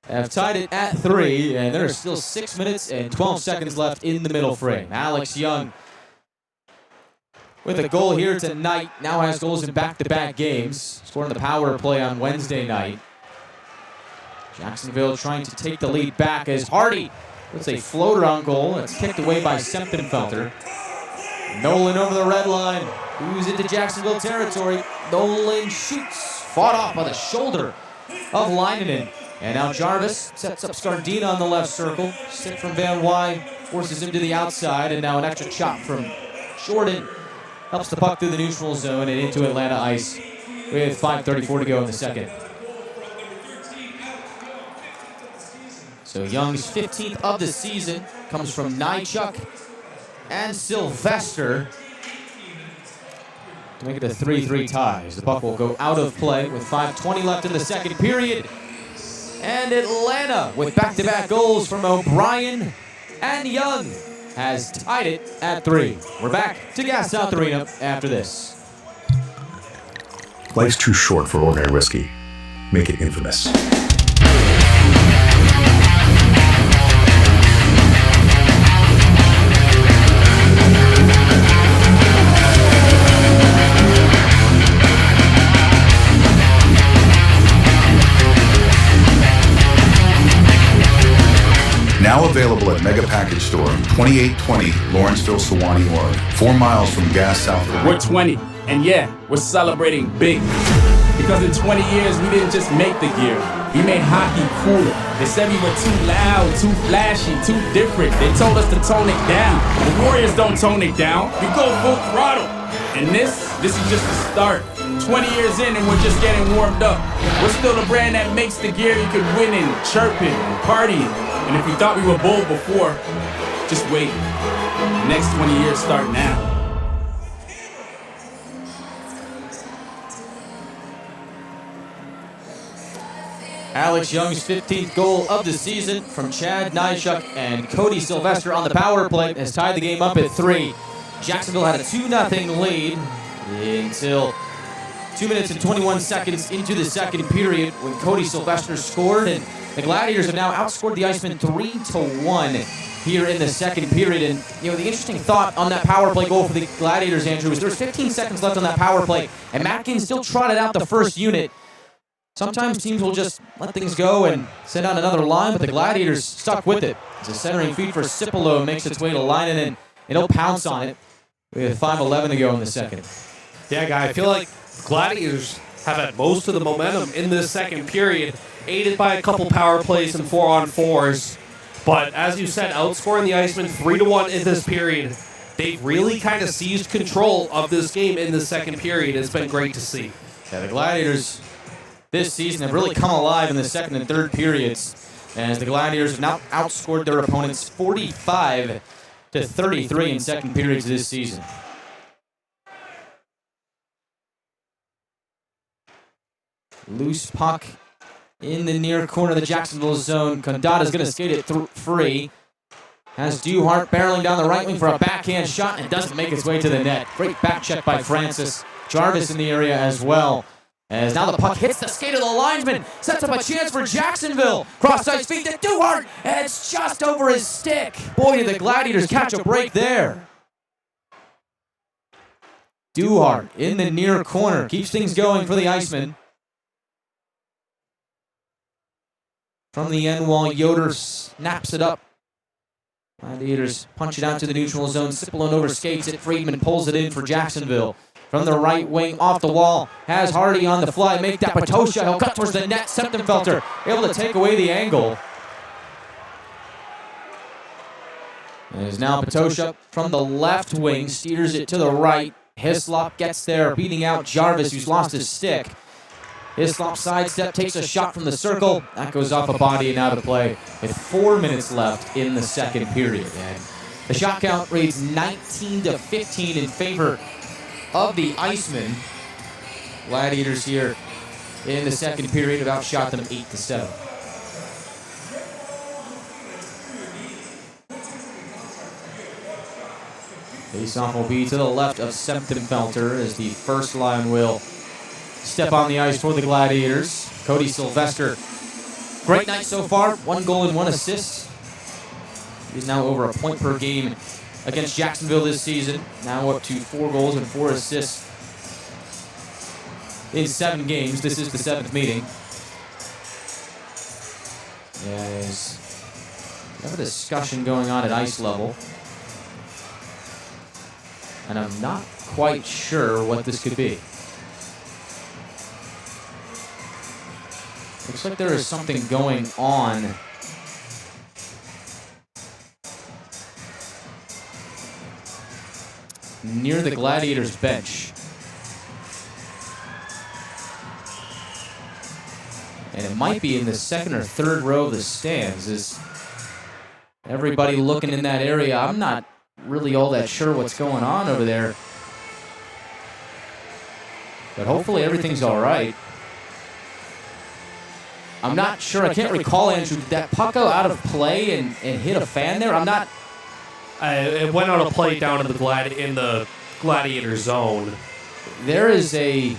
[SPEAKER 1] have tied it at 3, and there are still 6 minutes and 12 seconds left in the middle frame. Alex Young with a goal here tonight, now has goals in back-to-back games, scoring the power play on Wednesday night. Jacksonville trying to take the lead back as Hardy puts a floater on goal. It's kicked away by Sempenfelter. Nolan over the red line, moves into Jacksonville territory. Nolan shoots, fought off by the shoulder of Leinonen. And now Jarvis sets up Scardina on the left circle. Stick from Van Wy forces him to the outside, and now an extra chop from Jordan helps the puck through the neutral zone and into Atlanta ice with 5:34 to go in the second. So Young's 15th of the season comes from Nychuk and Sylvester to make it a 3-3 tie. The puck will go out of play with 5:20 left in the second period. And Atlanta, with back-to-back goals from O'Brien and Young, has tied it at 3. We're back to Gas South Arena after this.
[SPEAKER 10] Life's too short for ordinary whiskey. Make it infamous. Now available at Mega Package Store, 2820 Lawrenceville, Sewanee, Oregon. 4 miles from Gas South.
[SPEAKER 8] We're 20, and yeah, we're celebrating big. Because in 20 years, we didn't just make the gear. We made hockey cooler. They said we were too loud, too flashy, too different. They told us to tone it down. The Warriors don't tone it down. We go full throttle. And this is just the start. 20 years in and we're just getting warmed up. We're still the brand that makes the gear you could win in, chirping, and partying. And if you thought we were bold before, just wait. The next 20 years start now.
[SPEAKER 1] Alex Young's 15th goal of the season from Chad Nyshuk and Cody Sylvester on the power play has tied the game up at 3. Jacksonville had a 2-0 lead until 2 minutes and 21 seconds into the second period when Cody Sylvester scored, and the Gladiators have now outscored the Icemen 3-1 here in the second period. And the interesting thought on that power play goal for the Gladiators, Andrew, is there's 15 seconds left on that power play, and Matkin still trotted out the first unit. Sometimes teams will just let things go and send out another line, but the Gladiators stuck with it. It's a centering feed for Cipolo, makes its way to Leinen, and he'll pounce on it with 5:11 to go in the second.
[SPEAKER 2] Yeah, Guy, I feel like Gladiators have had most of the momentum in this second period, aided by a couple power plays and 4-on-4s. But as you said, outscoring the Icemen 3-1 in this period, they've really kind of seized control of this game in the second period. It's been great to see.
[SPEAKER 1] Yeah, the Gladiators this season have really come alive in the second and third periods, as the Gladiators have now outscored their opponents 45-33 in second periods this season. Loose puck in the near corner of the Jacksonville zone. Condada's going to skate it free. Has Duhart barreling down the right wing for a backhand shot, and doesn't make its way to the net. Great back check by Francis. Jarvis in the area as well. As now the puck hits the skate of the linesman, sets up a chance for Jacksonville. Cross-ice feed to Duhart, and it's just over his stick. Boy, did the Gladiators catch a break there. Duhart in the near corner, keeps things going for the Icemen. From the end wall, Yoder snaps it up. Gladiators punch it out to the neutral zone. Cipolone overskates it. Friedman pulls it in for Jacksonville. From the right wing, off the wall, has Hardy on the fly. Make that Patosha. He'll cut towards the net. Septenfelter able to take away the angle. It is now Patosha from the left wing, steers it to the right. Hislop gets there, beating out Jarvis, who's lost his stick. Hislop sidestep, takes a shot from the circle. That goes off a body and out of play with 4 minutes left in the second period. And the shot count reads 19-15 in favor of the Icemen. Gladiators here in the second period have outshot them 8-7. Faceoff will be to the left of Septenfelter as the first line will step on the ice for the Gladiators. Cody Sylvester, great night so far. 1 goal and 1 assist. He's now over a point per game against Jacksonville this season. Now up to 4 goals and 4 assists in 7 games. This is the 7th meeting. There's a discussion going on at ice level, and I'm not quite sure what this could be. Looks like there is something going on near the Gladiators bench. And it might be in the second or third row of the stands. Is everybody looking in that area? I'm not really all that sure what's going on over there. But hopefully everything's all right. I'm not sure. I can't recall, Andrew, did that puck go out of play and hit a fan there? I'm not...
[SPEAKER 2] It went out of play down in the Gladiator zone.
[SPEAKER 1] There is a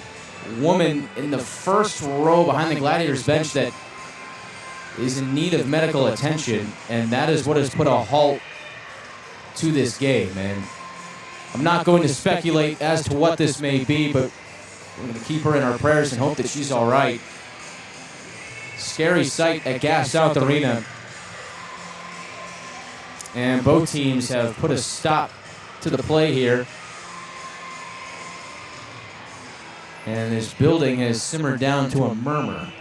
[SPEAKER 1] woman in the first row behind the Gladiators bench that is in need of medical attention, and that is what has put a halt to this game. And I'm not going to speculate as to what this may be, but we're going to keep her in our prayers and hope that she's all right. Scary sight at Gas South Arena. And both teams have put a stop to the play here. And this building has simmered down to a murmur.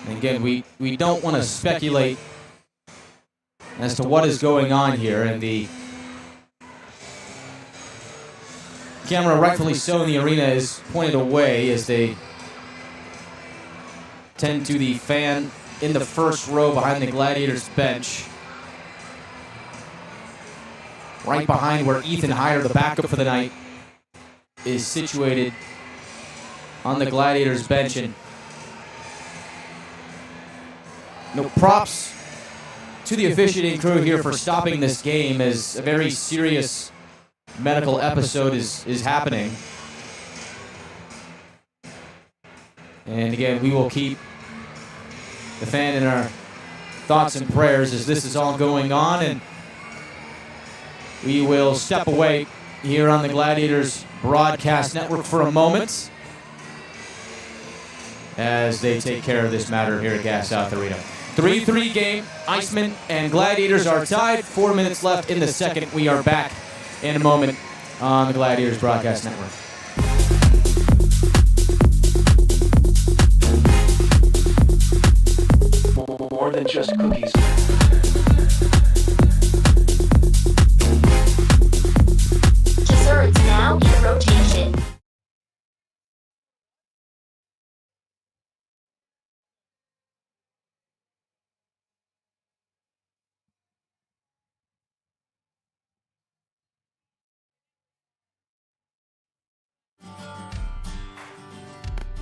[SPEAKER 1] And again, we don't want to speculate as to what is going on here, and the camera, rightfully so, in the arena is pointed away as they tend to the fan in the first row behind the Gladiators bench. Right behind where Ethan Hyder, the backup for the night, is situated on the Gladiators bench. And props to the officiating crew here for stopping this game, as a very serious medical episode is happening. And again, we will keep the fan in our thoughts and prayers as this is all going on, and we will step away here on the Gladiators broadcast network for a moment as they take care of this matter here at Gas South Arena. 3-3 game. Icemen and Gladiators are tied. 4 minutes left in the second. We are back in a moment on the Gladiators broadcast network.
[SPEAKER 16] More than just cookies.
[SPEAKER 12] Desserts now in rotation.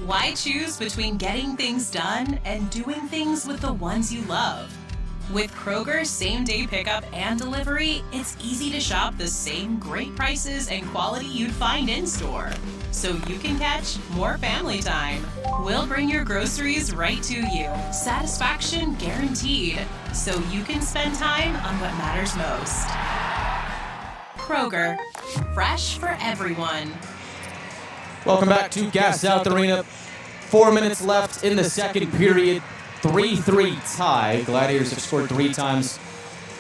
[SPEAKER 9] Why choose between getting things done and doing things with the ones you love? With Kroger's same-day pickup and delivery, it's easy to shop the same great prices and quality you'd find in-store, so you can catch more family time. We'll bring your groceries right to you. Satisfaction guaranteed, so you can spend time on what matters most. Kroger, fresh for everyone.
[SPEAKER 1] Welcome back to Gas South Arena. 4 minutes left in the second period. 3-3 tie. Gladiators have scored 3 times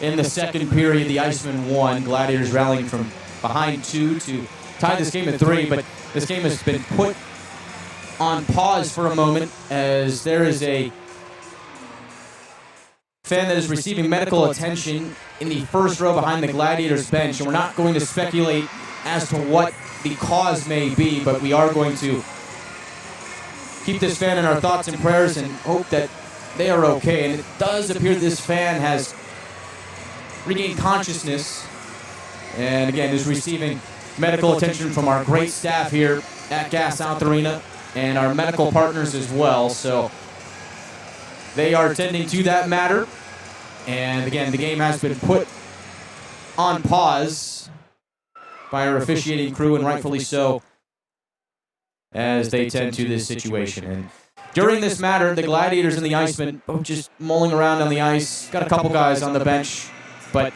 [SPEAKER 1] in the second period. The Icemen won. Gladiators rallying from behind 2 to tie this game at 3. But this game has been put on pause for a moment as there is a fan that is receiving medical attention in the first row behind the Gladiators bench. And we're not going to speculate as to what the cause may be, but we are going to keep this fan in our thoughts and prayers and hope that they are okay. And it does appear this fan has regained consciousness and again is receiving medical attention from our great staff here at Gas South Arena and our medical partners as well. So they are attending to that matter. And again, the game has been put on pause by our officiating crew, and rightfully so, as they tend to this situation. And during this matter, the Gladiators and the Icemen both just mulling around on the ice. Got a couple guys on the bench, but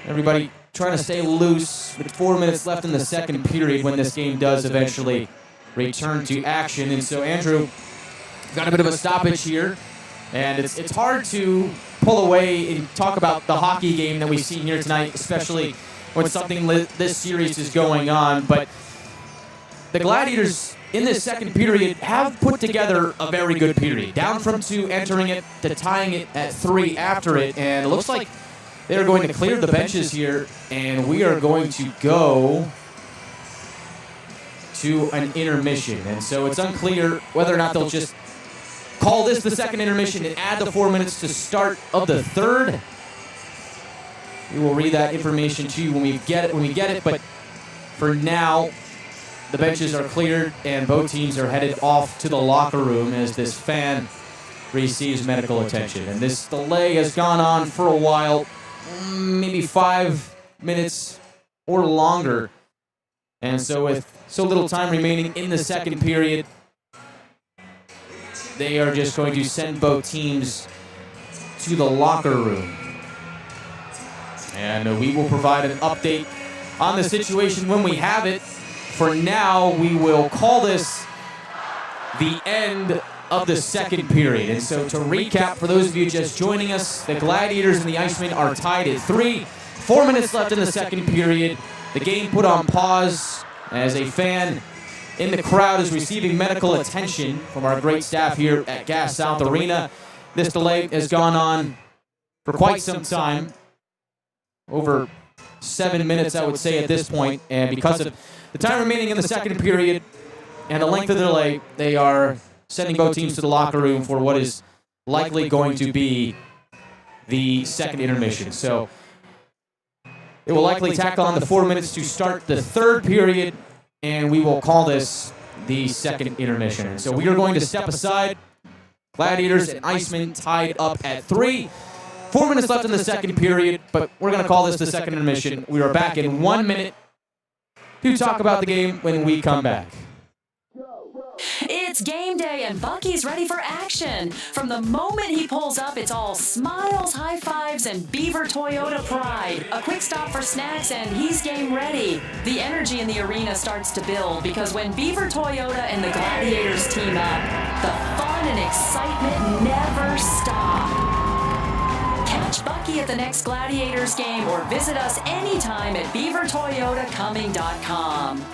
[SPEAKER 1] everybody trying to stay loose with 4 minutes left in the second period when this game does eventually return to action. And so, Andrew, got a bit of a stoppage here, and it's hard to pull away and talk about the hockey game that we've seen here tonight, especially when something this serious is going on. But the Gladiators in this second period have put together a very good period. Down from 2, entering it, to tying it at 3 after it. And it looks like they're going to clear the benches here, and we are going to go to an intermission. And so it's unclear whether or not they'll just call this the second intermission and add the 4 minutes to start of the third. We will read that information to you when we get it. But for now, the benches are cleared and both teams are headed off to the locker room as this fan receives medical attention. And this delay has gone on for a while, maybe 5 minutes or longer. And so with so little time remaining in the second period, they are just going to send both teams to the locker room. And we will provide an update on the situation when we have it. For now, we will call this the end of the second period. And so to recap, for those of you just joining us, the Gladiators and the Icemen are tied at 3. 4 minutes left in the second period. The game put on pause as a fan in the crowd is receiving medical attention from our great staff here at Gas South Arena. This delay has gone on for quite some time, over 7 minutes, I would say, at this point. And because of the time remaining in the second period and the length of the delay, they are sending both teams to the locker room for what is likely going to be the second intermission. So it will likely tack on the 4 minutes to start the third period, and we will call this the second intermission. And so we are going to step aside. Gladiators and Icemen tied up at 3. 4 minutes left in the second period, but we're going to call this the second intermission. We are back in 1 minute to talk about the game when we come back.
[SPEAKER 6] It's game day and Bucky's ready for action. From the moment he pulls up, it's all smiles, high fives, and Beaver Toyota pride. A quick stop for snacks and he's game ready. The energy in the arena starts to build because when Beaver Toyota and the Gladiators team up, the fun and excitement never stop. Catch Bucky at the next Gladiators game or visit us anytime at beavertoyotacoming.com.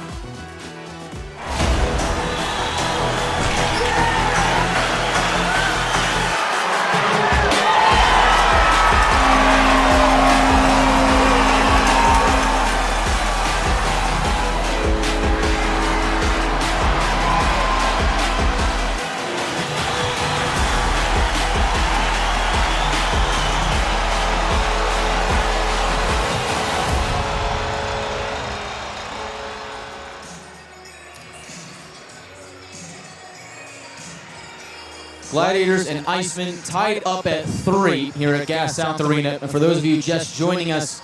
[SPEAKER 1] Gladiators and Icemen tied up at 3 here at Gas South Arena. And for those of you just joining us,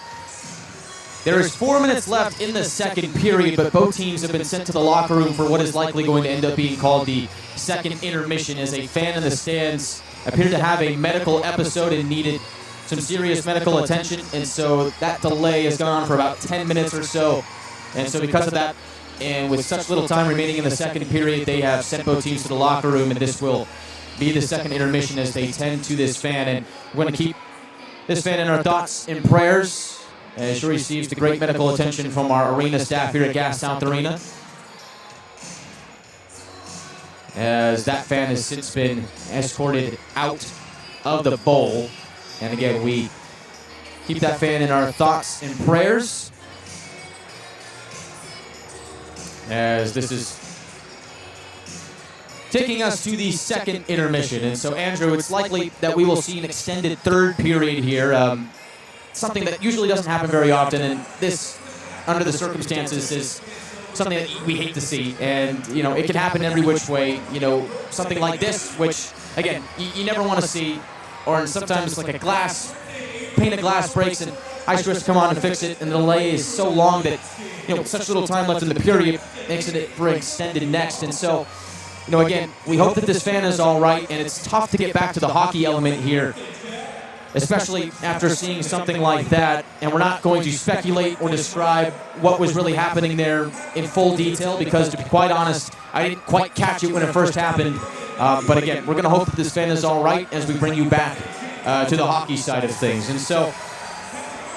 [SPEAKER 1] there is 4 minutes left in the second period, but both teams have been sent to the locker room for what is likely going to end up being called the second intermission, as a fan in the stands appeared to have a medical episode and needed some serious medical attention. And so that delay has gone on for about 10 minutes or so. And so because of that, and with such little time remaining in the second period, they have sent both teams to the locker room, and this will be the second intermission as they tend to this fan. And we're going to keep this fan in our thoughts and prayers as she receives the great medical attention from our arena staff here at Gas South Arena, as that fan has since been escorted out of the bowl. And again, we keep that fan in our thoughts and prayers as this is taking us to the second intermission. And so, Andrew, it's likely that we will see an extended third period here, something that usually doesn't happen very often, and this, under the circumstances, is something that we hate to see. And, you know, it can happen every which way. You know, something like this, which, again, you never want to see, or sometimes like a pane of glass breaks, and ice rush come on and fix it, and the delay is so long that, you know, with such little time left in the period, makes it for extended next. And so, you know, again, we hope that this fan is all right, and it's tough to get back to the hockey element here, especially after seeing something like that. And we're not going to speculate or describe what was really happening there in full detail, because, to be quite honest, I didn't quite catch it when it first happened. But again, we're going to hope that this fan is all right as we bring you back to the hockey side of things. And so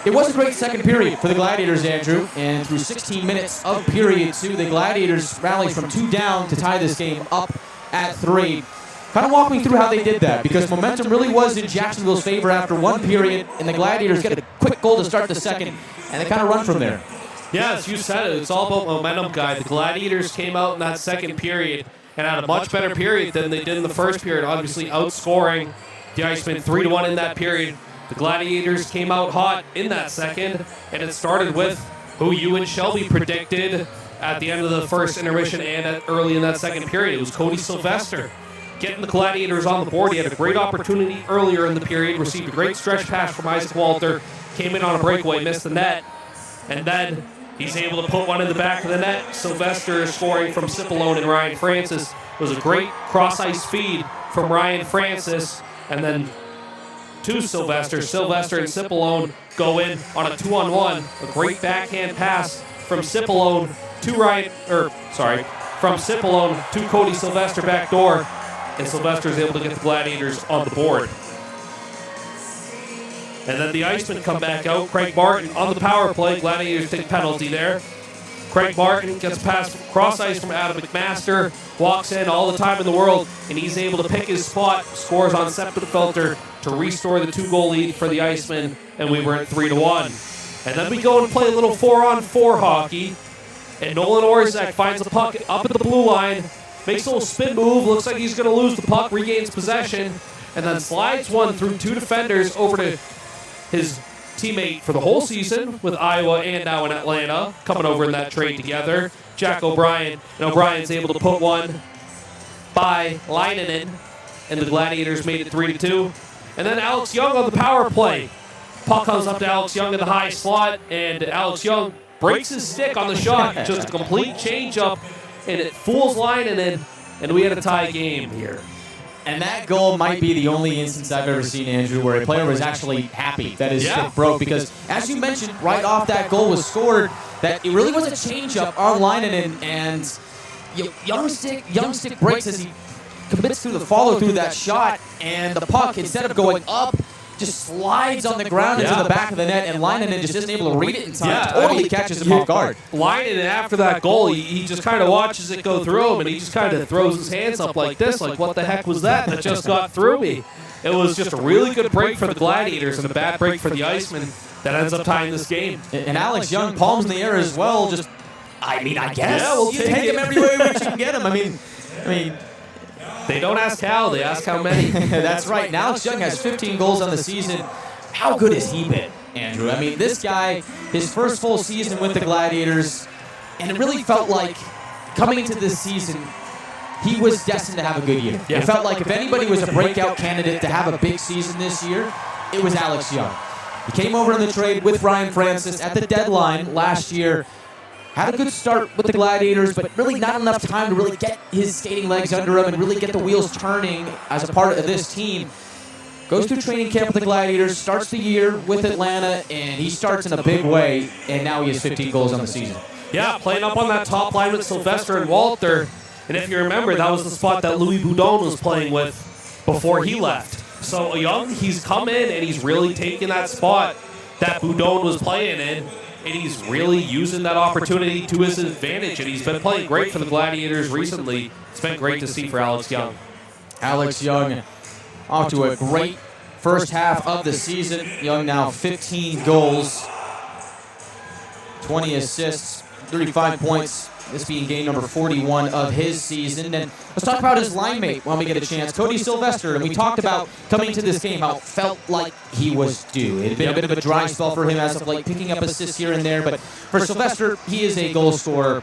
[SPEAKER 1] it was a great second period for the Gladiators, Andrew, and through 16 minutes of period 2, the Gladiators rallied from 2 down to tie this game up at 3. Kind of walk me through how they did that, because momentum really was in Jacksonville's favor after one period, and the Gladiators get a quick goal to start the second, and they kind of run from there.
[SPEAKER 2] Yeah, as you said it, it's all about momentum, guy. The Gladiators came out in that second period and had a much better period than they did in the first period, obviously outscoring the Icemen 3-1 in that period. The Gladiators came out hot in that second, and it started with who you and Shelby predicted at the end of the first intermission and early in that second period. It was Cody Sylvester getting the Gladiators on the board. He had a great opportunity earlier in the period, received a great stretch pass from Isaac Walter, came in on a breakaway, missed the net, and then he's able to put one in the back of the net. Sylvester scoring from Cipollone and Ryan Francis. It was a great cross-ice feed from Ryan Francis, and then to Sylvester. Sylvester and Cipollone go in on a 2-on-1. A great backhand pass from Cipollone from Cipollone to Cody Sylvester back door. And Sylvester is able to get the Gladiators on the board. And then the Icemen come back out. Craig Martin on the power play. Gladiators take penalty there. Craig Martin gets past cross ice from Adam McMaster, walks in all the time in the world, and he's able to pick his spot, scores on Seppenfelter to restore the 2-goal lead for the Icemen, and we were at 3-1. And then we go and play a little 4-on-4 hockey, and Nolan Orzak finds a puck up at the blue line, makes a little spin move, looks like he's going to lose the puck, regains possession, and then slides one through 2 defenders over to his teammate for the whole season with Iowa and now in Atlanta, coming over in that trade together, Jack O'Brien. And O'Brien's able to put one by Leinenen, and the Gladiators made it 3-2. And then Alex Young on the power play. Puck comes up to Alex Young in the high slot, and Alex Young breaks his stick on the shot. Just a complete change-up, and it fools Leinenen, and we had a tie game here.
[SPEAKER 1] And that goal might be the only instance I've ever seen, Andrew, where a player was actually happy that his stick broke. Because, as you mentioned, right off that goal was scored, that it really was a change-up on Leinenen, and Young stick breaks as he commits through the follow-through of that shot, and the puck, instead of going up, just slides on the ground into the back of the net, and Leinenen just isn't able to read it in time. Totally catches him off guard.
[SPEAKER 2] Leinenen, after that goal, he just kind of watches it go through him, and he just kind of throws his hands up like this, like, what the heck was that just got through me? It was just a really good break for the Gladiators and a bad break for the Icemen that ends up tying this game.
[SPEAKER 1] And Alex Young palms in the air as well. Just, I guess. Yeah, we'll take him every way we can get him. I mean,
[SPEAKER 2] they don't ask how, they ask how many.
[SPEAKER 1] That's right. And Alex Young has 15 goals on the season. How good has he been, Andrew? I mean, this guy, his first full season with the Gladiators, and it really felt like coming into this season, he was destined to have a good year. Yeah. It felt like if anybody was a breakout candidate to have a big season this year, it was Alex Young. He came over in the trade with Ryan Francis at the deadline last year. Had a good start with the Gladiators, but really not enough time to really get his skating legs under him and really get the wheels turning as a part of this team. Goes through training camp with the Gladiators, starts the year with Atlanta, and he starts in a big way, and now he has 15 goals on the season.
[SPEAKER 2] Yeah, playing up on that top line with Sylvester and Walter. And if you remember, that was the spot that Louis Boudon was playing with before he left. So Young, he's come in and he's really taken that spot that Boudon was playing in, and he's really using that opportunity to his advantage, and he's been playing great for the Gladiators recently. It's been great to see for Alex Young.
[SPEAKER 1] Alex Young off to a great first half of the season. Young now 15 goals, 20 assists, 35 points, this being game number 41 of his season. And let's talk about his line mate when we get a chance, Cody Sylvester. And we talked about coming to this game how it felt like he was due. It had been a bit of a dry spell for him as of late, picking up assists here and there. But for Sylvester, he is a goal scorer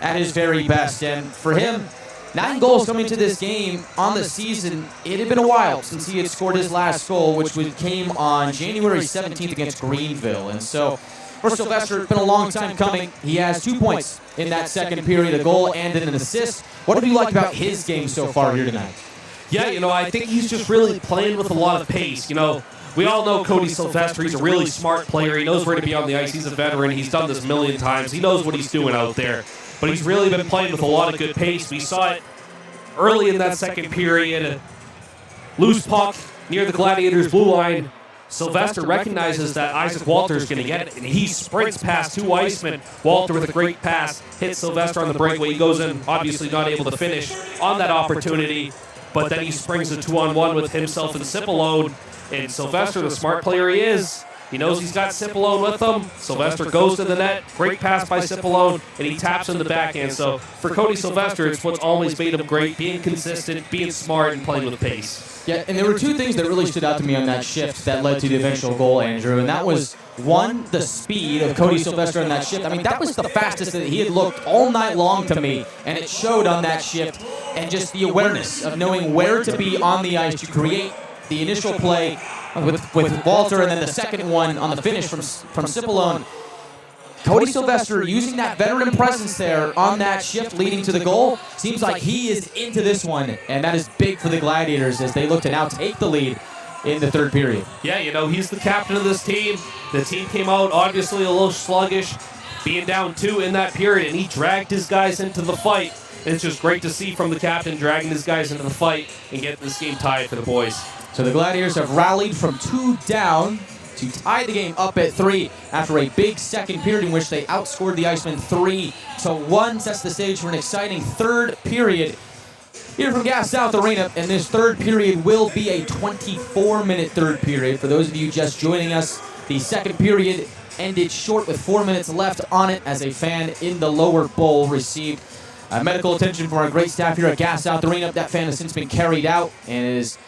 [SPEAKER 1] at his very best. And for him, 9 goals coming to this game on the season. It had been a while since he had scored his last goal, which came on January 17th against Greenville. And so for Sylvester, it's been a long time coming. He has 2 points in that second period, a goal and an assist. What have you liked about his game so far here tonight?
[SPEAKER 2] Yeah, I think he's just really playing with a lot of pace. We all know Cody Sylvester. He's a really smart player. He knows where to be on the ice. He's a veteran. He's done this a million times. He knows what he's doing out there. But he's really been playing with a lot of good pace. We saw it early in that second period. A loose puck near the Gladiators' blue line. Sylvester recognizes that Isaac Walter is going to get it, and he sprints past 2 Icemen. Walter with a great pass hits Sylvester on the breakaway. He goes in, obviously not able to finish on that opportunity, but then he springs a 2-on-1 with himself and Cipollone. And Sylvester, the smart player he is, he knows he's got Cipollone with him. Sylvester goes to the net, great pass by Cipollone, and he taps in the backhand. So for Cody Sylvester, it's what's always made him great, being consistent, being smart, and playing with pace.
[SPEAKER 1] Yeah, and there were 2 things that really stood out to me on that shift that led to the eventual goal, Andrew, and that was, 1, the speed of Cody Sylvester on that shift. I mean, that was the fastest that he had looked all night long to me, and it showed on that shift, and just the awareness of knowing where to be on the ice to create the initial play with Walter, and then the second one on the finish from Cipollone. Cody Sylvester using that veteran presence there on that shift leading to the goal. Seems like he is into this one, and that is big for the Gladiators as they look to now take the lead in the third period.
[SPEAKER 2] Yeah, he's the captain of this team. The team came out obviously a little sluggish, being down 2 in that period, and he dragged his guys into the fight. And it's just great to see from the captain dragging his guys into the fight and getting this game tied for the boys.
[SPEAKER 1] So the Gladiators have rallied from 2 down to tie the game up at 3 after a big second period in which they outscored the Icemen 3-1. Sets the stage for an exciting third period here from Gas South Arena, and this third period will be a 24-minute third period. For those of you just joining us, the second period ended short with 4 minutes left on it as a fan in the lower bowl received medical attention from our great staff here at Gas South Arena. That fan has since been carried out and is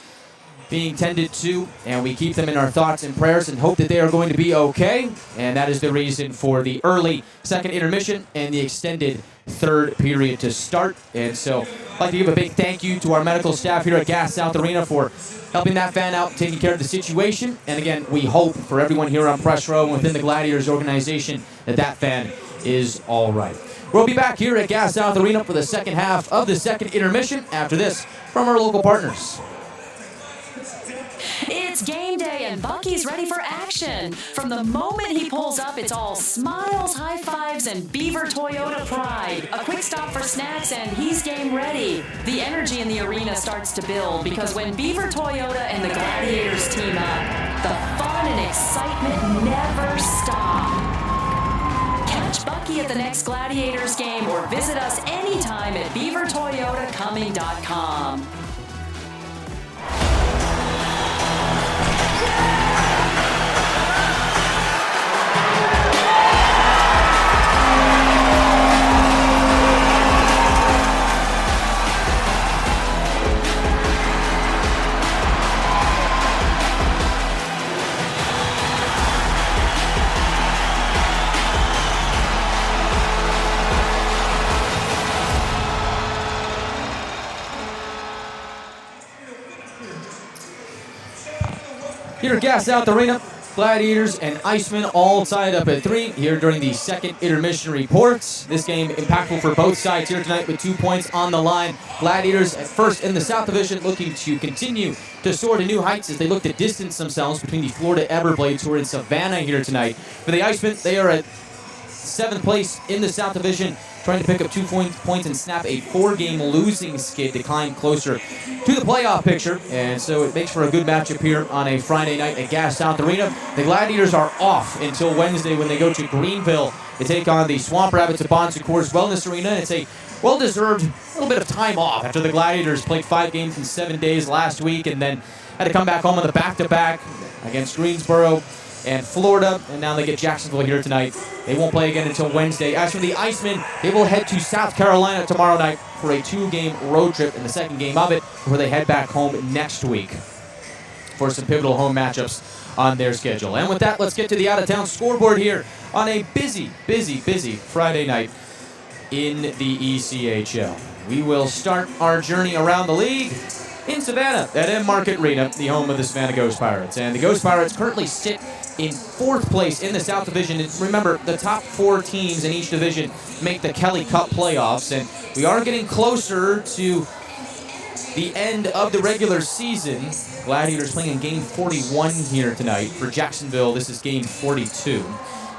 [SPEAKER 1] being tended to, and we keep them in our thoughts and prayers and hope that they are going to be okay. And that is the reason for the early second intermission and the extended third period to start. And so I'd like to give a big thank you to our medical staff here at Gas South Arena for helping that fan out, taking care of the situation. And again, we hope for everyone here on Press Row and within the Gladiators organization that fan is all right. We'll be back here at Gas South Arena for the second half of the second intermission after this from our local partners.
[SPEAKER 6] It's game day and Bucky's ready for action. From the moment he pulls up, it's all smiles, high fives, and Beaver Toyota pride. A quick stop for snacks and he's game ready. The energy in the arena starts to build because when Beaver Toyota and the Gladiators team up, the fun and excitement never stop. Catch Bucky at the next Gladiators game or visit us anytime at beavertoyotacoming.com.
[SPEAKER 1] Here at Gas South Arena, Gladiators and Icemen all tied up at 3 here during the second intermission reports. This game impactful for both sides here tonight with 2 points on the line. Gladiators at first in the South Division looking to continue to soar to new heights as they look to distance themselves between the Florida Everblades who are in Savannah here tonight. For the Icemen, they are at 7th place in the South Division, trying to pick up 2 points and snap a 4-game losing skid to climb closer to the playoff picture. And so it makes for a good matchup here on a Friday night at Gas South Arena. The Gladiators are off until Wednesday when they go to Greenville to take on the Swamp Rabbits at Bon Secours Wellness Arena. It's a well-deserved little bit of time off after the Gladiators played 5 games in 7 days last week and then had to come back home on the back-to-back against Greensboro and Florida, and now they get Jacksonville here tonight. They won't play again until Wednesday. As for the Icemen, they will head to South Carolina tomorrow night for a 2-game road trip in the second game of it before they head back home next week for some pivotal home matchups on their schedule. And with that, let's get to the out-of-town scoreboard here on a busy Friday night in the ECHL. We will start our journey around the league in Savannah at M Market Arena, the home of the Savannah Ghost Pirates. And the Ghost Pirates currently sit in 4th place in the South Division. And remember, the top 4 teams in each division make the Kelly Cup playoffs, and we are getting closer to the end of the regular season. Gladiators playing in game 41 here tonight. For Jacksonville, this is game 42.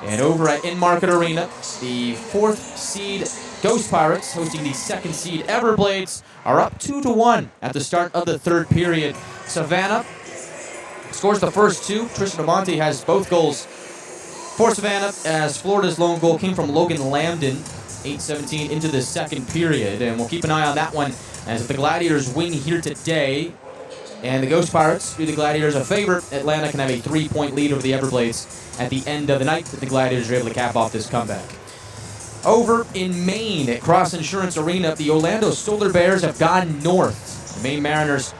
[SPEAKER 1] And over at In-Market Arena, the 4th seed Ghost Pirates hosting the 2nd seed Everblades are up 2-1 at the start of the third period. Savannah scores the first 2. Tristan Amonte has both goals for Savannah, as Florida's lone goal came from Logan Lambden, 8:17 into the second period. And we'll keep an eye on that one, as if the Gladiators win here today and the Ghost Pirates do the Gladiators a favor, Atlanta can have a 3-point lead over the Everblades at the end of the night if the Gladiators are able to cap off this comeback. Over in Maine at Cross Insurance Arena, the Orlando Solar Bears have gone north. The Maine Mariners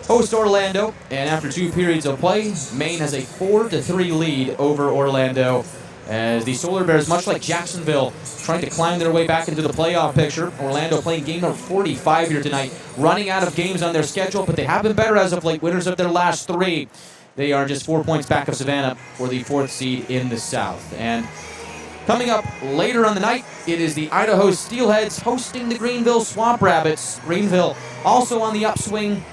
[SPEAKER 1] host Orlando, and after 2 periods of play, Maine has a 4-3 lead over Orlando, as the Solar Bears, much like Jacksonville, trying to climb their way back into the playoff picture. Orlando playing game number 45 here tonight, running out of games on their schedule, but they have been better as of late, winners of their last 3. They are just 4 points back of Savannah for the 4th seed in the South. And coming up later on the night, it is the Idaho Steelheads hosting the Greenville Swamp Rabbits. Greenville also on the upswing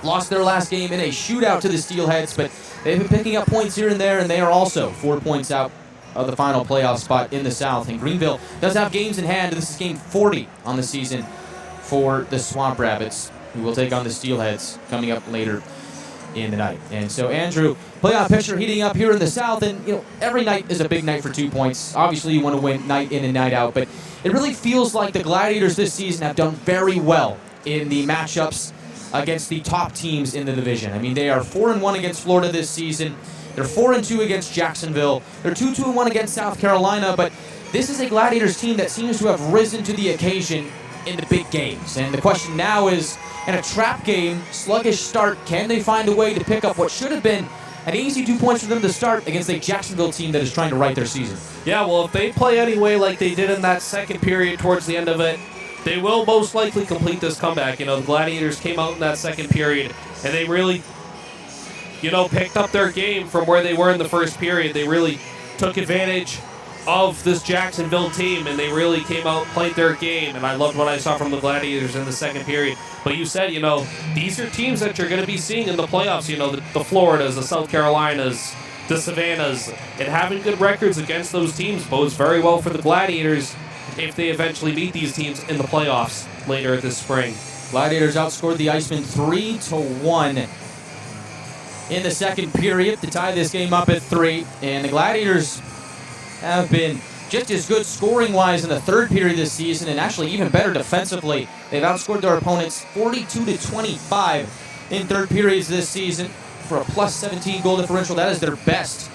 [SPEAKER 1] lost their last game in a shootout to the Steelheads, but they've been picking up points here and there, and they are also 4 points out of the final playoff spot in the South. And Greenville does have games in hand. This is game 40 on the season for the Swamp Rabbits, who will take on the Steelheads coming up later in the night. And so, Andrew, playoff picture heating up here in the South, and every night is a big night for 2 points. Obviously, you want to win night in and night out, but it really feels like the Gladiators this season have done very well in the matchups against the top teams in the division. I mean, they are 4-1 against Florida this season. They're 4-2 against Jacksonville. They're 2-1 against South Carolina, but this is a Gladiators team that seems to have risen to the occasion in the big games. And the question now is, in a trap game, sluggish start, can they find a way to pick up what should have been an easy 2 points for them to start against a Jacksonville team that is trying to right their season?
[SPEAKER 2] Yeah, well, if they play anyway like they did in that second period towards the end of it, they will most likely complete this comeback. The Gladiators came out in that second period, and they really, picked up their game from where they were in the first period. They really took advantage of this Jacksonville team, and they really came out, played their game, and I loved what I saw from the Gladiators in the second period. But you said, these are teams that you're going to be seeing in the playoffs, the Floridas, the South Carolinas, the Savannahs, and having good records against those teams bodes very well for the Gladiators if they eventually beat these teams in the playoffs later this spring.
[SPEAKER 1] Gladiators outscored the Icemen 3-1 in the second period to tie this game up at 3, and the Gladiators have been just as good scoring-wise in the third period this season, and actually even better defensively. They've outscored their opponents 42-25 in third periods this season for a plus 17 goal differential. That is their best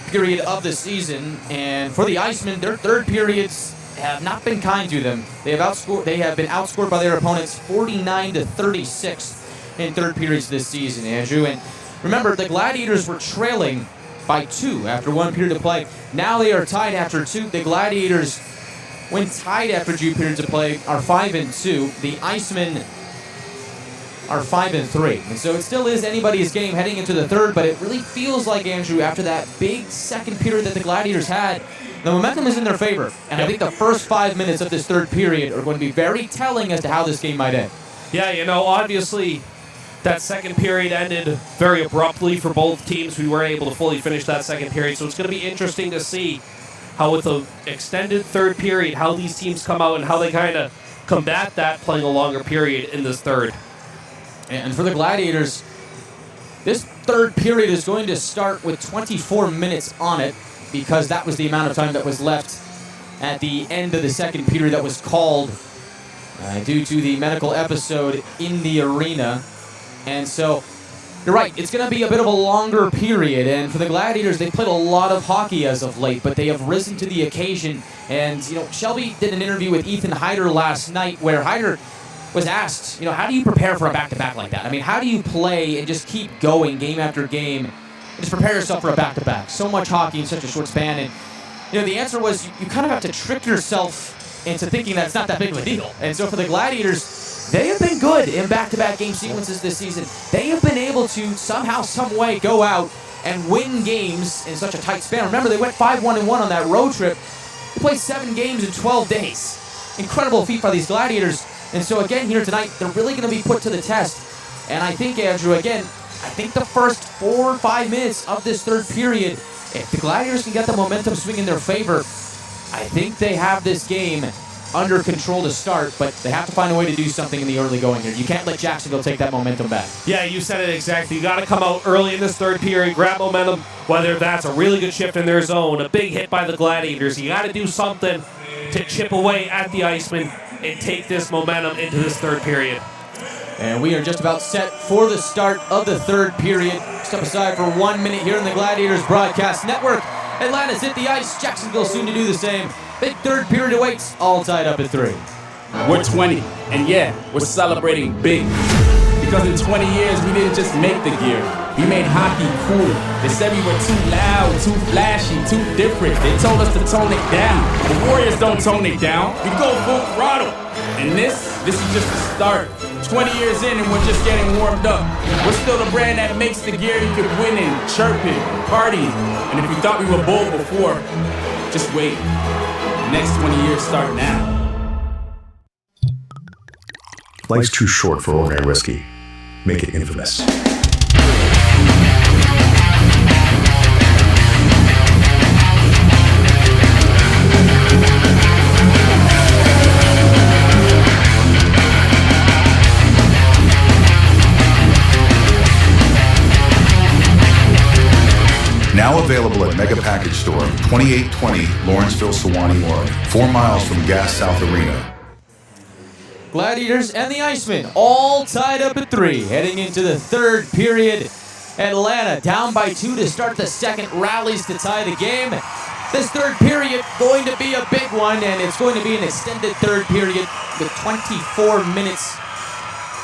[SPEAKER 1] period of the season. And for the Icemen, their third periods have not been kind to them. They have been outscored by their opponents 49-36 in third periods this season, Andrew. And remember, the Gladiators were trailing by 2 after 1 period of play. Now they are tied after 2. The Gladiators, when tied after 2 periods of play, are 5-2. The Icemen are 5-3. And so it still is anybody's game heading into the third, but it really feels like, Andrew, after that big second period that the Gladiators had, the momentum is in their favor. And I think the first 5 minutes of this third period are going to be very telling as to how this game might end.
[SPEAKER 2] Yeah, obviously that second period ended very abruptly for both teams. We weren't able to fully finish that second period, so it's going to be interesting to see how, with an extended third period, how these teams come out and how they kind of combat that playing a longer period in this third.
[SPEAKER 1] And for the Gladiators, this third period is going to start with 24 minutes on it, because that was the amount of time that was left at the end of the second period that was called due to the medical episode in the arena. And so, you're right, it's going to be a bit of a longer period. And for the Gladiators, they've played a lot of hockey as of late, but they have risen to the occasion. And, Shelby did an interview with Ethan Hyder last night where Hyder was asked, how do you prepare for a back-to-back like that? I mean, how do you play and just keep going game after game and just prepare yourself for a back-to-back? So much hockey in such a short span. And, the answer was you kind of have to trick yourself into thinking that it's not that big of a deal. And so for the Gladiators, they have been good in back-to-back game sequences this season. They have been able to somehow, some way go out and win games in such a tight span. Remember, they went 5-1-1 on that road trip. They played 7 games in 12 days. Incredible feat by these Gladiators. And so again, here tonight, they're really going to be put to the test. And I think, Andrew, again, the first 4 or 5 minutes of this third period, if the Gladiators can get the momentum swing in their favor, I think they have this game under control to start, but they have to find a way to do something in the early going here. You can't let Jacksonville take that momentum back.
[SPEAKER 2] Yeah, you said it exactly. You got to come out early in this third period, grab momentum, whether that's a really good shift in their zone, a big hit by the Gladiators. You got to do something to chip away at the Icemen and take this momentum into this third period.
[SPEAKER 1] And we are just about set for the start of the third period. Step aside for 1 minute here in the Gladiators Broadcast Network. Atlanta's hit the ice. Jacksonville soon to do the same. Big third period awaits, all tied up at 3.
[SPEAKER 8] We're 20, and yeah, we're celebrating big. Because in 20 years, we didn't just make the gear. We made hockey cool. They said we were too loud, too flashy, too different. They told us to tone it down. The Warriors don't tone it down. We go full throttle. And this is just the start. 20 years in and we're just getting warmed up. We're still the brand that makes the gear you could win in, chirping, partying. And if you thought we were bold before, just wait. The next 20 years start now.
[SPEAKER 10] Life's too short for ordinary whiskey.
[SPEAKER 14] make it infamous.
[SPEAKER 10] Now available at Mega Package Store, 2820 Lawrenceville, Sewanee, Oregon, 4 miles from Gas South Arena.
[SPEAKER 1] Gladiators and the Icemen all tied up at 3, heading into the third period. Atlanta down by 2 to start the second, rallies to tie the game. This third period going to be a big one, and it's going to be an extended third period with 24 minutes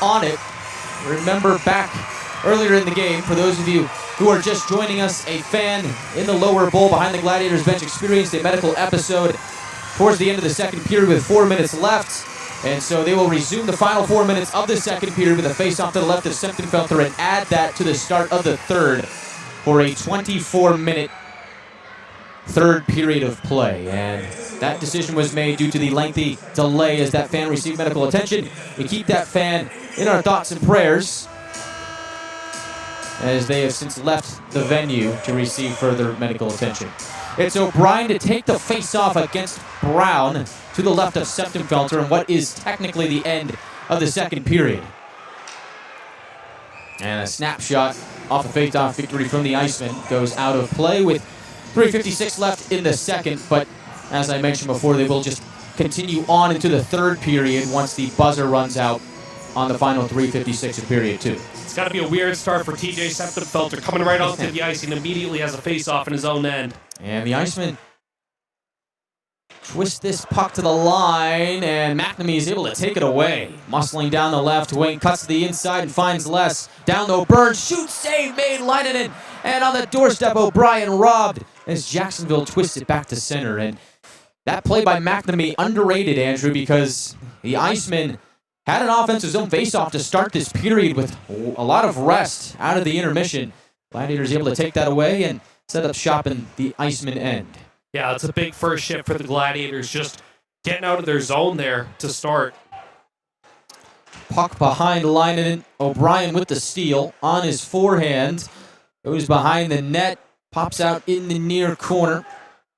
[SPEAKER 1] on it. Remember back earlier in the game, for those of you who are just joining us, a fan in the lower bowl behind the Gladiators bench experienced a medical episode towards the end of the second period with 4 minutes left. And so they will resume the final 4 minutes of the second period with a face-off to the left of Semptimphelter and add that to the start of the third for a 24-minute third period of play. And that decision was made due to the lengthy delay as that fan received medical attention. We keep that fan in our thoughts and prayers as they have since left the venue to receive further medical attention. It's O'Brien to take the face-off against Brown to the left of Semptimphelter in what is technically the end of the second period. And a snapshot off a face-off victory from the Icemen goes out of play with 3:56 left in the second, but as I mentioned before, they will just continue on into the third period once the buzzer runs out on the final 3:56 of period 2.
[SPEAKER 2] It's got to be a weird start for TJ Semptimphelter, coming right onto the ice and immediately has a face-off in his own end.
[SPEAKER 1] And the Icemen twist this puck to the line, and McNamee is able to take it away. Muscling down the left wing, cuts to the inside and finds less. Down low, Burns, shoots, save made, Leinonen, and on the doorstep, O'Brien robbed as Jacksonville twists it back to center. And that play by McNamee, underrated, Andrew, because the Icemen had an offensive zone face-off to start this period with a lot of rest out of the intermission. Gladiators able to take that away and set up shop in the Icemen end.
[SPEAKER 2] Yeah, it's a big first shift for the Gladiators, just getting out of their zone there to start.
[SPEAKER 1] Puck behind Leinonen. O'Brien with the steal on his forehand. Goes behind the net, pops out in the near corner.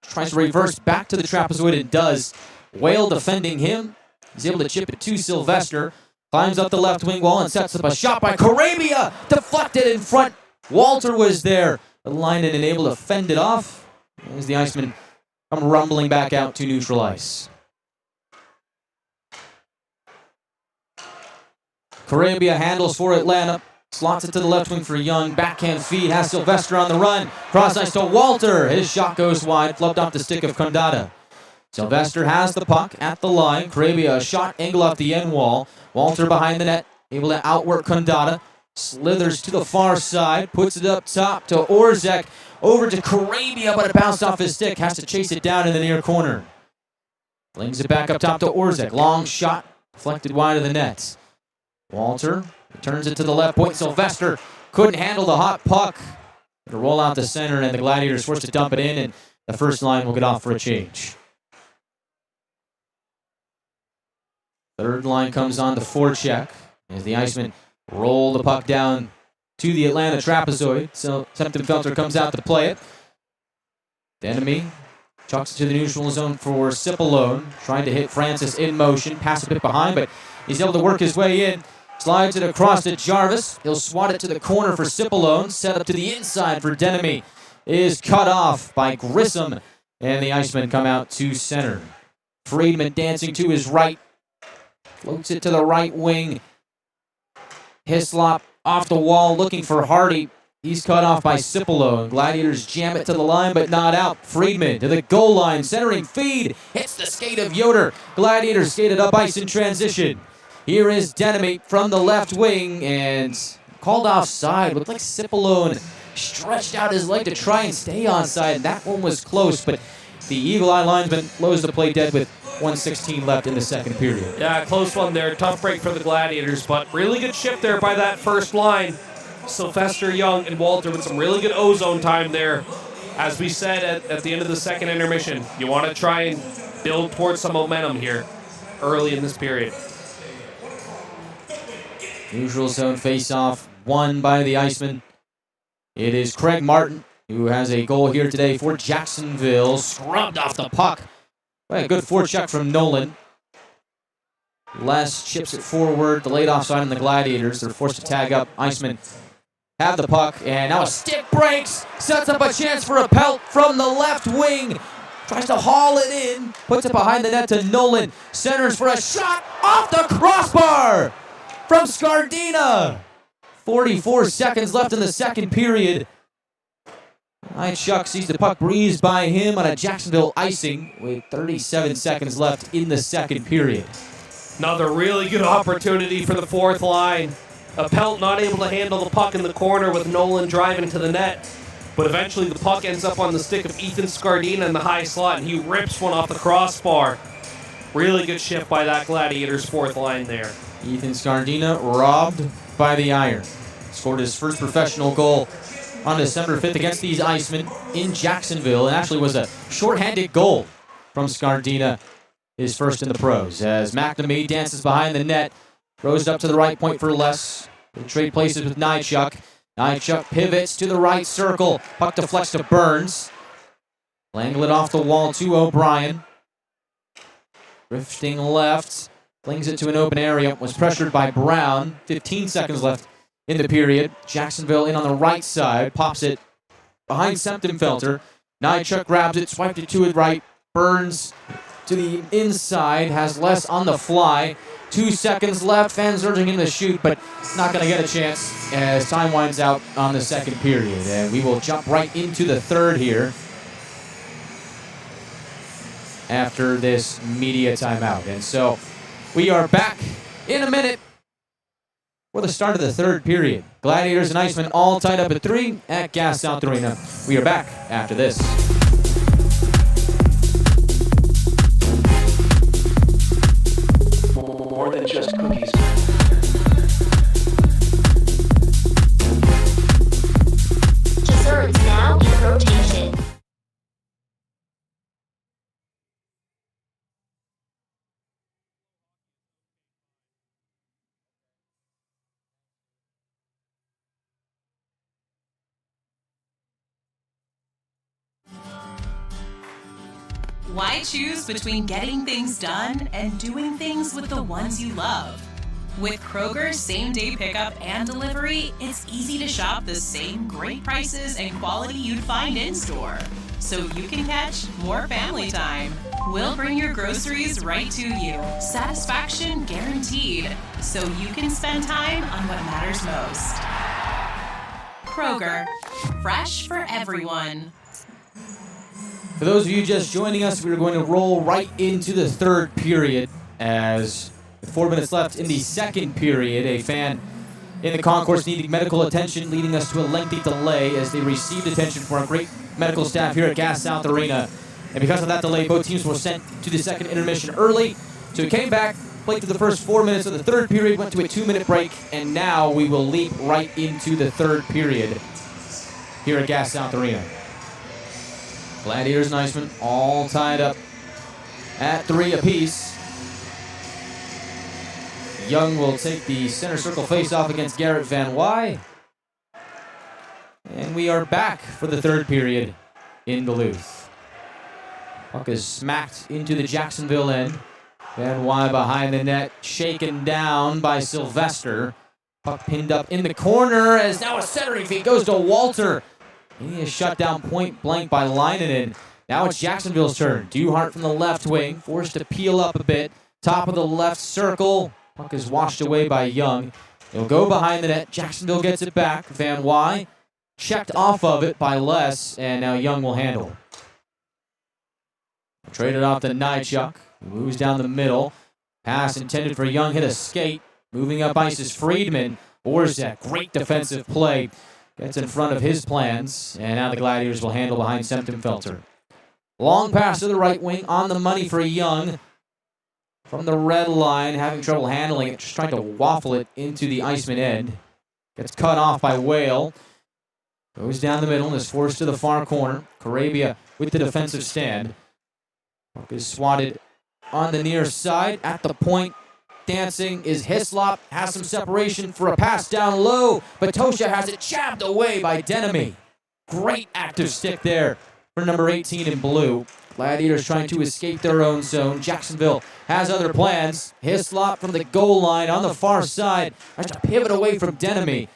[SPEAKER 1] Tries to reverse back to the trapezoid and does. Whale defending him. He's able to chip it to Sylvester. Climbs up the left wing wall and sets up a shot by Karabia. Deflected in front. Walter was there. Leinonen able to fend it off as the Icemen come rumbling back out to neutral ice. Karabia handles for Atlanta. Slots it to the left wing for Young. Backhand feed has Sylvester on the run. Cross ice to Walter. His shot goes wide. Flubbed off the stick of Condata. Sylvester has the puck at the line. Karabia a shot angle off the end wall. Walter behind the net. Able to outwork Condata. Slithers to the far side. Puts it up top to Orzek. Over to Karabia, but it bounced off his stick. Has to chase it down in the near corner. Flings it back up top to Orzek. Long shot. Deflected wide of the net. Walter turns it to the left point. Sylvester couldn't handle the hot puck. It'll roll out the center, and the Gladiators forced to dump it in, and the first line will get off for a change. Third line comes on to forecheck as the Icemen roll the puck down to the Atlanta trapezoid. So Semptimphelter comes out to play it. Denemy chucks it to the neutral zone for Cipollone. Trying to hit Francis in motion. Pass a bit behind, but he's able to work his way in. Slides it across to Jarvis. He'll swat it to the corner for Cipollone. Set up to the inside for Denemy. Is cut off by Grissom. And the Icemen come out to center. Friedman dancing to his right. Floats it to the right wing. Hislop off the wall looking for Hardy. He's cut off by Cipollone. Gladiators jam it to the line, but not out. Friedman to the goal line. Centering feed. Hits the skate of Yoder. Gladiators skated up ice in transition. Here is Denemy from the left wing and called offside. Looked like Cipollone stretched out his leg to try and stay onside. That one was close, but the Eagle Eye linesman blows the play dead with 1:16 left in the second period.
[SPEAKER 2] Yeah, close one there. Tough break for the Gladiators, but really good shift there by that first line. Sylvester, Young, and Walter with some really good ozone time there. As we said at the end of the second intermission, you want to try and build towards some momentum here early in this period.
[SPEAKER 1] Neutral zone face-off won by the Icemen. It is Craig Martin who has a goal here today for Jacksonville. Scrubbed off the puck by a good forecheck from Nolan. Les chips it forward. The late offside on the Gladiators. They're forced to tag up. Icemen have the puck, and now a stick breaks. Sets up a chance for Appelt from the left wing. Tries to haul it in. Puts it behind the net to Nolan. Centers for a shot off the crossbar from Scardina. 44 seconds left in the second period. Chuck sees the puck breezed by him on a Jacksonville icing with 37 seconds left in the second period.
[SPEAKER 2] Another really good opportunity for the fourth line. Appelt not able to handle the puck in the corner with Nolan driving to the net. But eventually the puck ends up on the stick of Ethan Scardina in the high slot, and he rips one off the crossbar. Really good shift by that Gladiators fourth line there.
[SPEAKER 1] Ethan Scardina robbed by the Iron. Scored his first professional goal on December 5th against these Icemen in Jacksonville. It actually was a shorthanded goal from Scardina, his first in the pros. As McNamee dances behind the net, throws it up to the right point for Les. They trade places with Nychuk. Nychuk pivots to the right circle. Puck deflects to Burns. Langled off the wall to O'Brien. Drifting left. Flings it to an open area. Was pressured by Brown. 15 seconds left in the period. Jacksonville in on the right side. Pops it behind Septemfelter. Nychuk grabs it. Swiped it to his right. Burns to the inside. Has Les on the fly. 2 seconds left. Fans urging him to shoot, but not going to get a chance as time winds out on the second period. And we will jump right into the third here after this media timeout. And so we are back in a minute for the start of the third period. Gladiators and Icemen all tied up at 3 at Gas South Arena. We are back after this.
[SPEAKER 16] More than just cookies.
[SPEAKER 12] Desserts now in rotation.
[SPEAKER 9] Why choose between getting things done and doing things with the ones you love? With Kroger's same-day pickup and delivery, it's easy to shop the same great prices and quality you'd find in-store, so you can catch more family time. We'll bring your groceries right to you. Satisfaction guaranteed, so you can spend time on what matters most. Kroger, fresh for everyone.
[SPEAKER 1] For those of you just joining us, we're going to roll right into the third period as with 4 minutes left in the second period. A fan in the concourse needing medical attention, leading us to a lengthy delay as they received attention from our great medical staff here at Gas South Arena. And because of that delay, both teams were sent to the second intermission early. So we came back, played through the first 4 minutes of the third period, went to a 2-minute break, and now we will leap right into the third period here at Gas South Arena. Gladiators and Icemen all tied up at 3 apiece. Young will take the center circle face-off against Garrett Van Wy. And we are back for the third period in Duluth. Puck is smacked into the Jacksonville end. Van Wy behind the net, shaken down by Sylvester. Puck pinned up in the corner as now a centering feed goes to Walter. He is shut down point blank by Leinonen. Now it's Jacksonville's turn. Duhart from the left wing, forced to peel up a bit. Top of the left circle. Puck is washed away by Young. He'll go behind the net. Jacksonville gets it back. Van Wy checked off of it by Les, and now Young will handle. Traded off to Nychuk. Moves down the middle. Pass intended for Young, hit a skate. Moving up ice is Friedman. Orzak, great defensive play. Gets in front of his plans, and now the Gladiators will handle behind Septemfelter. Long pass to the right wing, on the money for Young. From the red line, having trouble handling it, just trying to waffle it into the Iceman end. Gets cut off by Whale. Goes down the middle and is forced to the far corner. Carabia with the defensive stand. Puck is swatted on the near side, at the point, dancing is Hislop. Has some separation for a pass down low, but Tosha has it jabbed away by Denemy. Great active stick there for number 18 in blue. Gladiators trying to escape their own zone. Jacksonville has other plans. Hislop from the goal line on the far side. Tries to pivot away from Denemy.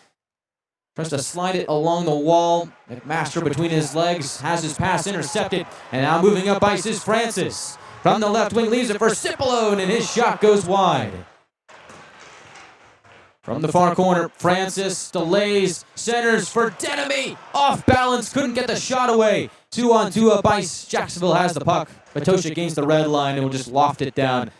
[SPEAKER 1] Tries to slide it along the wall. McMaster between his legs has his pass intercepted. And now moving up ice is Francis. From the left wing leaves it for Cipolone, and his shot goes wide. From the far corner, Francis delays, centers for Denemy. Off balance, couldn't get the shot away. 2-on-2 up ice. Jacksonville has the puck. Batosha against the red line and will just loft it down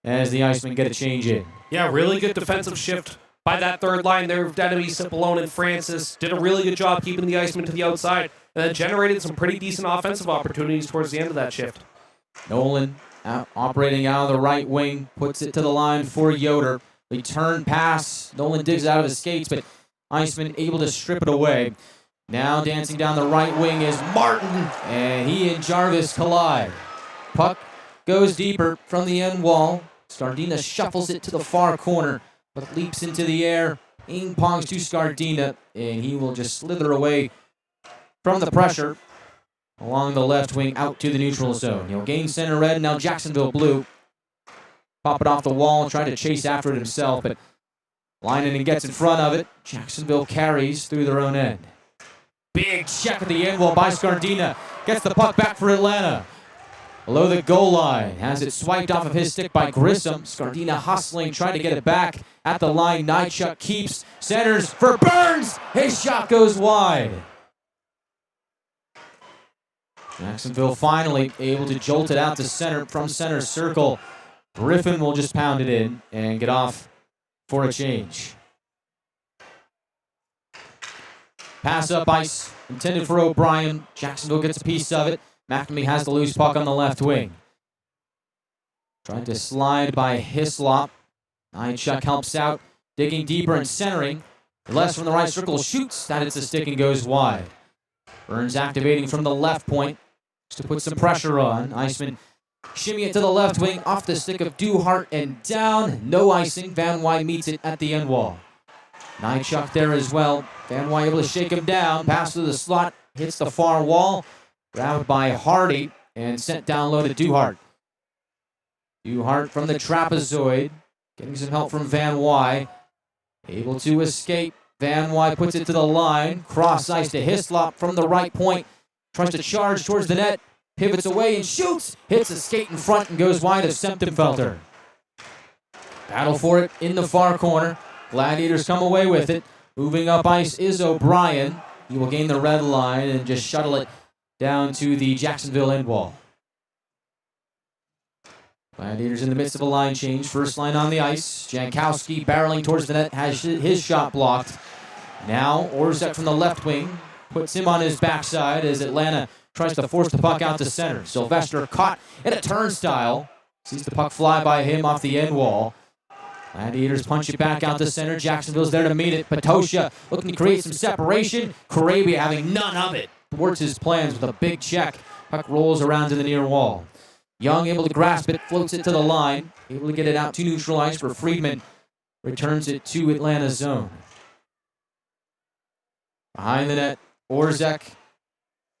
[SPEAKER 1] as the Icemen get a change in.
[SPEAKER 2] Yeah, really good defensive shift by that third line there. Denemy, Cipolone, and Francis did a really good job keeping the Icemen to the outside and then generated some pretty decent offensive opportunities towards the end of that shift.
[SPEAKER 1] Nolan operating out of the right wing, puts it to the line for Yoder. Return pass. Nolan digs out of his skates, but Iceman able to strip it away. Now dancing down the right wing is Martin, and he and Jarvis collide. Puck goes deeper from the end wall. Scardina shuffles it to the far corner, but leaps into the air. Ping-pongs to Scardina, and he will just slither away from the pressure along the left wing out to the neutral zone. He'll gain center red, now Jacksonville blue. Pop it off the wall, trying to chase after it himself, but Leinen gets in front of it. Jacksonville carries through their own end. Big check at the end wall by Scardina. Gets the puck back for Atlanta. Below the goal line. Has it swiped off of his stick by Grissom. Scardina hustling, trying to get it back. At the line, Nychuk keeps. Centers for Burns. His shot goes wide. Jacksonville finally able to jolt it out to center from center circle. Griffin will just pound it in and get off for a change. Pass up ice, intended for O'Brien. Jacksonville gets a piece of it. McNamee has the loose puck on the left wing. Trying to slide by Hislop. Nychuk helps out, digging deeper and centering. Les from the right circle shoots. That hits the stick and goes wide. Burns activating from the left point just to put some pressure on. Iceman shimmy it to the left wing, off the stick of Duhart and down. No icing. Van Wy meets it at the end wall. Nychuk there as well. Van Wy able to shake him down. Pass to the slot. Hits the far wall. Grabbed by Hardy and sent down low to Duhart. Duhart from the trapezoid. Getting some help from Van Wy. Able to escape. Van Wy puts it to the line. Cross ice to Hislop from the right point. Tries to charge towards the net. Pivots away and shoots. Hits a skate in front and goes wide of Semptimphelter. Battle for it in the far corner. Gladiators come away with it. Moving up ice is O'Brien. He will gain the red line and just shuttle it down to the Jacksonville end wall. Gladiators in the midst of a line change. First line on the ice. Jankowski barreling towards the net, has his shot blocked. Now Orzek from the left wing puts him on his backside as Atlanta tries to force the puck out to center. Sylvester caught in a turnstile. Sees the puck fly by him off the end wall. Gladiators punch it back out to center. Jacksonville's there to meet it. Patosha looking to create some separation. Corabia having none of it. Thwarts his plans with a big check. Puck rolls around to the near wall. Young able to grasp it, floats it to the line. Able to get it out to neutral ice for Friedman. Returns it to Atlanta's zone. Behind the net, Orzek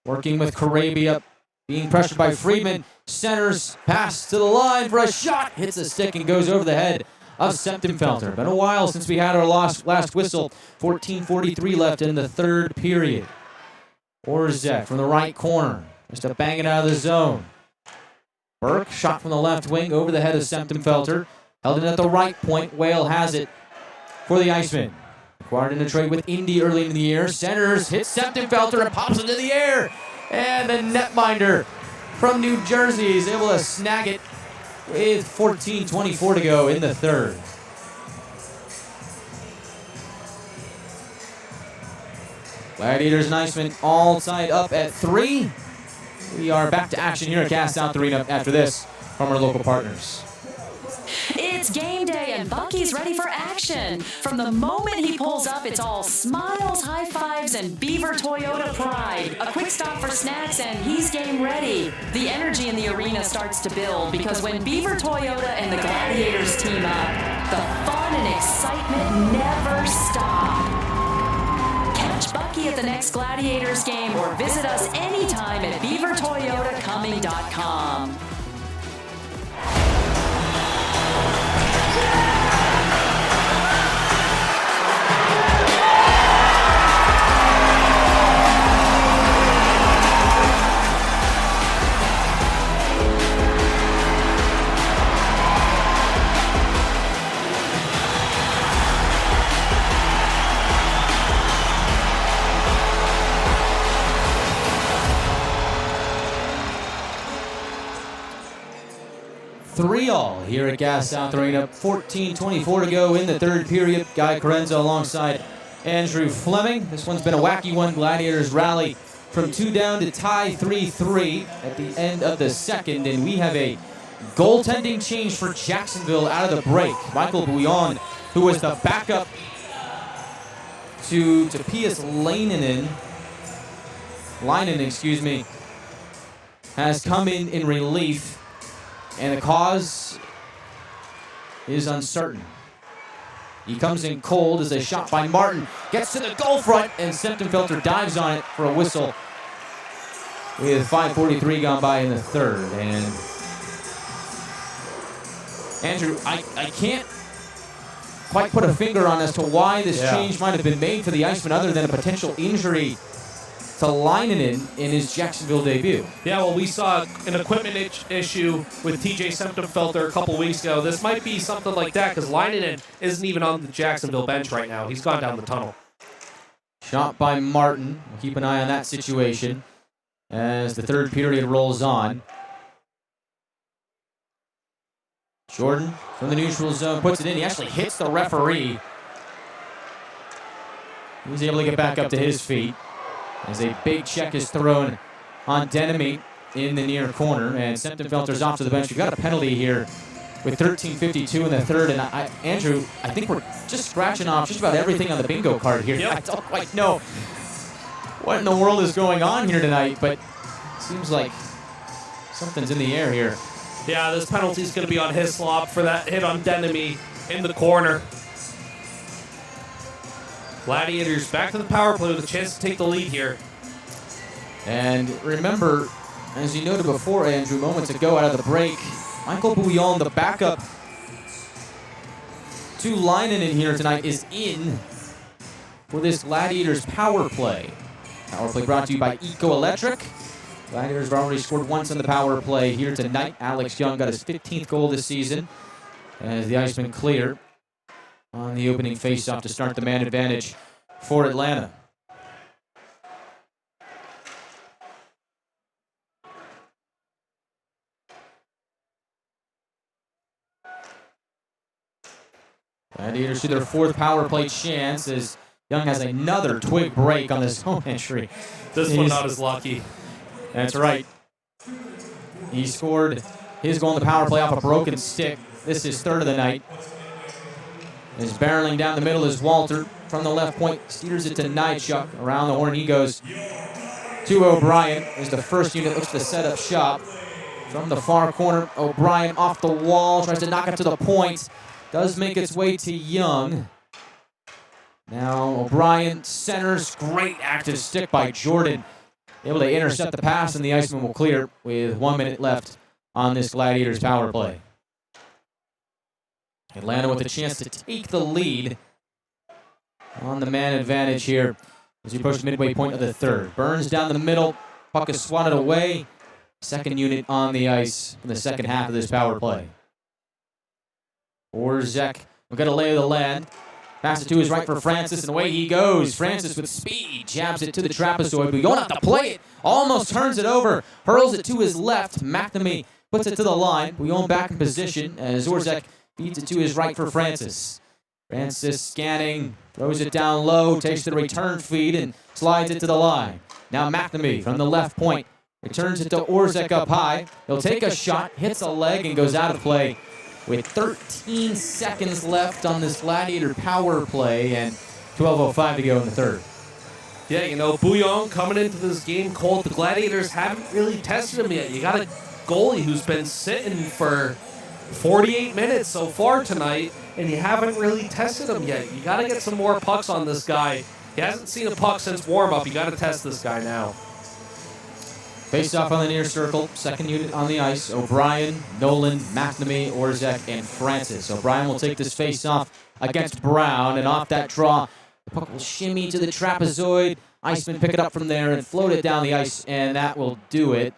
[SPEAKER 1] working with Corabia. Being pressured by Friedman. Centers, pass to the line for a shot. Hits a stick and goes over the head of Semptimphelter. Been a while since we had our last whistle. 14:43 left in the third period. Orzek from the right corner. Just to bang it out of the zone. Burke, shot from the left wing over the head of Semptimphelter. Held it at the right point. Whale has it for the Icemen. Acquired in a trade with Indy early in the year. Centers, hits Semptimphelter and pops into the air. And the netminder from New Jersey is able to snag it with 14:24 to go in the third. Gladiators and Icemen all tied up at 3. We are back to action here at Gas South Arena after this from our local partners.
[SPEAKER 6] It's It's game day and Bucky's ready for action. From the moment he pulls up, it's all smiles, high fives, and Beaver Toyota pride. A quick stop for snacks and he's game ready. The energy in the arena starts to build because when Beaver Toyota and the Gladiators team up, the fun and excitement never stop. Catch Bucky at the next Gladiators game or visit us anytime at beavertoyotacoming.com.
[SPEAKER 1] Three all here at Gas South Arena. 14:24 to go in the third period. Guy Chiarenza alongside Andrew Fleming. This one's been a wacky one. Gladiators rally from 2 down to tie 3-3 at the end of the second. And we have a goaltending change for Jacksonville out of the break. Michael Bouillon, who was the backup to Pius Leinen, has come in relief. And the cause is uncertain. He comes in cold as a shot by Martin gets to the goal front, and Septenfelter dives on it for a whistle with 5:43 gone by in the third. And Andrew, I can't quite put a finger on as to why this change might have been made for the Icemen other than a potential injury to Leinen in his Jacksonville debut.
[SPEAKER 2] Yeah, well, we saw an equipment issue with TJ Septenfelter a couple weeks ago. This might be something like that because Leinen isn't even on the Jacksonville bench right now. He's gone down the tunnel.
[SPEAKER 1] Shot by Martin. We'll keep an eye on that situation as the third period rolls on. Jordan from the neutral zone puts it in. He actually hits the referee. He's able to get back up to his feet as a big check is thrown on Denemy in the near corner, and Septenfelter's off to the bench. We've got a penalty here with 13:52 in the third, and Andrew, I think we're just scratching off just about everything on the bingo card here.
[SPEAKER 2] Yep.
[SPEAKER 1] I don't quite know what in the world is going on here tonight, but it seems like something's in the air here.
[SPEAKER 2] Yeah, this penalty's going to be on Hislop for that hit on Denemy in the corner. Gladiators back to the power play with a chance to take the lead here.
[SPEAKER 1] And remember, as you noted before, Andrew, moments ago out of the break, Michael Bouillon, the backup to Leinen in here tonight, is in for this Gladiators power play. Power play brought to you by Eco Electric. Gladiators have already scored once on the power play here tonight. Alex Young got his 15th goal this season as the Icemen clear on the opening faceoff to start the man advantage for Atlanta. Gladiators to their fourth power play chance as Young has another twig break on this home entry.
[SPEAKER 2] This one not as lucky.
[SPEAKER 1] That's right. He scored his goal on the power play off a broken stick. This is third of the night. Is barreling down the middle is Walter from the left point. Steers it to Nychuk. Around the horn he goes to O'Brien. Is the first unit. Looks to set up shop. From the far corner, O'Brien off the wall. Tries to knock it to the point. Does make its way to Young. Now O'Brien centers. Great active stick by Jordan. Able to intercept the pass, and the Icemen will clear with 1 minute left on this Gladiators power play. Atlanta with a chance to take the lead on the man advantage here as we push the midway point of the third. Burns down the middle. Puck is swatted away. Second unit on the ice in the second half of this power play. Orzek, we've got a lay of the land. Pass it to his right for Francis, and away he goes. Francis with speed jabs it to the trapezoid. Bouillon have to play it. Almost turns it over. Hurls it to his left. McNamee puts it to the line. Bouillon back in position as Orzek feeds it to his right for Francis. Francis scanning, throws it down low, takes the return feed, and slides it to the line. Now McNamee from the left point returns it to Orzek up high. He'll take a shot, hits a leg, and goes out of play with 13 seconds left on this Gladiator power play and 12:05 to go in the third.
[SPEAKER 2] Yeah, you know, Bouillon coming into this game cold. The Gladiators haven't really tested him yet. You got a goalie who's been sitting for 48 minutes so far tonight, and you haven't really tested him yet. You got to get some more pucks on this guy. He hasn't seen a puck since warm-up. You got to test this guy now.
[SPEAKER 1] Face off on the near circle. Second unit on the ice. O'Brien, Nolan, McNamee, Orzek, and Francis. O'Brien will take this face off against Brown, and off that draw, the puck will shimmy to the trapezoid. Icemen pick it up from there and float it down the ice, and that will do it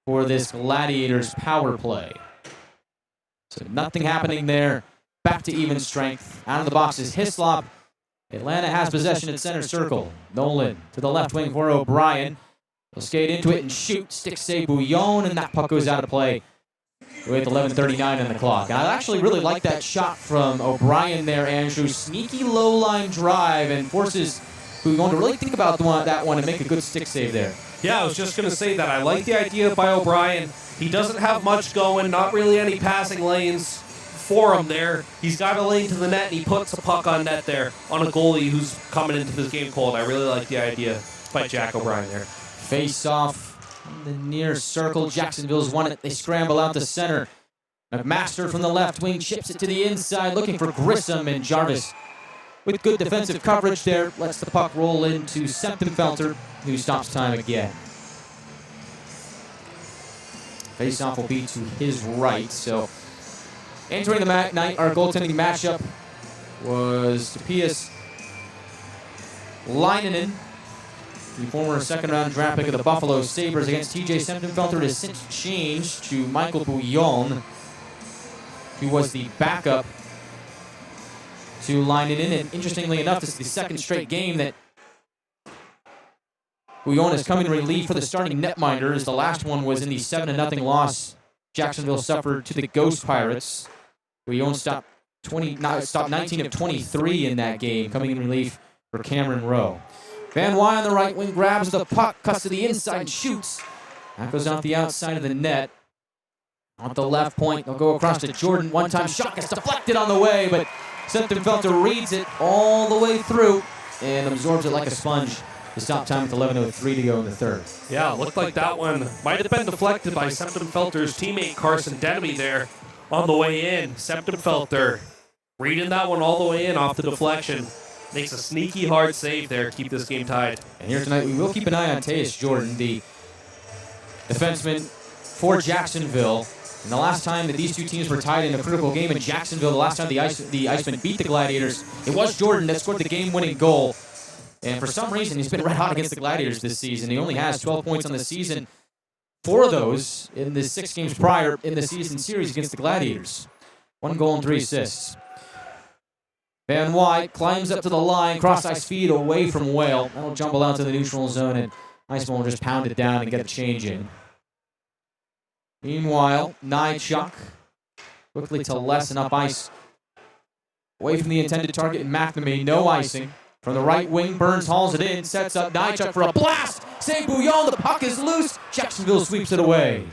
[SPEAKER 1] for this Gladiators power play. So nothing happening there. Back to even strength. Out of the box is Hislop. Atlanta has possession at center circle. Nolan to the left wing for O'Brien. He'll skate into it and shoot. Stick save Bouillon, and that puck goes out of play with 11:39 on the clock. And I actually really like that shot from O'Brien there, Andrew. Sneaky low-line drive and forces Bouillon to really think about that one and make a good stick save there.
[SPEAKER 2] Yeah, I was just going to say that. I like the idea by O'Brien. He doesn't have much going, not really any passing lanes for him there. He's got a lane to the net, and he puts a puck on net there on a goalie who's coming into this game cold. I really like the idea by Jack O'Brien there.
[SPEAKER 1] Face off in the near circle. Jacksonville's won it. They scramble out the center. McMaster from the left wing chips it to the inside, looking for Grissom, and Jarvis with good defensive coverage there lets the puck roll into Septemfelter, who stops time again. Face-off will be to his right. So entering the night, our goaltending matchup was Topias Leinonen, the former second-round draft pick of the Buffalo Sabres, against TJ Septemfelter. It has since changed to Michael Bouillon, who was the backup to Leinonen. And interestingly enough, this is the second straight game that Bouillon has come in relief for the starting netminder, as the last one was in the 7-0 loss Jacksonville suffered to the Ghost Pirates. Bouillon stopped 19 of 23 in that game, coming in relief for Cameron Rowe. Van Wy on the right wing grabs the puck, cuts to the inside, and shoots. That goes off the outside of the net. On the left point, they'll go across to Jordan. One-time shot gets deflected on the way, but Septemfelter reads it all the way through and absorbs it like a sponge. The stop time with 11:03 to go in the third.
[SPEAKER 2] Yeah, it looked like that one might have been deflected by Septemfelter's teammate Carson Denemy there on the way in. Septemfelter reading that one all the way in off the deflection. Makes a sneaky hard save there to keep this game tied.
[SPEAKER 1] And here tonight, we will keep an eye on Tejas Jordan, the defenseman for Jacksonville. And the last time that these two teams were tied in a critical game in Jacksonville, the last time the Icemen beat the Gladiators, it was Jordan that scored the game-winning goal. And for some reason, he's been red hot against the Gladiators this season. He only has 12 points on the season. 4 of those in the 6 games prior in the season series against the Gladiators. 1 goal and 3 assists. Van Wy climbs up to the line, cross-ice feed away from Whale. That'll jumble out to the neutral zone, and Iceman will just pound it down and get a change in. Meanwhile, Nychuk quickly to lessen up ice. Away from the intended target in McNamee, no icing. From the right wing, Burns hauls it in, sets up Nychuk for a blast. Save Bouillon, the puck is loose. Jacksonville sweeps it away.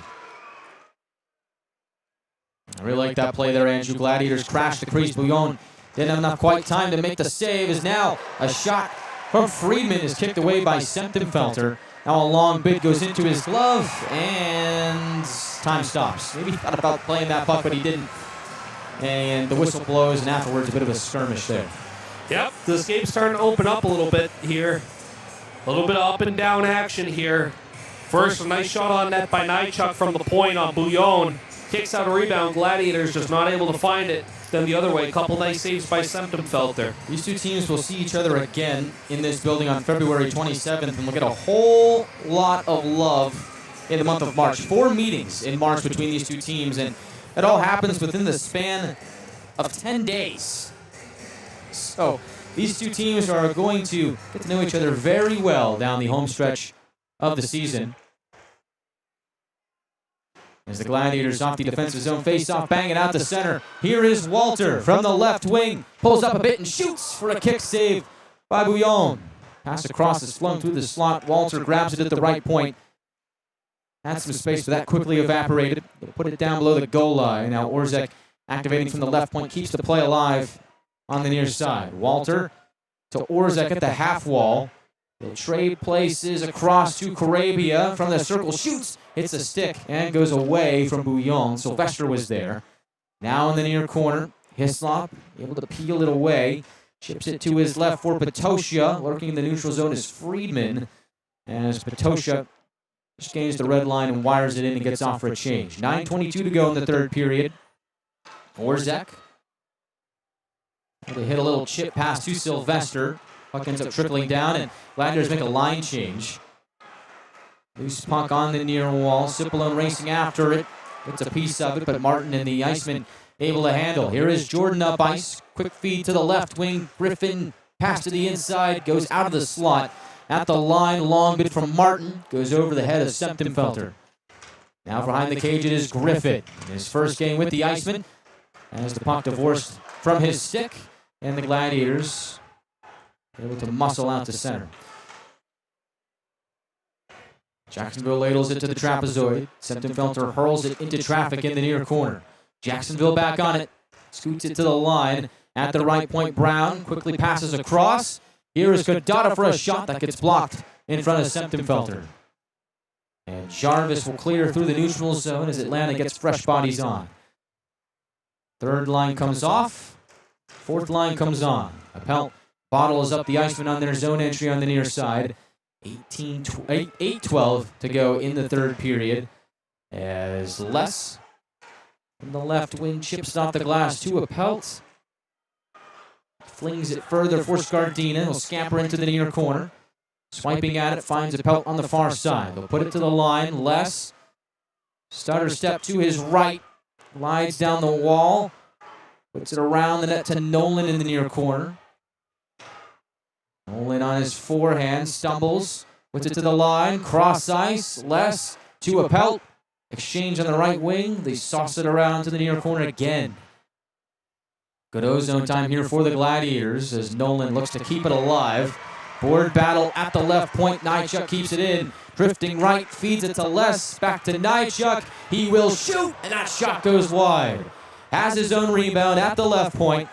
[SPEAKER 1] I really like that play there, Andrew. Gladiators crash the crease. Bouillon didn't have enough quite time to make the save. Is now a shot from Friedman is kicked away by Septemfelter. Now a long bid goes into his glove, and time stops. Maybe he thought about playing that puck, but he didn't. And the whistle blows, and afterwards a bit of a skirmish there.
[SPEAKER 2] Yep, this game's starting to open up a little bit here. A little bit of up and down action here. First, a nice shot on net by Nychuk from the point on Bouillon. Kicks out a rebound. Gladiators just not able to find it. Then the other way, a couple nice saves by Septemfelter.
[SPEAKER 1] These two teams will see each other again in this building on February 27th, and we'll get a whole lot of love in the month of March. 4 meetings in March between these two teams, and it all happens within the span of 10 days. So these two teams are going to get to know each other very well down the home stretch of the season. As the Gladiators off the defensive zone, face-off, bang it out to center. Here is Walter from the left wing. Pulls up a bit and shoots for a kick save by Bouillon. Pass across is flown through the slot. Walter grabs it at the right point. Had some space, but that quickly evaporated. They'll put it down below the goal line. Now Orzek activating from the left point, keeps the play alive on the near side. Walter to Orzek at the half wall. He'll trade places across to Carabia from the circle, shoots, hits a stick, and goes away from Bouillon. Sylvester was there. Now in the near corner, Hislop able to peel it away. Chips it to his left for Petosia. Lurking in the neutral zone is Friedman. As Petosia just gains the red line and wires it in and gets off for a change. 9:22 to go in the third period. Orzek. They hit a little chip pass to Sylvester. Puck ends up trickling down, and Gladiators make a line change. Loose puck on the near wall. Cipollone racing after it. Gets a piece of it, but Martin and the Icemen able to handle. Here is Jordan up ice. Quick feed to the left wing. Griffin pass to the inside. Goes out of the slot. At the line, long bit from Martin. Goes over the head of Septemfelter. Now behind the cage it is Griffin. In his first game with the Icemen. As the puck divorced from his stick. And the Gladiators able to muscle out to center. Jacksonville ladles it to the trapezoid. Septemfelter hurls it into traffic in the near corner. Jacksonville back on it. Scoots it to the line. At the right point, Brown quickly passes across. Here is Kodada for a shot that gets blocked in front of Septemfelter. And Jarvis will clear through the neutral zone as Atlanta gets fresh bodies on. Third line comes off. Fourth line comes on. Appelt bottles up the Icemen on their zone entry on the near side. 8:12 to go in the third period. As Les from the left wing chips off the glass to Appelt. Flings it further for Scardina. He'll scamper into the near corner. Swiping at it, finds Appelt on the far side. They'll put it to the line. Les, stutter step to his right. Glides down the wall. Puts it around the net to Nolan in the near corner. Nolan on his forehand, stumbles. Puts it to the line. Cross ice. Les to Appelt. Exchange on the right wing. They sauce it around to the near corner again. Good ozone time here for the Gladiators as Nolan looks to keep it alive. Board battle at the left point. Nychuk keeps it in. Drifting right, feeds it to Les. Back to Nychuk. He will shoot, and that shot goes wide. Has his own rebound at the left point.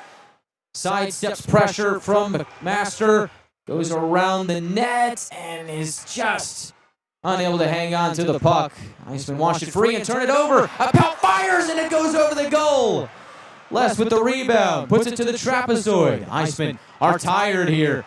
[SPEAKER 1] Sidesteps pressure from McMaster. Goes around the net and is just unable to hang on to the puck. Iceman wash it free and turn it over. Appelt fires, and it goes over the goal. Les with the rebound, puts it to the trapezoid. Icemen are tired here.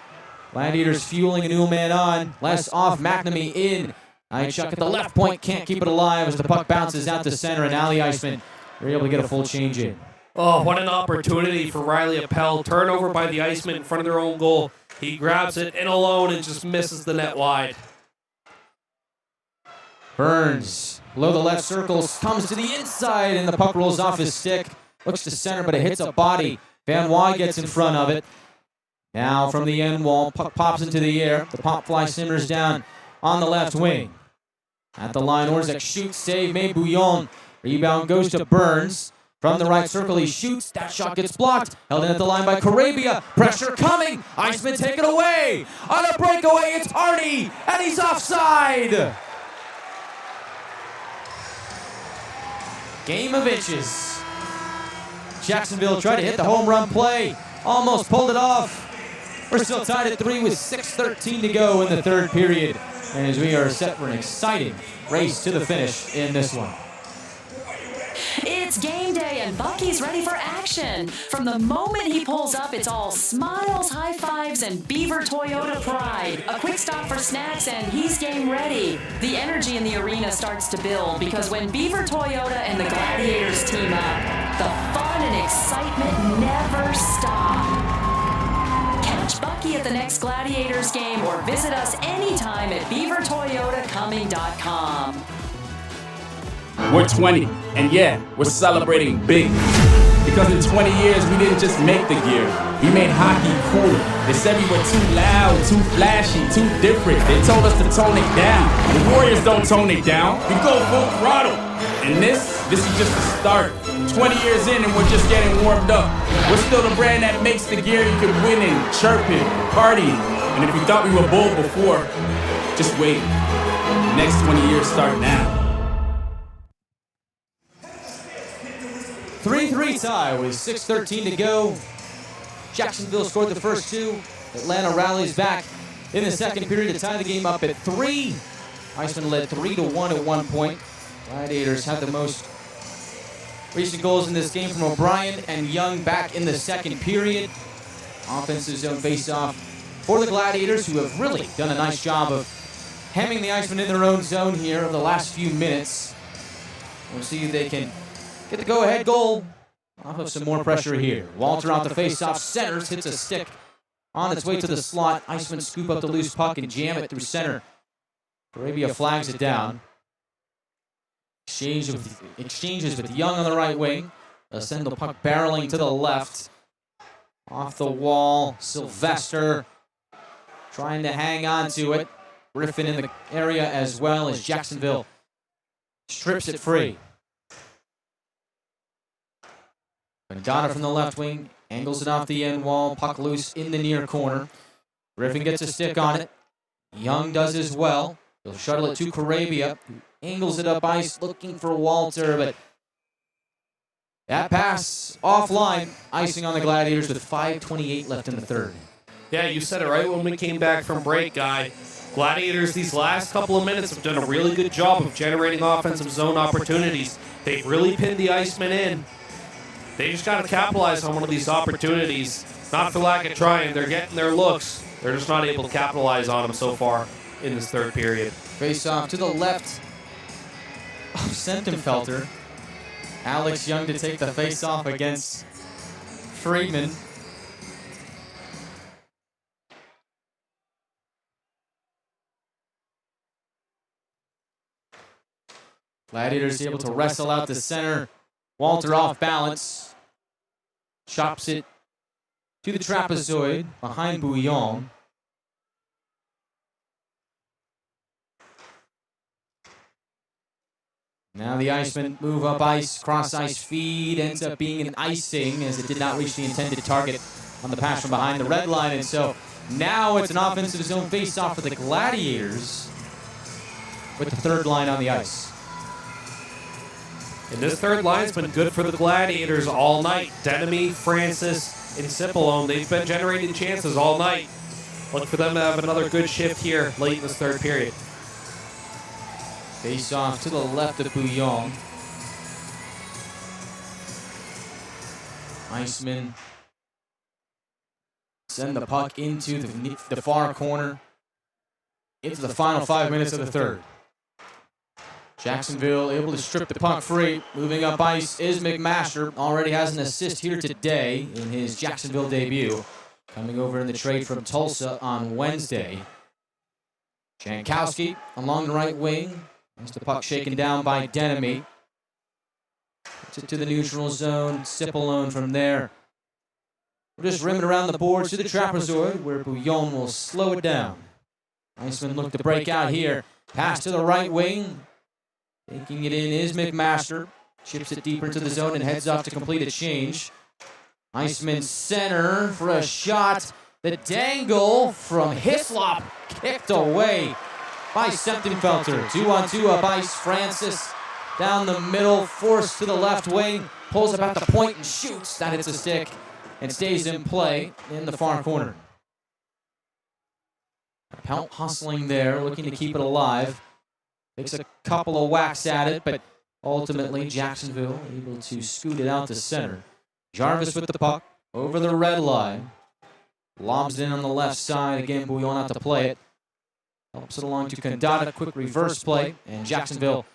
[SPEAKER 1] Gladiators fueling a new man on. Les off, McNamee in. Nychuk at the left point, can't keep it alive as the puck bounces out to center, and now the Icemen are able to get a full change in.
[SPEAKER 2] Oh, what an opportunity for Riley Appelt. Turnover by the Icemen in front of their own goal. He grabs it in alone and just misses the net wide.
[SPEAKER 1] Burns, below the left circle, comes to the inside, and the puck rolls off his stick. Looks to center, but it hits a body. Van Waay gets in front of it. Now from the end wall, puck pops into the air. The pop fly simmers down on the left wing. At the line, Orzek shoots, save made Bouillon. Rebound goes to Burns. From the right circle, he shoots. That shot gets blocked. Held in at the line by Carabia. Pressure coming. Icemen take it away. On a breakaway, it's Hardy, and he's offside. Game of inches. Jacksonville tried to hit the home run play. Almost pulled it off. We're still tied at 3 with 6:13 to go in the third period. And as we are set for an exciting race to the finish in this one.
[SPEAKER 6] It's game day and Bucky's ready for action. From the moment he pulls up, it's all smiles, high fives, and Beaver Toyota pride. A quick stop for snacks and he's game ready. The energy in the arena starts to build because when Beaver Toyota and the Gladiators team up, the fun and excitement never stop. Catch Bucky at the next Gladiators game or visit us anytime at beavertoyotacoming.com.
[SPEAKER 8] We're 20, and yeah, we're celebrating big. Because in 20 years, we didn't just make the gear, we made hockey cooler. They said we were too loud, too flashy, too different. They told us to tone it down. The Warriors don't tone it down, we go full throttle. And this is just the start. 20 years in and we're just getting warmed up. We're still the brand that makes the gear you can win in, chirping, partying. And if you thought we were bold before, just wait. The next 20 years start now.
[SPEAKER 1] 3-3 tie with 6:13 to go. Jacksonville scored the first two. Atlanta rallies back in the second period to tie the game up at 3. Icemen led 3-1 at one point. Gladiators have the most recent goals in this game from O'Brien and Young back in the second period. Offensive zone face-off for the Gladiators, who have really done a nice job of hemming the Icemen in their own zone here over the last few minutes. We'll see if they can get the go-ahead goal off of some more pressure here. Walter off the face-off, centers, hits a stick on its way to the slot. Icemen scoop up the loose puck and jam it through center. Arabia flags it down. Exchanges with Young on the right wing. They'll send the puck barreling to the left. Off the wall, Sylvester trying to hang on to it. Griffin in the area as well as Jacksonville strips it free. Vendata from the left wing angles it off the end wall. Puck loose in the near corner. Griffin gets a stick on it. Young does as well. He'll shuttle it to Carabia, who angles it up ice looking for Walter, but that pass offline, icing on the Gladiators with 5:28 left in the third.
[SPEAKER 2] Yeah, you said it right when we came back from break, Guy. Gladiators these last couple of minutes have done a really good job of generating offensive zone opportunities. They've really pinned the Icemen in. They just got to capitalize on one of these opportunities. Not for lack of trying. They're getting their looks. They're just not able to capitalize on them so far in this third period.
[SPEAKER 1] Face off to the left of Sentenfelter. Alex Young to take the face off against Friedman. Gladiators able to wrestle out the center. Walter off balance. Chops it to the trapezoid behind Bouillon. Now the Icemen move up ice, cross ice feed, ends up being an icing as it did not reach the intended target on the pass from behind the red line. And so now it's an offensive zone face-off for the Gladiators with the third line on the ice.
[SPEAKER 2] And this third line's been good for the Gladiators all night. Denemy, Francis, and Cipollone, they've been generating chances all night. Look for them to have another good shift here late in this third period.
[SPEAKER 1] Face off to the left of Bouillon. Icemen send the puck into the far corner. Into the final 5 minutes of the third. Jacksonville able to strip the puck free. Moving up ice is McMaster. Already has an assist here today in his Jacksonville debut. Coming over in the trade from Tulsa on Wednesday. Jankowski along the right wing. There's the puck shaken down by Denemy. Puts it to the neutral zone. Cipollone from there. We're just rimming around the boards to the trapezoid where Bouillon will slow it down. Icemen look to break out here. Pass to the right wing. Taking it in is McMaster. Chips it deeper into the zone and heads off to complete a change. Iceman center for a shot. The dangle from Hislop kicked away by Sentenfelter. 2-on-2 up ice. Francis down the middle, forced to the left wing. Pulls up at the point and shoots. That hits a stick and stays in play in the far corner. Appelt hustling there, looking to keep it alive. Takes a couple of whacks at it, but ultimately Jacksonville able to scoot it out to center. Jarvis with the puck over the red line. Lobs it in on the left side. Again, Bouillon out to play it. Helps it along to Condata. Quick reverse play, and Jacksonville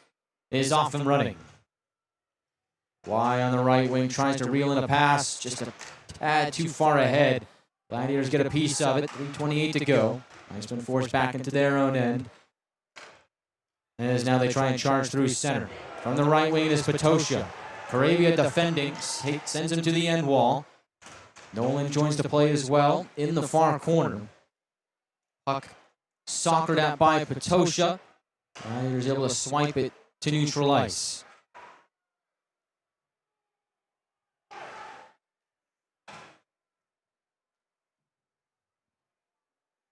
[SPEAKER 1] is off and running. Y on the right wing tries to reel in a pass. Just a tad too far ahead. Gladiators get a piece of it. 3:28 to go. Icemen forced back into their own end. As now they try and charge through center. From the right wing is Potosha. Carabia defending, sends him to the end wall. Nolan joins the play as well in the far corner. Puck soccered out by Potosha. Gladiators able to swipe it to neutral ice.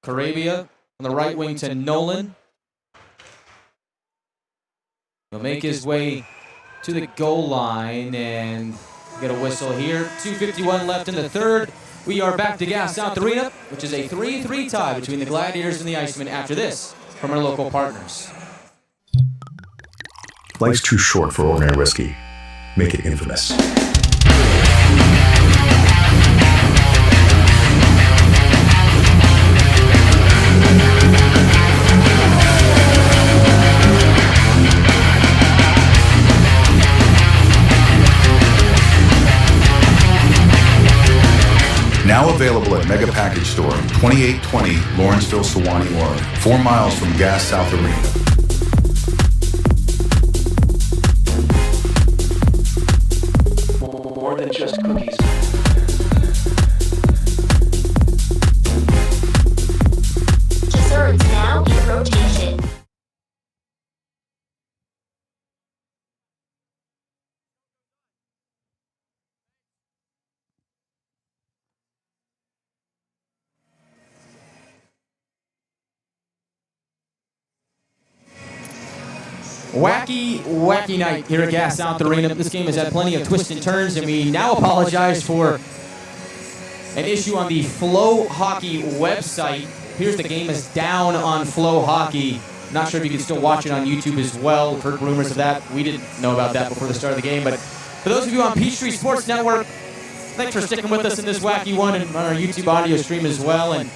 [SPEAKER 1] Carabia on the right wing to Nolan. He'll make his way to the goal line, and Get a whistle here. 2:51 left in the third. We are back to Gas South Arena, which is a 3-3 tie between the Gladiators and the Icemen after this from our local partners.
[SPEAKER 10] Life's too short for ordinary whiskey. Make it infamous. Now available at Mega Package Store, 2820 Lawrenceville, Sewanee, Oregon, 4 miles from Gas South Arena.
[SPEAKER 16] More than just cookies.
[SPEAKER 12] Desserts now in rotation.
[SPEAKER 1] Wacky night here at Gas South Arena. This game has had plenty of twists and turns, and we now apologize for an issue on the Flow Hockey website. Appears the game is down on Flow Hockey. Not sure if you can still watch it on YouTube as well. Heard rumors of that. We didn't know about that before the start of the game. But for those of you on Peachtree Sports Network, thanks for sticking with us in this wacky one and on our YouTube audio stream as well. And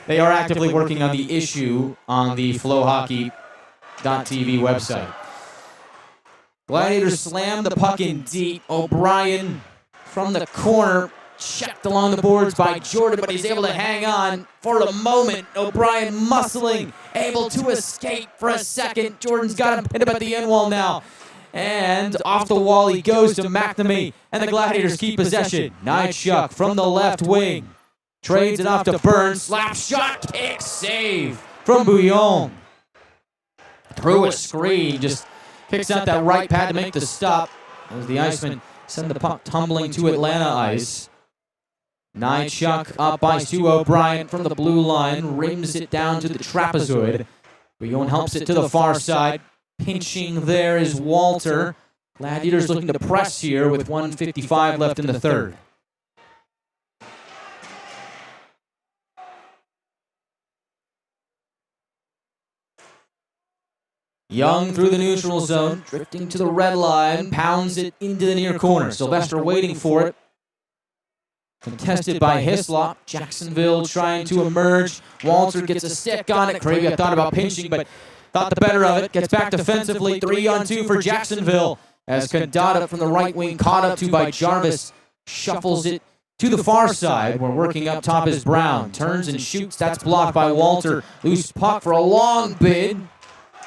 [SPEAKER 1] they are actively working on the issue on the FlowHockey.tv website. Gladiators slam the puck in deep. O'Brien from the corner, checked along the boards by Jordan, but he's able to hang on for a moment. O'Brien muscling, able to escape for a second. Jordan's got him pinned up at the end wall now. And off the wall he goes to McNamee, and the Gladiators keep possession. Nightchuck from the left wing. Trades it off to Burns. Slap shot, kick, save from Bouillon. Through a screen, just kicks out that right pad to make the stop. As the Icemen send the puck tumbling to Atlanta ice. Nightchuck up ice to O'Brien from the blue line. Rims it down to the trapezoid. Bouillon helps it to the far side. Pinching there is Walter. Gladiators looking to press here with 1:55 left in the third. Young through the neutral zone, drifting to the red line, pounds it into the near corner. Sylvester waiting for it. Contested by Hislop. Jacksonville trying to emerge. Walter gets a stick on it. Cravia thought about pinching, but thought the better of it. Gets back defensively. 3-on-2 for Jacksonville. As Condata from the right wing, caught up to by Jarvis, shuffles it to the far side. We're working up top is Brown. Turns and shoots. That's blocked by Walter. Loose puck for a long bid.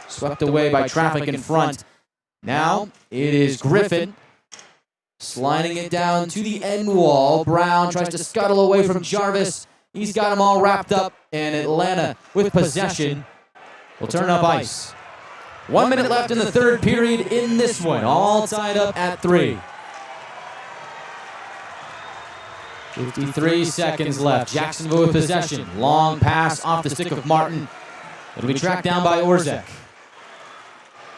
[SPEAKER 1] Swept away by traffic in front. Now it is Griffin sliding it down to the end wall. Brown tries to scuttle away from Jarvis. He's got him all wrapped up, and Atlanta with possession will turn up ice. 1 minute left in the third period in this one. All tied up at 3. 53 seconds left. Jacksonville with possession. Long pass off the stick of Martin. It'll be tracked down by Orzek.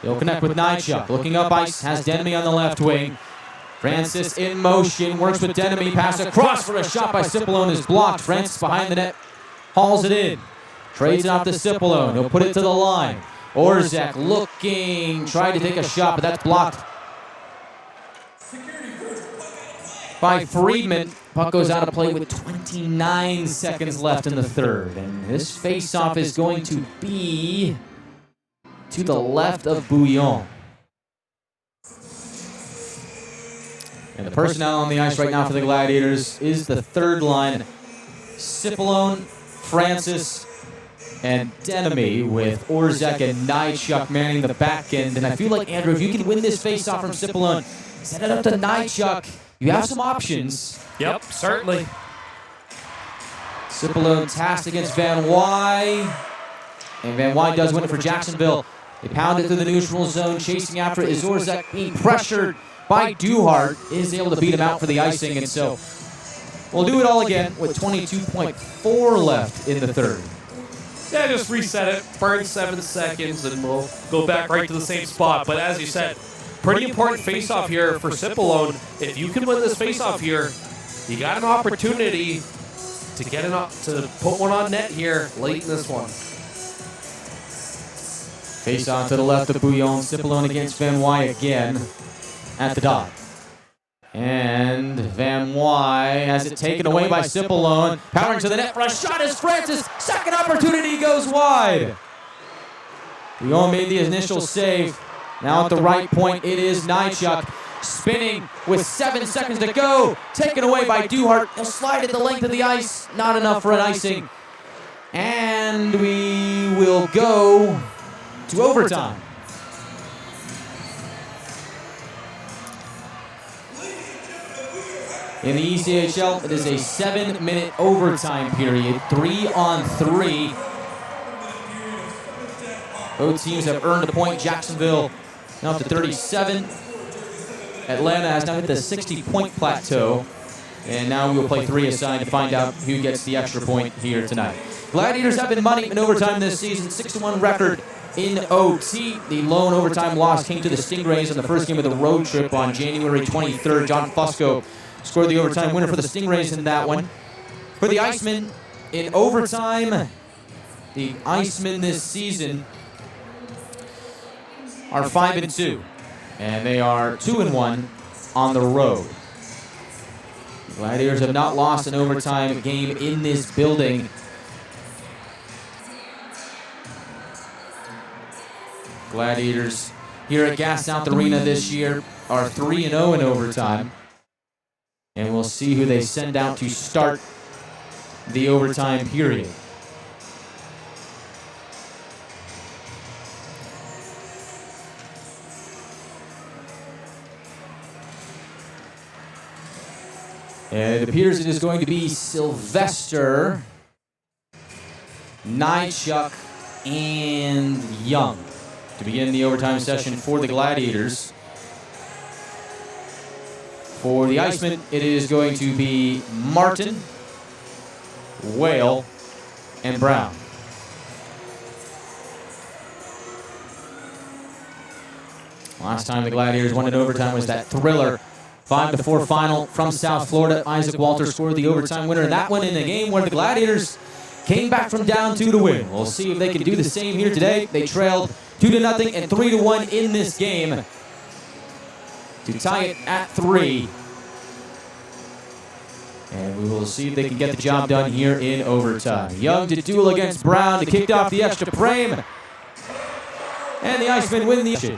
[SPEAKER 1] He'll connect with Nightchuck. Looking up ice, has Denemy on the left wing. Francis in motion, works with Denemy. Pass across for a shot by Cipollone is blocked. Francis behind the net, hauls it in. Trades it off to Cipollone. He'll put it to the line. Orzek looking, tried to take a shot, but that's blocked by Friedman. Puck goes out of play with 29 seconds left in the third. And this face-off is going to be to the left of Bouillon. And the personnel on the ice right now for the Gladiators is the third line. Cipollone, Francis, and Denemy, with Orzek and Nightchuck manning the back end. And I feel like, Andrew, if you can win this face-off from Cipollone, set it up to Nightchuck, you have some options.
[SPEAKER 2] Yep, certainly.
[SPEAKER 1] Cipollone tasked against Van Wy. And Van Wy does win it for Jacksonville. They pound it through the neutral zone. Chasing after it is Orzek, being pressured by Duhart. Is able to beat him out for the icing. And so we'll do it all again with 22.4 left in the third.
[SPEAKER 2] Yeah, just reset it, burn 7 seconds, and we'll go back right to the same spot. But as you said, Pretty important face-off here for Cipollone. If you can win this face-off here, you got an opportunity to get to put one on net here late in this one.
[SPEAKER 1] Face on to the left of Bouillon. Cipollone against Van Wy again at the dot. And Van Wy has it taken away by Cipollone. Powering to the net for a shot is Francis. Second opportunity goes wide. Bouillon made the initial save. Now at the right point, it is Nychuk. Spinning with 7 seconds to go. Taken away by Duhart. He'll slide it the length of the ice. Not enough for an icing. And we will go to overtime. In the ECHL, it is a 7-minute overtime period, 3-on-3. Both teams have earned a point. Jacksonville now up to 37. Atlanta has now hit the 60-point plateau. And now we will play 3-a-side to find out who gets the extra point here tonight. Gladiators have been money in overtime this season, 6-1 record in OT. The lone overtime loss came to the Stingrays in the first game of the road trip on January 23rd. John Fusco scored the overtime winner for the Stingrays in that one. For the Icemen, in overtime, the Icemen this season are 5-2, and they are 2-1 on the road. The Gladiators have not lost an overtime game in this building. Gladiators here at Gas South Arena this year are 3-0 in overtime. And we'll see who they send out to start the overtime period. And it appears it is going to be Sylvester, Nychuk, and Young to begin the overtime session for the Gladiators. For the Icemen, it is going to be Martin, Whale, and Brown. Last time the Gladiators won in overtime was that thriller 5-4 final from South Florida. Isaac Walters scored the overtime winner, and that one in a game where the Gladiators came back from down 2 to win. We'll see if they can do the same here today. They trailed 2-0 and 3-1 in this game to tie it at 3. And we will see if they can get the job done here in overtime. Young to duel against Brown to kick off the extra frame. And the Icemen win the...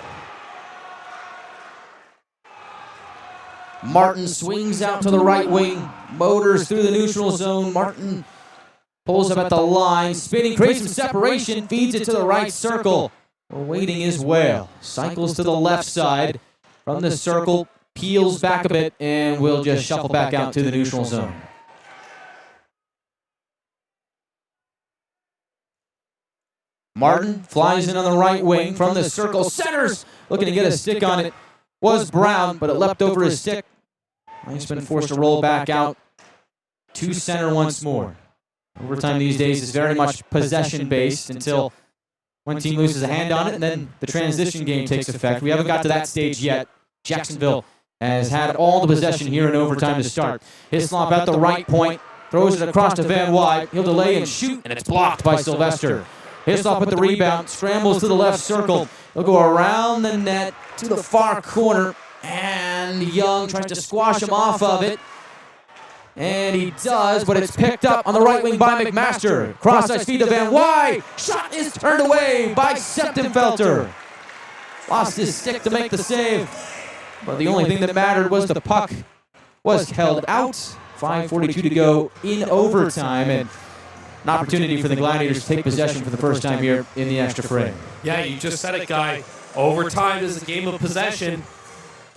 [SPEAKER 1] Martin swings out to the right wing, motors through the neutral zone. Martin pulls up at the line, spinning, creates some separation, feeds it to the right circle. Waiting is Whale. Cycles to the left side from the circle, peels back a bit, and will just shuffle back out to the neutral zone. Martin flies in on the right wing from the circle, centers, looking to get a stick on it. Was Brown, but it leapt over his stick. Iceman forced to roll back out to center once more. Overtime these days is very much possession-based until one team loses a hand on it, and then the transition game takes effect. We haven't got to that stage yet. Jacksonville has had all the possession here in overtime to start. Hislop at the right point, throws it across to Van Wy. He'll delay and shoot, and it's blocked by Sylvester. Hislop at the rebound, scrambles to the left circle. He'll go around the net to the far corner, and Young tries to squash him off of it. And he does, but it's picked up on the right wing by McMaster. Cross-ice feed to Van Wy. Shot is turned away by Septenfelter. Lost his stick to make the save. But the only thing that mattered was the puck was held out. 5:42 to go in overtime. And an opportunity for the Gladiators to take possession for the first time here in the extra frame.
[SPEAKER 2] Yeah, you just said it, Guy. Overtime is a game of possession.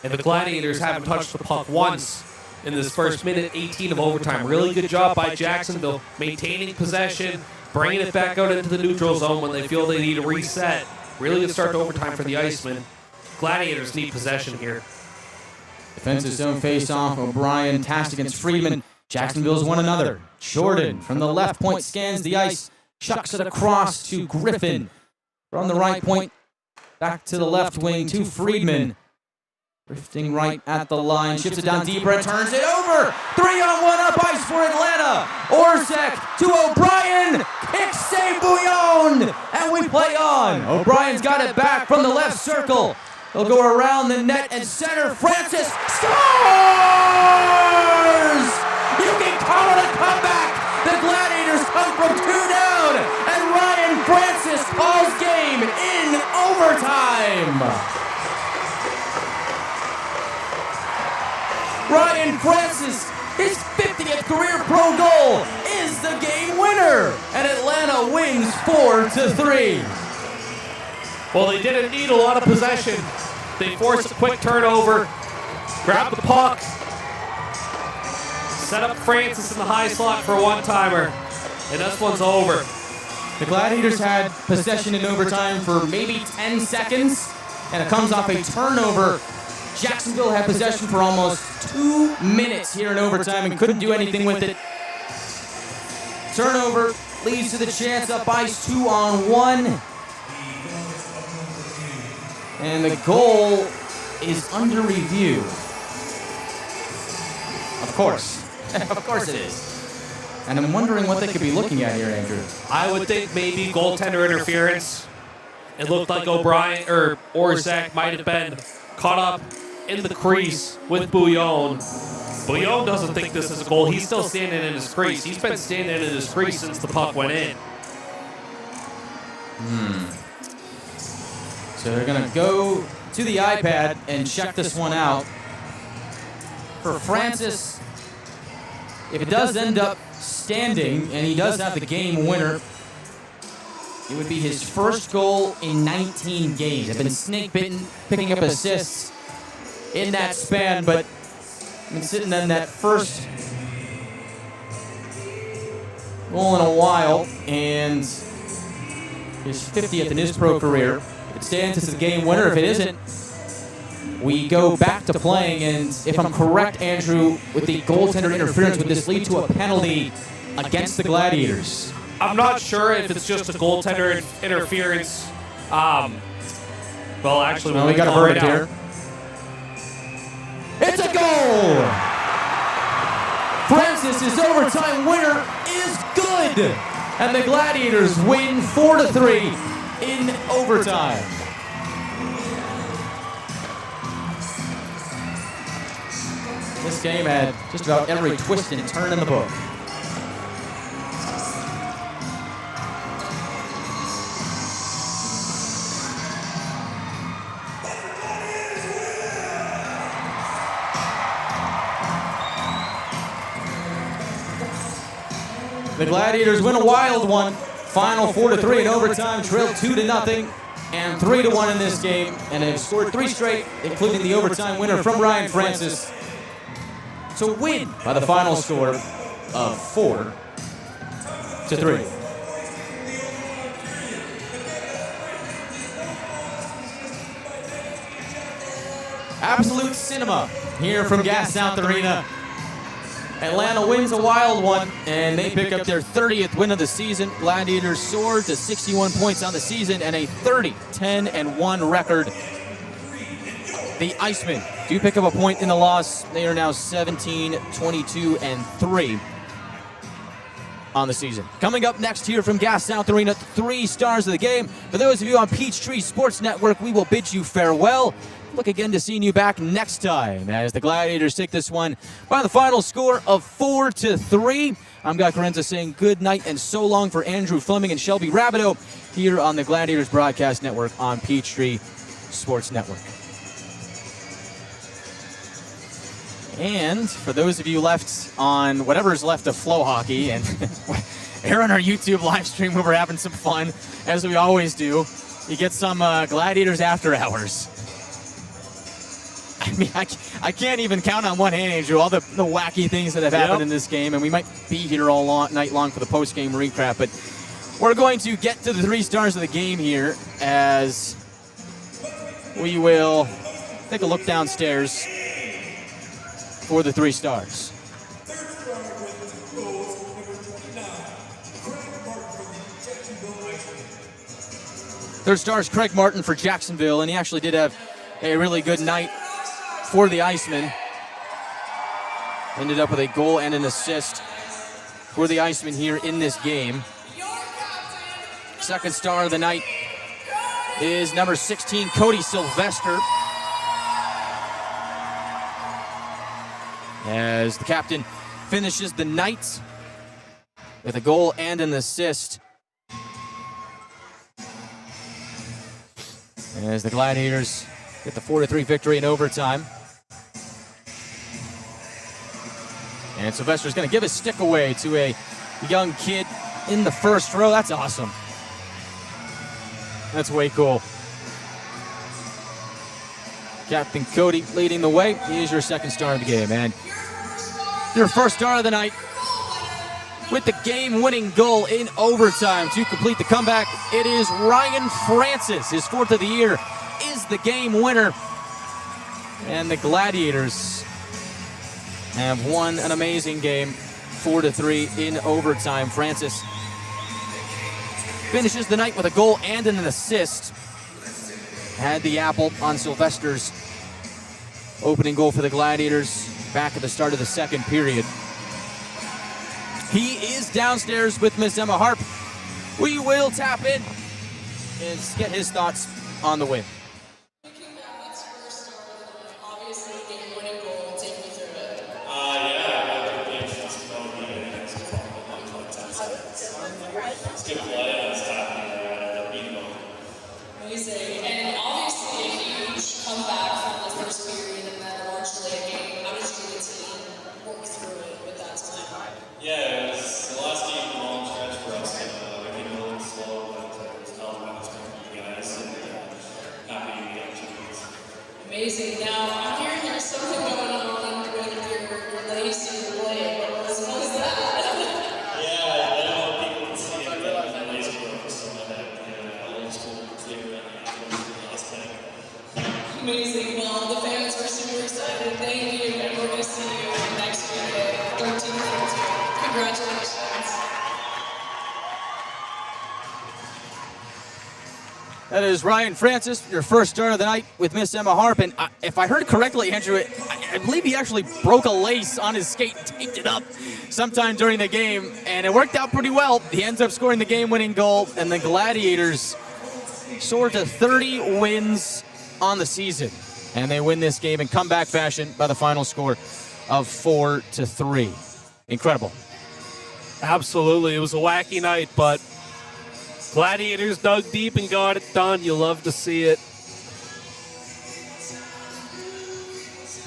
[SPEAKER 2] And the Gladiators haven't touched the puck once in this first minute 18 of overtime. Really good job by Jacksonville, maintaining possession, bringing it back out into the neutral zone when they feel they need a reset. Really good start to overtime for the Icemen. Gladiators need possession here.
[SPEAKER 1] Defensive zone face-off. O'Brien tasked against Friedman. Jacksonville's won another. Jordan from the left point scans the ice, chucks it across to Griffin. From the right point, back to the left wing to Friedman. Drifting right at the line, ships it down deeper and turns it over. 3-on-1 up ice for Atlanta. Orzek to O'Brien. Kick save Bouillon. And we play on. O'Brien's got it back from the left circle. He'll go around the net and center. Francis scores! You can call it a comeback. The Gladiators come from 2 down. And Ryan Francis calls game in overtime. Ryan Francis, his 50th career pro goal, is the game winner, and Atlanta wins 4-3.
[SPEAKER 2] Well, they didn't need a lot of possession. They forced a quick turnover, grabbed the puck, set up Francis in the high slot for a one-timer, and this one's over.
[SPEAKER 1] The Gladiators had possession in overtime for maybe 10 seconds, and it comes off a turnover. Jacksonville had possession for almost 2 minutes here in overtime and couldn't do anything with it. Turnover leads to the chance up ice 2-on-1. And the goal is under review. Of course. Of course it is. And I'm wondering what they could be looking at here, Andrew.
[SPEAKER 2] I would think maybe goaltender interference. It looked like O'Brien or Orzek might have been caught up in the crease with Bouillon. Bouillon doesn't think this is a goal. He's still standing in his crease. He's been standing in his crease since the puck went in.
[SPEAKER 1] So they're going to go to the iPad and check this one out. For Francis, if it does end up standing, and he does have the game winner, it would be his first goal in 19 games. I've been snake-bitten, picking up assists in that span, but I've been sitting on that first goal in a while, and his 50th in his pro career. If it stands, it's the game winner. If it isn't, we go back to playing, and if I'm correct, Andrew, with the goaltender interference, would this lead to a penalty against the Gladiators?
[SPEAKER 2] I'm not sure if it's just a goaltender interference. Well, actually,
[SPEAKER 1] we got a verdict here. It's a goal! Francis' overtime winner is good! And the Gladiators win 4-3 in overtime. This game had just about every twist and turn in the book. The Gladiators win a wild one. Final 4-3 in overtime, trailed 2-0 and 3-1 in this game, and have scored 3 straight, including the overtime winner from Ryan Francis, to win by the final score of 4-3. Absolute cinema here from Gas South Arena. Atlanta wins a wild one, and they pick up their 30th win of the season. Gladiators soar to 61 points on the season and a 30-10-1 record. The Icemen do pick up a point in the loss. They are now 17-22-3 on the season. Coming up next here from Gas South Arena, 3 stars of the game. For those of you on Peachtree Sports Network, we will bid you farewell. Look again to seeing you back next time as the Gladiators take this one by the final score of 4-3. I'm Guy Chiarenza saying good night and so long for Andrew Fleming and Shelby Rabideau here on the Gladiators Broadcast Network on Peachtree Sports Network. And for those of you left on whatever's left of Flow Hockey and here on our YouTube live stream where we're having some fun, as we always do, you get some Gladiators After Hours. I mean, I can't even count on one hand, Andrew, all the wacky things that have happened in this game, and we might be here all night long for the post-game recap, but we're going to get to the 3 stars of the game here as we will take a look downstairs for the 3 stars. Third star is Craig Martin for Jacksonville, and he actually did have a really good night for the Icemen. Ended up with a goal and an assist for the Icemen here in this game. Second star of the night is number 16, Cody Sylvester. As the captain finishes the night with a goal and an assist. As the Gladiators get the 4-3 victory in overtime. And Sylvester's going to give his stick away to a young kid in the first row. That's awesome. That's way cool. Captain Cody leading the way. He is your second star of the game. And your first star of the night with the game-winning goal in overtime to complete the comeback. It is Ryan Francis. His fourth of the year is the game winner. And the Gladiators have won an amazing game, 4-3 in overtime. Francis finishes the night with a goal and an assist. Had the apple on Sylvester's opening goal for the Gladiators back at the start of the second period. He is downstairs with Miss Emma Harp. We will tap in and get his thoughts on the win.
[SPEAKER 17] Amazing, and obviously a huge comeback from the first period and then a large delay game. How did you and the team work through it with that time?
[SPEAKER 18] Yeah, it was the last game of a long stretch for us. We came a little slow, but it was all about the guys, and happy to be up 2 weeks.
[SPEAKER 17] Amazing. Now, I'm hearing there's something going on with your lace and your blade. What was that?
[SPEAKER 18] Yeah, I don't know if people can see it, but the lace broke, so I had old school clear last time.
[SPEAKER 17] Amazing. Well, the fans are super excited. Thank you, and we're going to see you next week at 13-14. Congratulations.
[SPEAKER 1] That is Ryan Francis, your first star of the night with Miss Emma Harp. And if I heard correctly, Andrew, I believe he actually broke a lace on his skate and taped it up sometime during the game. And it worked out pretty well. He ends up scoring the game-winning goal. And the Gladiators soar to 30 wins on the season. And they win this game in comeback fashion by the final score of 4-3. Incredible.
[SPEAKER 2] Absolutely. It was a wacky night, but Gladiators dug deep and got it done. You love to see it.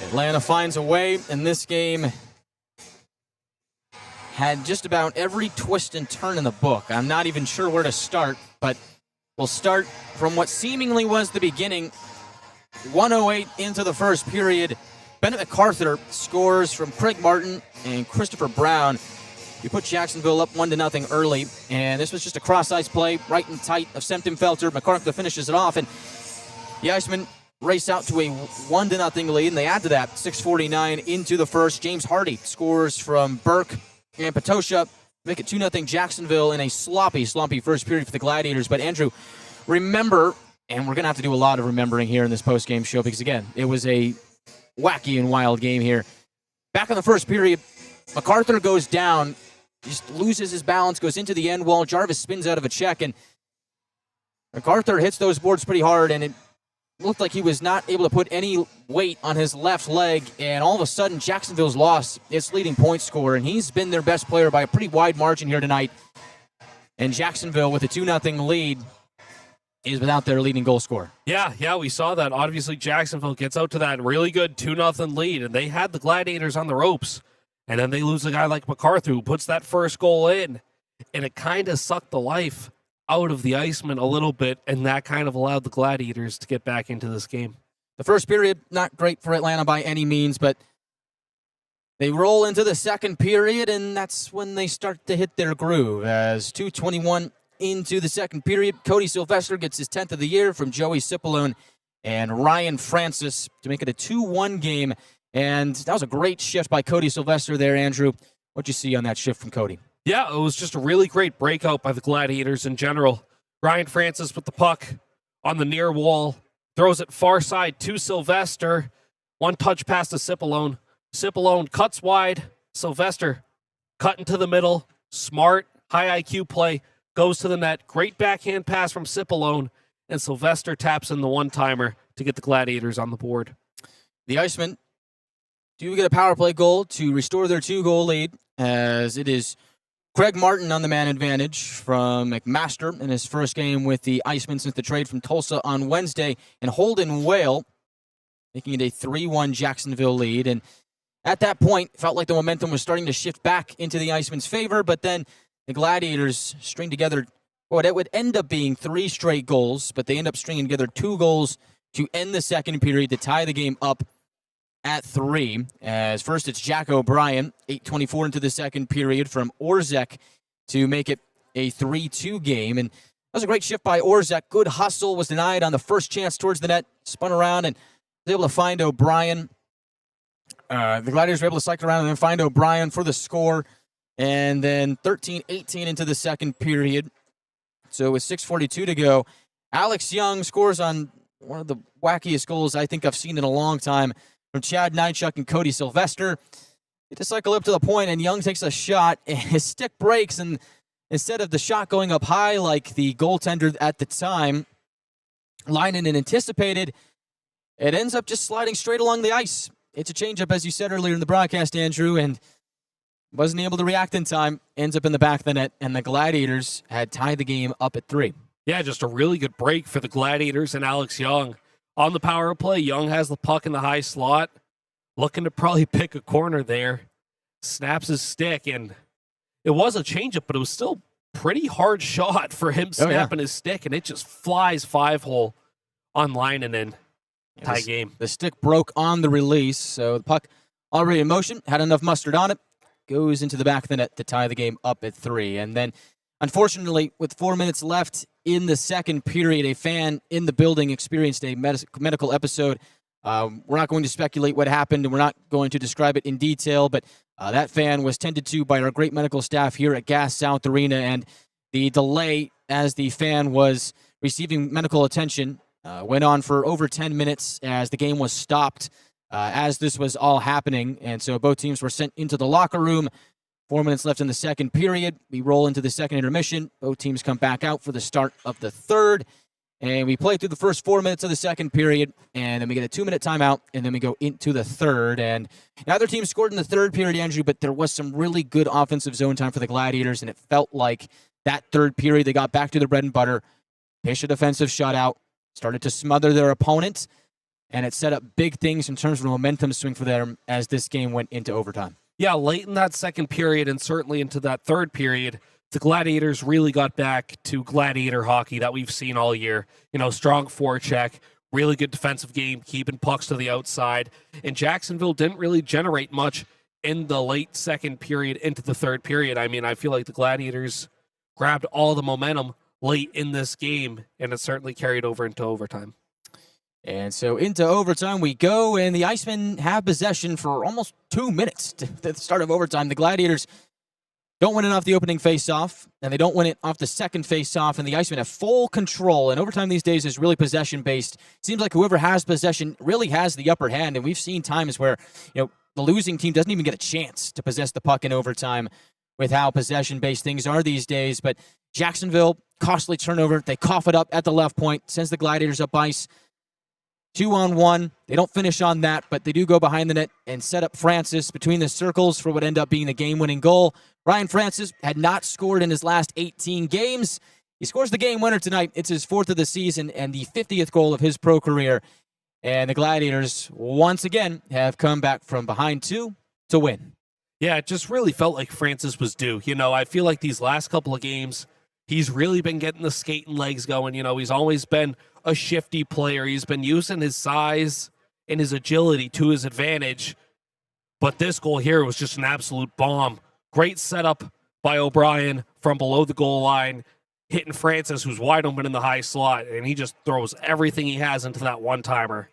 [SPEAKER 1] Atlanta finds a way, and this game had just about every twist and turn in the book. I'm not even sure where to start, but we'll start from what seemingly was the beginning. 1:08 into the first period. Bennett MacArthur scores from Craig Martin and Christopher Brown. You put Jacksonville up 1-0 early, and this was just a cross-ice play right in tight of Semtenfelter. MacArthur finishes it off, and the Icemen race out to a 1-0 lead, and they add to that 6:49 into the first. James Hardy scores from Burke and Patosha, make it 2-0 Jacksonville in a sloppy first period for the Gladiators. But Andrew, remember, and we're going to have to do a lot of remembering here in this post-game show because, again, it was a wacky and wild game here. Back in the first period, MacArthur goes down, just loses his balance, goes into the end wall. Jarvis spins out of a check, and MacArthur hits those boards pretty hard, and it looked like he was not able to put any weight on his left leg, and all of a sudden, Jacksonville's lost its leading point scorer, and he's been their best player by a pretty wide margin here tonight. And Jacksonville, with a 2-0 lead, is without their leading goal scorer.
[SPEAKER 2] Yeah, we saw that. Obviously, Jacksonville gets out to that really good 2-0 lead, and they had the Gladiators on the ropes. And then they lose a guy like MacArthur who puts that first goal in, and it kind of sucked the life out of the Icemen a little bit, and that kind of allowed the Gladiators to get back into this game.
[SPEAKER 1] The first period, not great for Atlanta by any means, but they roll into the second period, and that's when they start to hit their groove. As 2:21 into the second period, Cody Sylvester gets his 10th of the year from Joey Cipollone and Ryan Francis to make it a 2-1 game. And that was a great shift by Cody Sylvester there, Andrew. What'd you see on that shift from Cody?
[SPEAKER 2] Yeah, it was just a really great breakout by the Gladiators in general. Ryan Francis with the puck on the near wall, throws it far side to Sylvester. One touch pass to Cipollone. Cipollone cuts wide. Sylvester cut into the middle. Smart, high IQ play. Goes to the net. Great backhand pass from Cipollone. And Sylvester taps in the one-timer to get the Gladiators on the board.
[SPEAKER 1] The Icemen do get a power play goal to restore their 2-goal lead, as it is Craig Martin on the man advantage from McMaster in his first game with the Icemen since the trade from Tulsa on Wednesday, and Holden Whale making it a 3-1 Jacksonville lead. And at that point, felt like the momentum was starting to shift back into the Icemen's favor, but then the Gladiators string together what it would end up being 3 straight goals, but they end up stringing together 2 goals to end the second period to tie the game up at 3. As first, it's Jack O'Brien, 8:24 into the second period from Orzek to make it a 3-2 game. And that was a great shift by Orzek. Good hustle, was denied on the first chance towards the net, spun around and was able to find O'Brien. The Gladiators were able to cycle around and then find O'Brien for the score. And then 13-18 into the second period. So with 6:42 to go, Alex Young scores on one of the wackiest goals I think I've seen in a long time from Chad Neinchuk and Cody Sylvester. They just cycle up to the point, and Young takes a shot, and his stick breaks, and instead of the shot going up high like the goaltender at the time, Leinen anticipated, it ends up just sliding straight along the ice. It's a changeup, as you said earlier in the broadcast, Andrew, and wasn't able to react in time. Ends up in the back of the net, and the Gladiators had tied the game up at 3.
[SPEAKER 2] Yeah, just a really good break for the Gladiators and Alex Young. On the power play, Young has the puck in the high slot, looking to probably pick a corner there. Snaps his stick, and it was a changeup, but it was still pretty hard shot for him snapping his stick, and it just flies 5-hole on Leinen and tie game.
[SPEAKER 1] The stick broke on the release, so the puck already in motion, had enough mustard on it, goes into the back of the net to tie the game up at 3. And then, unfortunately, with 4 minutes left in the second period, a fan in the building experienced a medical episode. We're not going to speculate what happened, and we're not going to describe it in detail, but that fan was tended to by our great medical staff here at Gas South Arena, and the delay as the fan was receiving medical attention went on for over 10 minutes as the game was stopped as this was all happening, and so both teams were sent into the locker room. 4 minutes left in the second period. We roll into the second intermission. Both teams come back out for the start of the third. And we play through the first 4 minutes of the second period. And then we get a 2-minute timeout. And then we go into the third. And neither team scored in the third period, Andrew, but there was some really good offensive zone time for the Gladiators. And it felt like that third period, they got back to their bread and butter, pitched a defensive shutout, started to smother their opponent. And it set up big things in terms of a momentum swing for them as this game went into overtime.
[SPEAKER 2] Yeah, late in that second period and certainly into that third period, the Gladiators really got back to Gladiator hockey that we've seen all year. You know, strong forecheck, really good defensive game, keeping pucks to the outside. And Jacksonville didn't really generate much in the late second period into the third period. I mean, I feel like the Gladiators grabbed all the momentum late in this game, and it certainly carried over into overtime.
[SPEAKER 1] And so into overtime we go, and the Icemen have possession for almost 2 minutes to the start of overtime. The Gladiators don't win it off the opening faceoff, and they don't win it off the second faceoff, and the Icemen have full control. And overtime these days is really possession-based. Seems like whoever has possession really has the upper hand, and we've seen times where, you know, the losing team doesn't even get a chance to possess the puck in overtime with how possession-based things are these days. But Jacksonville, costly turnover. They cough it up at the left point, sends the Gladiators up ice. 2-on-1. They don't finish on that, but they do go behind the net and set up Francis between the circles for what ended up being the game-winning goal. Ryan Francis had not scored in his last 18 games. He scores the game winner tonight. It's his 4th of the season and the 50th goal of his pro career. And the Gladiators, once again, have come back from behind 2 to win.
[SPEAKER 2] Yeah, it just really felt like Francis was due. You know, I feel like these last couple of games, he's really been getting the skating legs going. You know, he's always been a shifty player. He's been using his size and his agility to his advantage. But this goal here was just an absolute bomb. Great setup by O'Brien from below the goal line, hitting Francis, who's wide open in the high slot, and he just throws everything he has into that one-timer.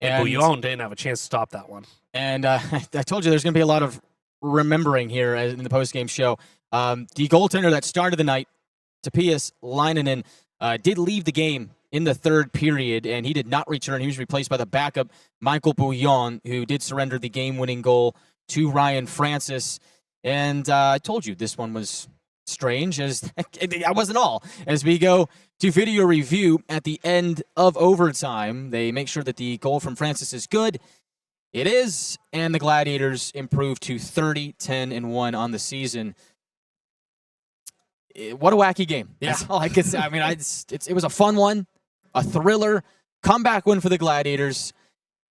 [SPEAKER 2] And Bouillon didn't have a chance to stop that one.
[SPEAKER 1] And I told you there's going to be a lot of remembering here in the postgame show. The goaltender that started the night, Tapias Leinen, did leave the game in the third period, and he did not return. He was replaced by the backup, Michael Bouillon, who did surrender the game-winning goal to Ryan Francis. And I told you this one was strange, as I wasn't all. As we go to video review at the end of overtime, they make sure that the goal from Francis is good. It is, and the Gladiators improve to 30-10-1 on the season. What a wacky game. That's all I can say. I mean, it was a fun one, a thriller, comeback win for the Gladiators,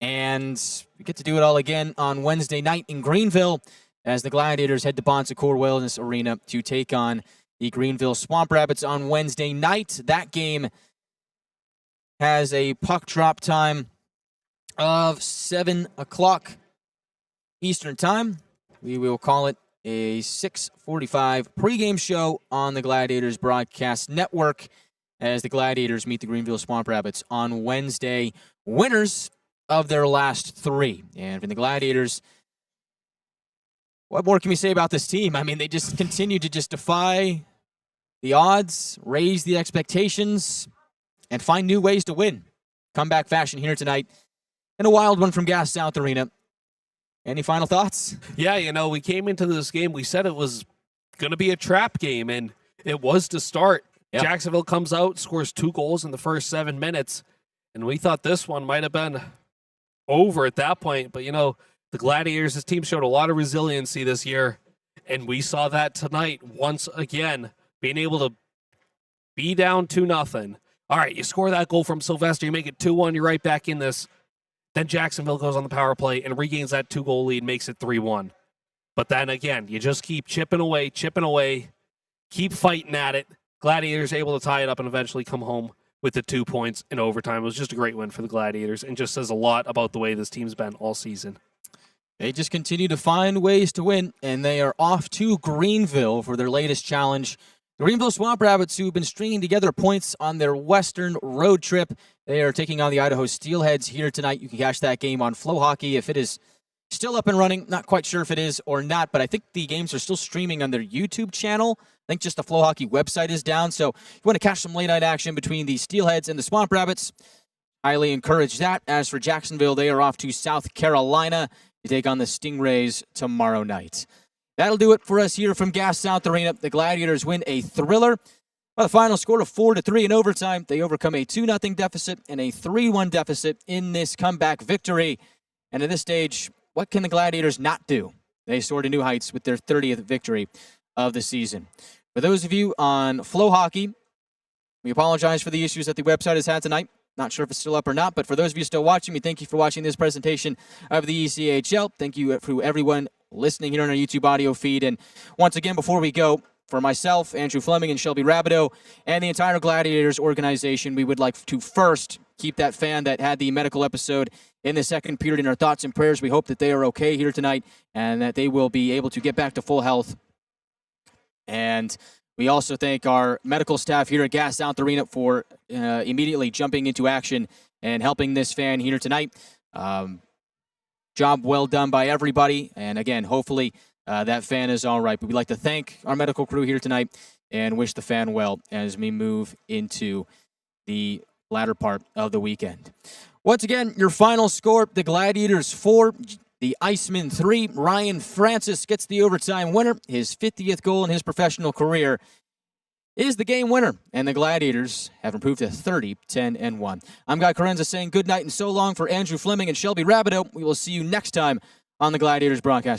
[SPEAKER 1] and we get to do it all again on Wednesday night in Greenville as the Gladiators head to Bon Secours Wellness Arena to take on the Greenville Swamp Rabbits on Wednesday night. That game has a puck drop time of 7 o'clock Eastern Time. We will call it a 6:45 pregame show on the Gladiators Broadcast Network as the Gladiators meet the Greenville Swamp Rabbits on Wednesday, winners of their last 3. And for the Gladiators, what more can we say about this team? I mean, they just continue to just defy the odds, raise the expectations, and find new ways to win. Comeback fashion here tonight. And a wild one from Gas South Arena. Any final thoughts?
[SPEAKER 2] Yeah, we came into this game, we said it was going to be a trap game, and it was to start. Yep. Jacksonville comes out, scores 2 goals in the first 7 minutes, and we thought this one might have been over at that point. But, the Gladiators, this team showed a lot of resiliency this year, and we saw that tonight once again, being able to be down 2-0. All right, you score that goal from Sylvester, you make it 2-1, you're right back in this. Then Jacksonville goes on the power play and regains that 2-goal lead, makes it 3-1. But then again, you just keep chipping away, keep fighting at it. Gladiators able to tie it up and eventually come home with the 2 points in overtime. It was just a great win for the Gladiators and just says a lot about the way this team's been all season.
[SPEAKER 1] They just continue to find ways to win, and they are off to Greenville for their latest challenge. The Greenville Swamp Rabbits, who've been stringing together points on their Western road trip, they are taking on the Idaho Steelheads here tonight. You can catch that game on Flow Hockey if it is still up and running. Not quite sure if it is or not, but I think the games are still streaming on their YouTube channel. I think just the Flow Hockey website is down. So if you want to catch some late-night action between the Steelheads and the Swamp Rabbits, highly encourage that. As for Jacksonville, they are off to South Carolina to take on the Stingrays tomorrow night. That'll do it for us here from Gas South Arena. The Gladiators win a thriller by the final score of 4-3 in overtime. They overcome a 2-0 deficit and a 3-1 deficit in this comeback victory. And at this stage, what can the Gladiators not do? They soar to new heights with their 30th victory of the season. For those of you on Flow Hockey, we apologize for the issues that the website has had tonight. Not sure if it's still up or not, but for those of you still watching, we thank you for watching this presentation of the ECHL. Thank you to everyone listening here on our YouTube audio feed. And once again, before we go, for myself, Andrew Fleming, and Shelby Rabideau, and the entire Gladiators organization, we would like to first keep that fan that had the medical episode in the second period in our thoughts and prayers. We hope that they are okay here tonight and that they will be able to get back to full health. And we also thank our medical staff here at Gas South Arena for immediately jumping into action and helping this fan here tonight. Job well done by everybody. And again, hopefully that fan is all right. But we'd like to thank our medical crew here tonight and wish the fan well as we move into the latter part of the weekend. Once again, your final score, the Gladiators 4, the Icemen 3. Ryan Francis gets the overtime winner. His 50th goal in his professional career is the game winner. And the Gladiators have improved to 30-10-1. I'm Guy Chiarenza saying good night and so long for Andrew Fleming and Shelby Rabideau. We will see you next time on the Gladiators broadcast.